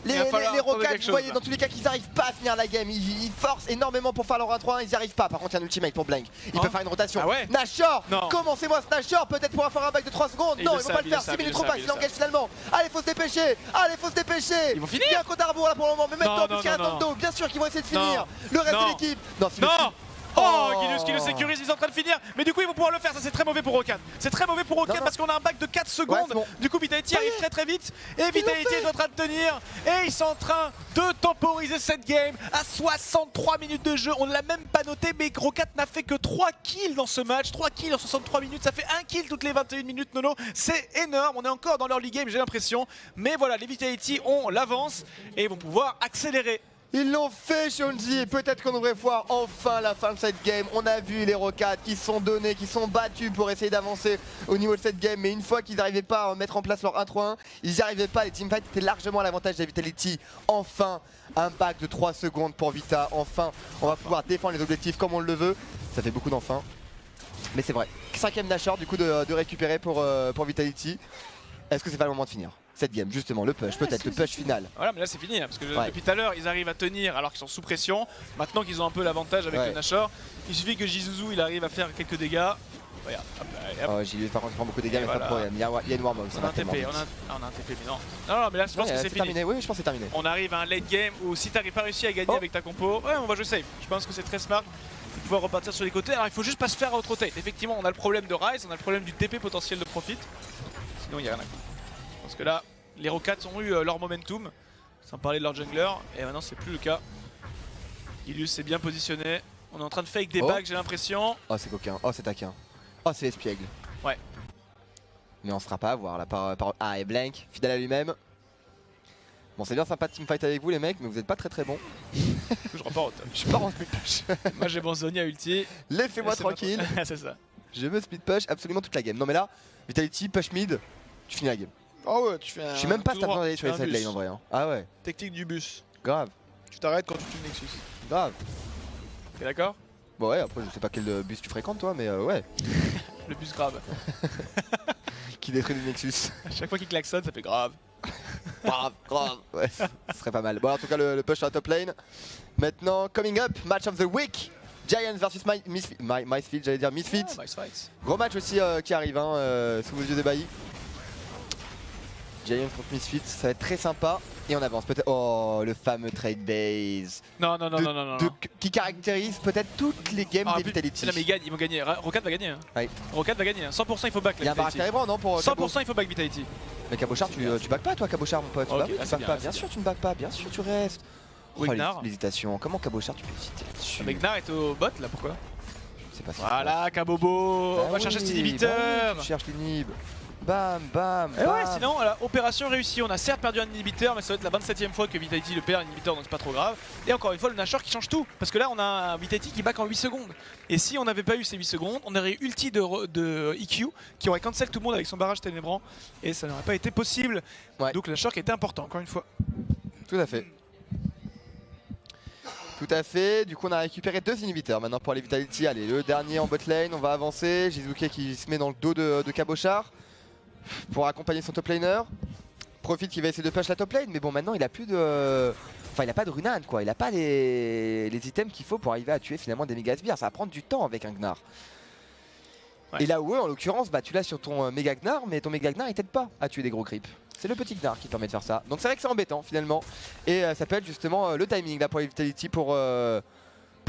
S3: Les Rocats, vous voyez, dans tous les cas, qu'ils n'arrivent pas à finir la game. Ils forcent énormément pour faire leur 1-3-1, ils n'y arrivent pas. Par contre, il y a un ultimate pour Blank. Il peut faire une rotation.
S4: Ah ouais
S3: Nashor,
S4: Non.
S3: commencez-moi ce Nashor, peut-être pour faire un back de 3 secondes.
S4: Ils
S3: Non,
S4: le
S3: ils vont pas
S4: savent,
S3: le
S4: ils
S3: faire.
S4: le savent,
S3: 6 minutes
S4: ils le
S3: trop pas,
S4: savent,
S3: ils
S4: ils le
S3: l'engagent finalement. Allez, faut se dépêcher. Allez, faut se dépêcher.
S4: Ils vont finir.
S3: Il y a un compte à rebours là pour le moment, mais maintenant,
S4: Non,
S3: puisqu'il y a un
S4: non,
S3: dans le dos, bien sûr qu'ils vont essayer de finir.
S4: Non.
S3: Le reste
S4: Non.
S3: de l'équipe. Non, c'est le
S4: Non.
S3: type.
S4: Oh, Gilius qui le sécurise, ils sont en train de finir. Mais du coup, ils vont pouvoir le faire. Ça, c'est très mauvais pour Rokan. C'est très mauvais pour Rokan
S3: Non, non.
S4: parce qu'on a un back de 4 secondes.
S3: c'est bon.
S4: Du coup, Vitality
S3: Ça y
S4: arrive
S3: est.
S4: très très vite. Et Vitality
S3: fait.
S4: est en train de tenir. Et ils sont en train de temporiser cette game à 63 minutes de jeu. On ne l'a même pas noté, mais Rokat n'a fait que 3 kills dans ce match. 3 kills en 63 minutes. Ça fait 1 kill toutes les 21 minutes, Nono. C'est énorme. On est encore dans l'early game, j'ai l'impression. Mais voilà, les Vitality ont l'avance et vont pouvoir accélérer.
S3: Ils l'ont fait, Shonji, et peut-être qu'on devrait voir enfin la fin de cette game. On a vu les Rocats qui sont donnés, qui sont battus pour essayer d'avancer au niveau de cette game, mais une fois qu'ils n'arrivaient pas à mettre en place leur 1-3-1, ils n'y arrivaient pas. Les teamfights étaient largement à l'avantage de Vitality. Enfin, un back de 3 secondes pour Vita. Enfin, on va pouvoir défendre les objectifs comme on le veut. Ça fait beaucoup d'enfants, mais c'est vrai. 5ème Nashor du coup de récupérer pour Vitality. Est-ce que c'est pas le moment de finir cette game, justement, le push, peut-être le push final.
S4: Voilà, mais là c'est fini, hein, parce que
S3: Ouais.
S4: depuis tout à l'heure ils arrivent à tenir alors qu'ils sont sous pression. Maintenant qu'ils ont un peu l'avantage avec
S3: Ouais.
S4: le Nashor, il suffit que Jizuzu il arrive à faire quelques dégâts. Regarde, hop là, allez, hop.
S3: Oh, j'ai par contre, il prend beaucoup de dégâts,
S4: Et
S3: mais pas de
S4: voilà.
S3: problème. Il y a une warm-up, ça
S4: On a
S3: va
S4: un
S3: tellement
S4: TP,
S3: vite.
S4: on a un TP, mais non. Non, mais là je pense
S3: Ouais,
S4: que c'est fini.
S3: terminé, oui, je pense que c'est terminé.
S4: On arrive à un late game où si t'arrives pas réussi à gagner
S3: Oh.
S4: avec ta compo, ouais, on va jouer safe. Je pense que c'est très smart de pouvoir repartir sur les côtés. Alors il faut juste pas se faire out-rotate. Effectivement, on a le problème de Rise, on a le problème du TP potentiel de Profit. Sinon, il y a rien à faire. Parce que là, les Rocats ont eu leur momentum, sans parler de leur jungler, et maintenant c'est plus le cas. Ilius est bien positionné. On est en train de fake des
S3: Oh.
S4: bags, j'ai l'impression.
S3: Oh, c'est coquin, oh, c'est taquin. Oh, c'est espiègle.
S4: Ouais.
S3: Mais on se fera pas avoir là par. Ah, et Blank, fidèle à lui-même. Bon, c'est bien sympa de teamfight avec vous, les mecs, mais vous êtes pas très très bons.
S4: Je repars au top.
S3: Je pars en split push.
S4: Moi j'ai bon Zonia ulti.
S3: Laissez-moi
S4: Laissez-moi
S3: tranquille.
S4: c'est ça.
S3: Je veux split push absolument toute la game. Non, mais là, Vitality, push mid, tu finis la game.
S4: Oh ouais, tu fais un.
S3: Je suis même pas
S4: tout
S3: capable
S4: droit,
S3: d'aller
S4: tu
S3: sur les
S4: fais un
S3: side
S4: bus.
S3: lane en vrai. Hein. Ah ouais,
S4: Technique du bus.
S3: grave,
S4: Tu t'arrêtes quand tu tues le Nexus.
S3: grave.
S4: T'es d'accord?
S3: Bon, ouais, après, je sais pas quel bus tu fréquentes toi, mais ouais.
S4: Le bus grave.
S3: Qui détruit le Nexus.
S4: À chaque fois qu'il klaxonne, ça fait grave.
S3: Grave, grave. Ouais, ce serait pas mal. Bon, en tout cas, le push sur la top lane. Maintenant, coming up, match of the week. Giants versus Misfit, j'allais dire Misfit.
S4: Oh, nice fight.
S3: Gros match aussi qui arrive, hein, sous vos yeux débahis. Giants contre Misfit, ça va être très sympa. Et on avance peut-être. Oh, le fameux trade base.
S4: Non, non, non,
S3: De-
S4: non, non, non.
S3: de- qui caractérise peut-être toutes les games
S4: Ah,
S3: des
S4: plus-
S3: Vitality.
S4: Non, mais ils vont gagner. Rokat va gagner. Hein.
S3: Ouais.
S4: Rokat va gagner. Hein. 100% il faut back
S3: Il y a
S4: la
S3: un
S4: Vitality.
S3: barrage non pour
S4: 100% il faut back Vitality.
S3: Mais Cabochard, tu back pas toi, Cabochard, mon pote. Tu
S4: Ok,
S3: back
S4: là,
S3: ou tu
S4: c'est
S3: back
S4: bien,
S3: pas
S4: là,
S3: Bien
S4: c'est
S3: sûr, tu ne back pas. Bien sûr, tu restes. Oh,
S4: Wignar.
S3: l'hésitation. Comment Cabochard, tu peux hésiter là-dessus?
S4: Megnar est au bot là, pourquoi?
S3: C'est pas ça.
S4: Voilà, Kabobo.
S3: Bah
S4: On va
S3: oui,
S4: chercher cet
S3: bah
S4: inhibiteur.
S3: oui, tu cherches l'inhib. Bam, bam,
S4: Et ouais,
S3: bam.
S4: sinon, voilà, opération réussie. On a certes perdu un inhibiteur, mais ça va être la 27ème fois que Vitality le perd, un inhibiteur, donc c'est pas trop grave. Et encore une fois, le Nashor qui change tout. Parce que là, on a un Vitality qui back en 8 secondes. Et si on n'avait pas eu ces 8 secondes, on aurait eu ulti de EQ qui aurait cancel tout le monde avec son barrage ténébrant. Et ça n'aurait pas été possible.
S3: Ouais.
S4: Donc le Nashor qui était important, encore une fois.
S3: Tout à fait. Tout à fait. Du coup, on a récupéré 2 inhibiteurs maintenant pour les Vitality. Allez, le dernier en bot lane, on va avancer. Jizuke qui se met dans le dos de Cabochard pour accompagner son top laner. Profit qui va essayer de push la top lane, mais bon, maintenant il a plus de. Enfin, il a pas de Runan quoi. Il a pas les items qu'il faut pour arriver à tuer finalement des méga sbires. Ça va prendre du temps avec un Gnar.
S4: Ouais.
S3: Et là où en l'occurrence, bah, tu l'as sur ton méga Gnar, mais ton méga Gnar il t'aide pas à tuer des gros creeps. C'est le petit Gnar qui permet de faire ça. Donc c'est vrai que c'est embêtant finalement. Et ça peut être justement le timing là pour les Vitality pour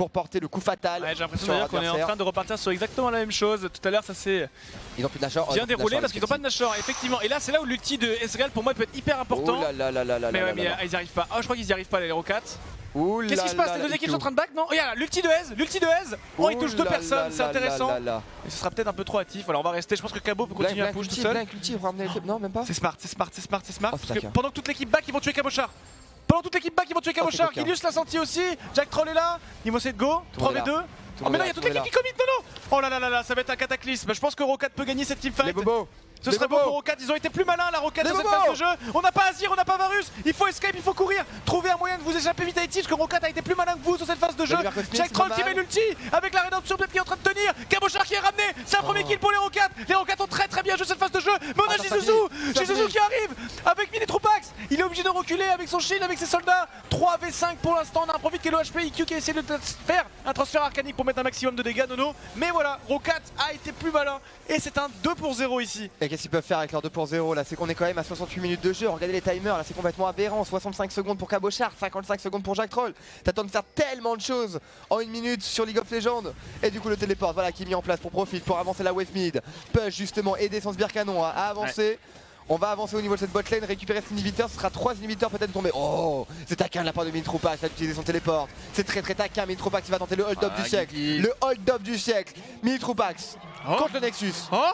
S3: porter le coup fatal.
S4: Ouais, j'ai l'impression
S3: sur
S4: d'ailleurs qu'on est en
S3: l'adversaire.
S4: train de repartir sur exactement la même chose. Tout à l'heure, ça s'est
S3: Ils ont plus de Nashor.
S4: bien déroulé parce qu'ils n'ont pas de Nashor, effectivement. Et là, c'est là où l'ulti de Ezreal pour moi peut être hyper important.
S3: Oh là là là là là
S4: Mais
S3: là
S4: ouais,
S3: là
S4: mais
S3: là.
S4: ils y arrivent pas. Oh, je crois qu'ils y arrivent pas, les Hero 4.
S3: Ouh
S4: Qu'est-ce
S3: là
S4: qui se passe?
S3: là
S4: Les deux
S3: là,
S4: équipes
S3: IQ.
S4: sont en train de back, non? Regarde, l'ulti de Ez, l'ulti de Ez. Oh, il touche
S3: Ouh
S4: deux
S3: là
S4: personnes,
S3: là
S4: c'est
S3: là
S4: intéressant.
S3: là là.
S4: Et ce sera peut-être un peu trop hâtif. Alors on va rester. Je pense que Cabo peut continuer à push tout seul.
S3: Blink, ulti, ramener l'équipe. Non, même pas.
S4: C'est smart, c'est smart, c'est smart, c'est smart.
S3: Oh, c'est
S4: Parce que
S3: taquin.
S4: pendant que toute l'équipe back, ils vont tuer Cabochard. Pendant toute l'équipe back, ils vont tuer Cabochard.
S3: coquin.
S4: Ilius l'a senti aussi. Jack Troll est là. Ils vont essayer de go.
S3: Tout le monde
S4: 3v2.
S3: est là.
S4: Oh, mais non, il y a toute l'équipe qui commit. Non, non. Oh là là là là, ça va être un cataclysme. Je pense que Roccat peut gagner cette
S3: Les
S4: teamfight.
S3: bobos.
S4: Ce
S3: Les
S4: serait beau
S3: bobos.
S4: pour Roccat, ils ont été plus malins la Roccat
S3: Les
S4: dans cette
S3: bobos.
S4: phase de jeu. On n'a pas Azir, on n'a pas Varus, il faut escape, il faut courir. Trouvez un moyen de vous échapper Vitality parce que Roccat a été plus malin que vous sur cette phase de jeu.
S3: Oliver Cosmith,
S4: Jack Troll
S3: pas
S4: qui
S3: mal.
S4: met l'ulti avec la rédemption peut-être qui est en train de tenir. Cabochard qui est ramené, c'est un premier kill pour les Roccat. Les Roccat ont très bien joué cette phase de jeu. Mais on a
S3: Attends, ça
S4: Jizuzu,
S3: finit, ça
S4: Jizuzu
S3: finit.
S4: qui arrive avec Mini Troupax. Il est obligé de reculer avec son shield, avec ses soldats. 3v5 pour l'instant, on a un profit qui est l'OHP, IQ qui a essayé de faire un transfert arcanique pour mettre un maximum de dégâts, Nono. Mais voilà, Roccat a été plus malin et c'est un 2-0 ici.
S3: Et qu'est-ce qu'ils peuvent faire avec leur 2-0 là? C'est qu'on est quand même à 68 minutes de jeu. Regardez les timers là, c'est complètement aberrant. 65 secondes pour Cabochard, 55 secondes pour Jack Troll. T'attends de faire tellement de choses en une minute sur League of Legends. Et du coup, le téléport, voilà, qui est mis en place pour profit, pour avancer la wave mid. Push justement, aider son sbire canon à avancer. On va avancer au niveau de cette botlane, récupérer cet inhibiteur, ce sera 3 inhibiteurs peut-être tombés. Oh, c'est taquin de la part de Minitropax, il va utiliser son téléport. C'est très taquin, Minitropax qui va tenter le hold-up du siècle. Le hold-up du siècle. Minitropax contre le Nexus.
S4: Oh
S3: Ah,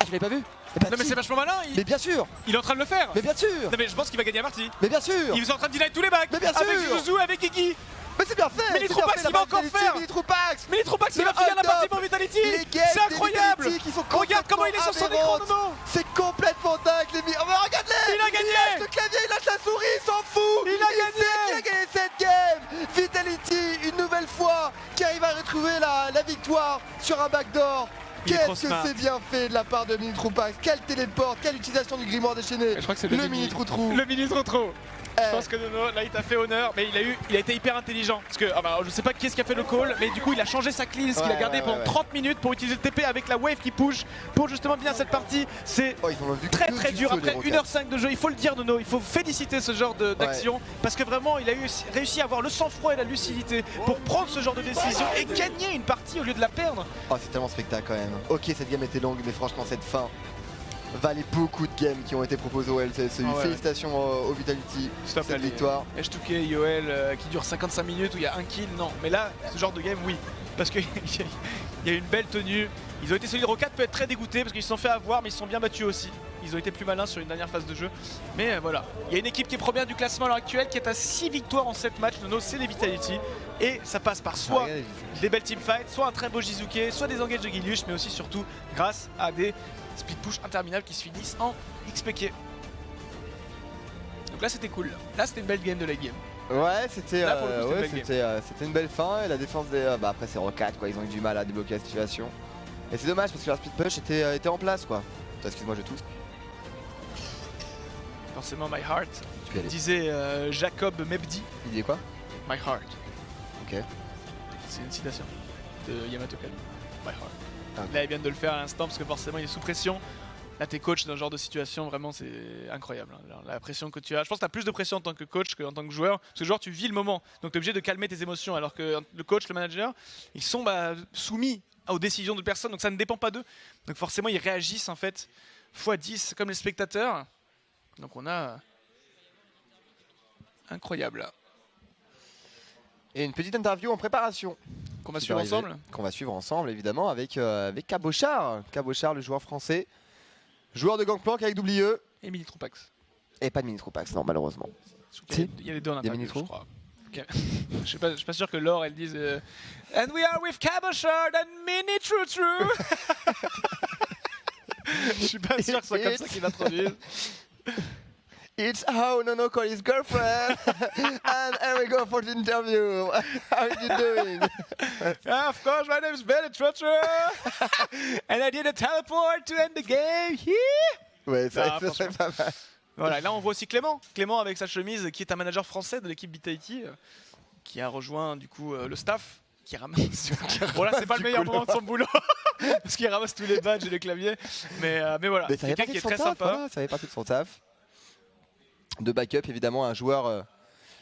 S3: je l'avais pas vu. Eh ben,
S4: non mais
S3: si.
S4: c'est vachement malin,
S3: Mais bien sûr,
S4: il est en train de le faire.
S3: mais bien sûr,
S4: Non mais je pense qu'il va gagner la partie.
S3: mais bien sûr.
S4: Il est en train de deny tous les bacs.
S3: Mais bien
S4: avec
S3: sûr.
S4: Jizuzu, avec Iggy.
S3: Mais c'est bien fait.
S4: Minitropax,
S3: c'est bien fait,
S4: il va
S3: la
S4: encore
S3: Vitality,
S4: faire.
S3: Minitropax.
S4: Mais les Troupax il
S3: Le
S4: va finir la
S3: hold-up.
S4: partie pour Vitality.
S3: Les games
S4: C'est
S3: des
S4: incroyable.
S3: Vitality qui sont
S4: Regarde comment il est sur son écran,
S3: aberrantes.
S4: Nono.
S3: C'est complètement dingue les oh, mais regardez.
S4: Il a gagné.
S3: lâche le clavier, il lâche la souris, il s'en fout.
S4: Il a gagné.
S3: Il a gagné cette game. Vitality une nouvelle fois qui arrive à retrouver la victoire sur un backdoor.
S4: Il est trop
S3: Qu'est-ce que
S4: smart.
S3: c'est bien fait de la part de Minitropax. Quel téléport, quelle utilisation du grimoire déchaîné.
S4: Je crois que c'est
S3: le mini trou.
S4: Le mini trop.
S3: Eh.
S4: Je pense que Nono, là il t'a fait honneur, mais il a été hyper intelligent. Parce que je sais pas qui est-ce qui a fait le call, mais du coup il a changé sa clean, ce qu'il a
S3: Ouais,
S4: gardé
S3: ouais,
S4: pendant
S3: ouais.
S4: 30 minutes pour utiliser le TP avec la wave qui push pour justement bien cette partie. C'est
S3: Oh, ils ont vu
S4: très
S3: que du
S4: dur
S3: feu,
S4: après
S3: les Rockets.
S4: 1h05 de jeu, il faut le dire Nono, il faut féliciter ce genre d'action parce que vraiment il a réussi à avoir le sang-froid et la lucidité pour prendre ce genre de décision et gagner une partie au lieu de la perdre.
S3: Oh, c'est tellement spectacle quand même. Ok, cette game était longue, mais franchement, cette fin valait beaucoup de games qui ont été proposés au LCS.
S4: Ah ouais.
S3: Félicitations au Vitality.
S4: Stop,
S3: cette
S4: allez.
S3: victoire.
S4: H2K, Yoel qui dure 55 minutes où il y a un kill, non. Mais là, ce genre de game, oui. Parce qu'il y a une belle tenue. Ils ont été solides. Roccat peut être très dégoûté parce qu'ils se sont fait avoir, mais ils se sont bien battus aussi. Ils ont été plus malins sur une dernière phase de jeu. Mais voilà, il y a une équipe qui est première du classement à l'heure actuelle, qui est à 6 victoires en 7 matchs. Nono, c'est les Vitality. Et ça passe par soit
S3: Regardez,
S4: des belles teamfights, soit un très beau Jizuke, soit des engages de Giliush, mais aussi surtout grâce à des split push interminables qui se finissent en XPK. Donc là c'était cool. Là c'était une belle game de la game.
S3: Ouais, c'était
S4: Là, pour le coup, c'était
S3: ouais,
S4: une belle
S3: c'était une belle fin et la défense des bah après c'est Roccat quoi, ils ont eu du mal à débloquer la situation. Et c'est dommage parce que leur speed push était en place quoi. Excuse-moi, je tousse.
S4: Forcément My Heart.
S3: Tu peux y aller.
S4: Disait Jacob Mebdi,
S3: Il dit quoi?
S4: My Heart.
S3: Ok.
S4: C'est une citation de Yamato Kami. My Heart.
S3: Ah, ok.
S4: Là, il vient de le faire à l'instant parce que forcément, il est sous pression. Là, t'es coach dans ce genre de situation, vraiment, c'est incroyable. Hein. Alors, la pression que tu as, je pense que tu as plus de pression en tant que coach qu'en tant que joueur. Parce que joueur, tu vis le moment. Donc, tu es obligé de calmer tes émotions. Alors que le coach, le manager, ils sont soumis aux décisions de personne. Donc, ça ne dépend pas d'eux. Donc, forcément, ils réagissent en fait x10 comme les spectateurs. Donc, on a. Incroyable. Là.
S3: Et une petite interview en préparation.
S4: Qu'on va
S3: qui
S4: suivre
S3: va arriver,
S4: ensemble.
S3: Qu'on va suivre ensemble évidemment avec Cabochard. Cabochard, le joueur français. Joueur de Gangplank avec WE.
S4: Et Mini Troupax.
S3: Et pas de Minitropax, non malheureusement.
S4: Il y a les deux en
S3: Des
S4: interview,
S3: mini-trous
S4: je crois. Ok. Je suis pas sûr que Laure elle dise And we are with Cabochard and Mini True True. Je suis pas sûr que ce soit comme ça qu'il introduise.
S3: It's how Nono called his girlfriend. And here we go for the interview. How are you doing?
S4: Yeah, of course, my name is Mini True True. And I did a teleport to end the game.
S3: Ouais, ça
S4: Ah,
S3: serait pas mal.
S4: Voilà, là on voit aussi Clément. Clément avec sa chemise qui est un manager français de l'équipe Vitality qui a rejoint du coup le staff. Qui ramasse. Bon là c'est pas le meilleur moment de son boulot parce qu'il ramasse tous les badges et les claviers. Mais voilà,
S3: Mais ça fait
S4: quelqu'un
S3: partie
S4: qui
S3: de
S4: est
S3: son
S4: très
S3: taf,
S4: sympa.
S3: voilà, ça fait partie de son taf. De backup évidemment, un joueur.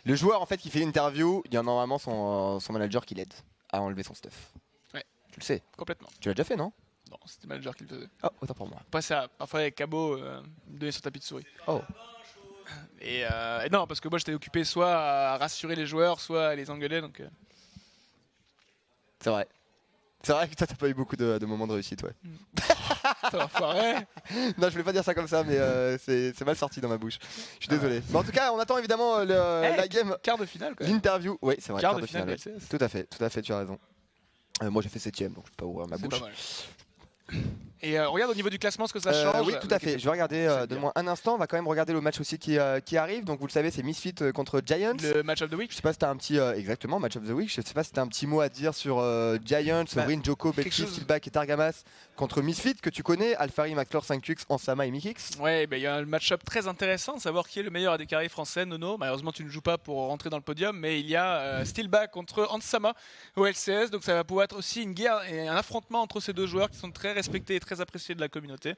S3: Le joueur en fait qui fait l'interview, il y a normalement son manager qui l'aide à enlever son stuff.
S4: Ouais.
S3: Tu le sais.
S4: Complètement.
S3: Tu l'as déjà fait non?
S4: Non, c'était le manager qui le faisait.
S3: Oh, autant pour moi.
S4: Après ça, parfois avec Cabo, me donnait son tapis de souris.
S3: Oh.
S4: Et non, parce que moi j'étais occupé soit à rassurer les joueurs, soit à les engueuler. Donc
S3: C'est vrai. C'est vrai que toi t'as pas eu beaucoup de moments de réussite, ouais.
S4: ça va foirer.
S3: Non, je voulais pas dire ça comme ça, mais c'est mal sorti dans ma bouche. Je suis désolé. Mais en tout cas, on attend évidemment la game,
S4: Quart de finale quoi. même.
S3: l'interview. Oui, c'est vrai.
S4: Quart de finale
S3: ouais.
S4: LCS.
S3: Tout à fait, tu as raison. Moi j'ai fait 7ème, donc je peux pas ouvrir ma
S4: C'est
S3: bouche.
S4: pas mal. Et regarde au niveau du classement ce que ça change.
S3: Oui, tout à fait. Je vais regarder, donne-moi un instant. On va quand même regarder le match aussi qui arrive. Donc, vous le savez, c'est Misfit contre Giants.
S4: Le match of the week.
S3: Je sais pas si t'as un petit. Exactement, match of the week. Je sais pas si t'as un petit mot à dire sur Giants, Rin, Joko, Betclic, Steelback et Targamas contre Misfit que tu connais. Alphari, McClure, 5X, Ansama et Mikix.
S4: Ouais, il y a un match-up très intéressant, savoir qui est le meilleur AD carry français. Nono, malheureusement tu ne joues pas pour rentrer dans le podium, mais il y a Steelback contre Ansama au LCS, donc ça va pouvoir être aussi une guerre et un affrontement entre ces deux joueurs qui sont très respectés et très appréciés de la communauté.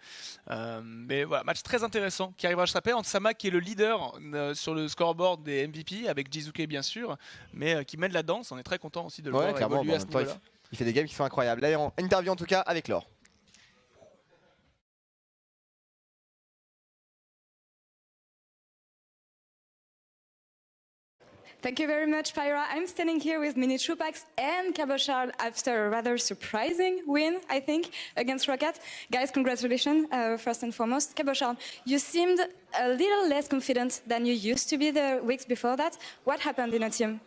S4: Mais voilà, match très intéressant qui arrivera à s'appeler. Ansama qui est le leader sur le scoreboard des MVP avec Jizuke bien sûr, mais qui mène la danse. On est très content aussi de le voir
S3: clairement,
S4: évoluer à ce niveau-là.
S3: il fait des games qui sont incroyables. Là, en interview en tout cas avec Laure.
S1: Thank you very much, Pyra. I'm standing here with Mini Trupax and Cabochard after a rather surprising win, I think, against Rocket. Guys, congratulations, first and foremost. Cabochard, you seemed a little less confident than you used to be the weeks before that. What happened in a team?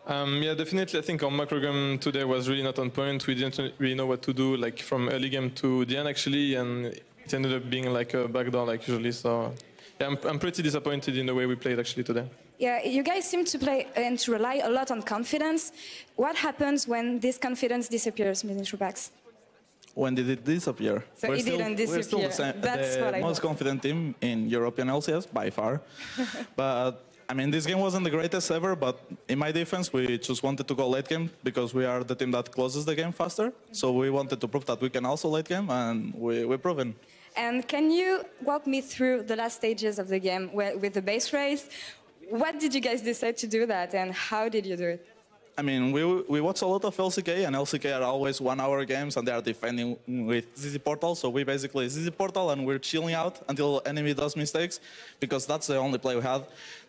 S5: Yeah, definitely. I think our macro game today was really not on point. We didn't really know what to do, like from early game to the end, actually, and it ended up being like a backdoor, like usually. So, yeah, I'm pretty disappointed in the way we played actually today.
S1: Yeah, you guys seem to play and to rely a lot on confidence. What happens when this confidence disappears, Mini Trupax?
S6: When did it disappear?
S1: So it didn't
S6: We're still
S1: disappear. That's
S6: the
S1: what I
S6: most
S1: thought.
S6: confident team in European LCS by far. But I mean, this game wasn't the greatest ever. But in my defense, we just wanted to go late game because we are the team that closes the game faster. So we wanted to prove that we can also late game, and we've proven.
S1: And can you walk me through the last stages of the game with the base race? What did you guys decide to do that, and how did you do it?
S6: I mean, we watch a lot of LCK, and LCK are always 1 hour games, and they are defending with ZZ Portal. So we basically ZZ Portal, and we're chilling out until enemy does mistakes, because that's the only play we had.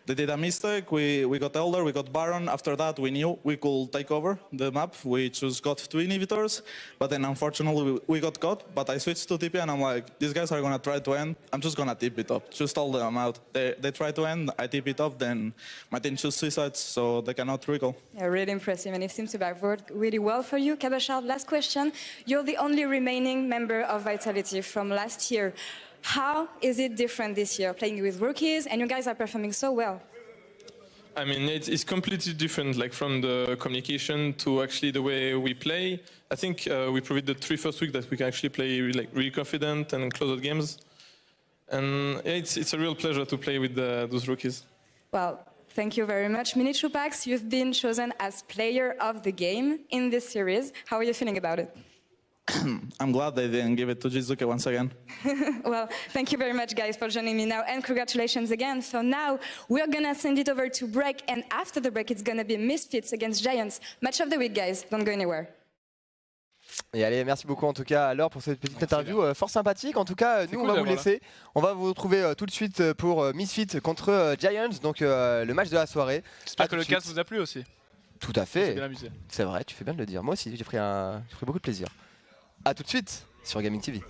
S6: They did a mistake, we got Elder, we got Baron. After that, we knew we could take over the map. We just got 2 inhibitors, but then unfortunately we got caught. But I switched to TP, and I'm like, these guys are gonna try to end. I'm just gonna TP it up, just all them out. They try to end, I TP it up, then my team choose suicides, so they cannot recall.
S1: Yeah, really impressive, and it seems to have worked really well for you. Cabochard, last question. You're the only remaining member of Vitality from last year. How is it different this year, playing with rookies, and you guys are performing so well?
S5: I mean, it's completely different, like from the communication to actually the way we play. I think we proved the 3 first week that we can actually play like really confident and close out games. And yeah, it's a real pleasure to play with those rookies.
S1: Well, thank you very much. Mini Trupax, you've been chosen as player of the game in this series. How are you feeling about it?
S6: I'm glad they didn't give it to Jizuke once again.
S1: Well, thank you very much, guys, for joining me now, and congratulations again. So now we're gonna send it over to break, and after the break, it's gonna be Misfits against Giants. Match of the week, guys. Don't go anywhere.
S3: Et allez, merci beaucoup en tout cas à Laure pour cette petite interview fort sympathique. En tout cas, nous on va vous laisser. On va vous retrouver tout de suite pour Misfit contre Giants, donc le match de la soirée.
S4: J'espère que le casque vous a plu aussi.
S3: Tout à fait.
S4: Bien amusé.
S3: C'est vrai, tu fais bien de le dire. Moi aussi, j'ai pris beaucoup de plaisir. A tout de suite sur Gaming TV.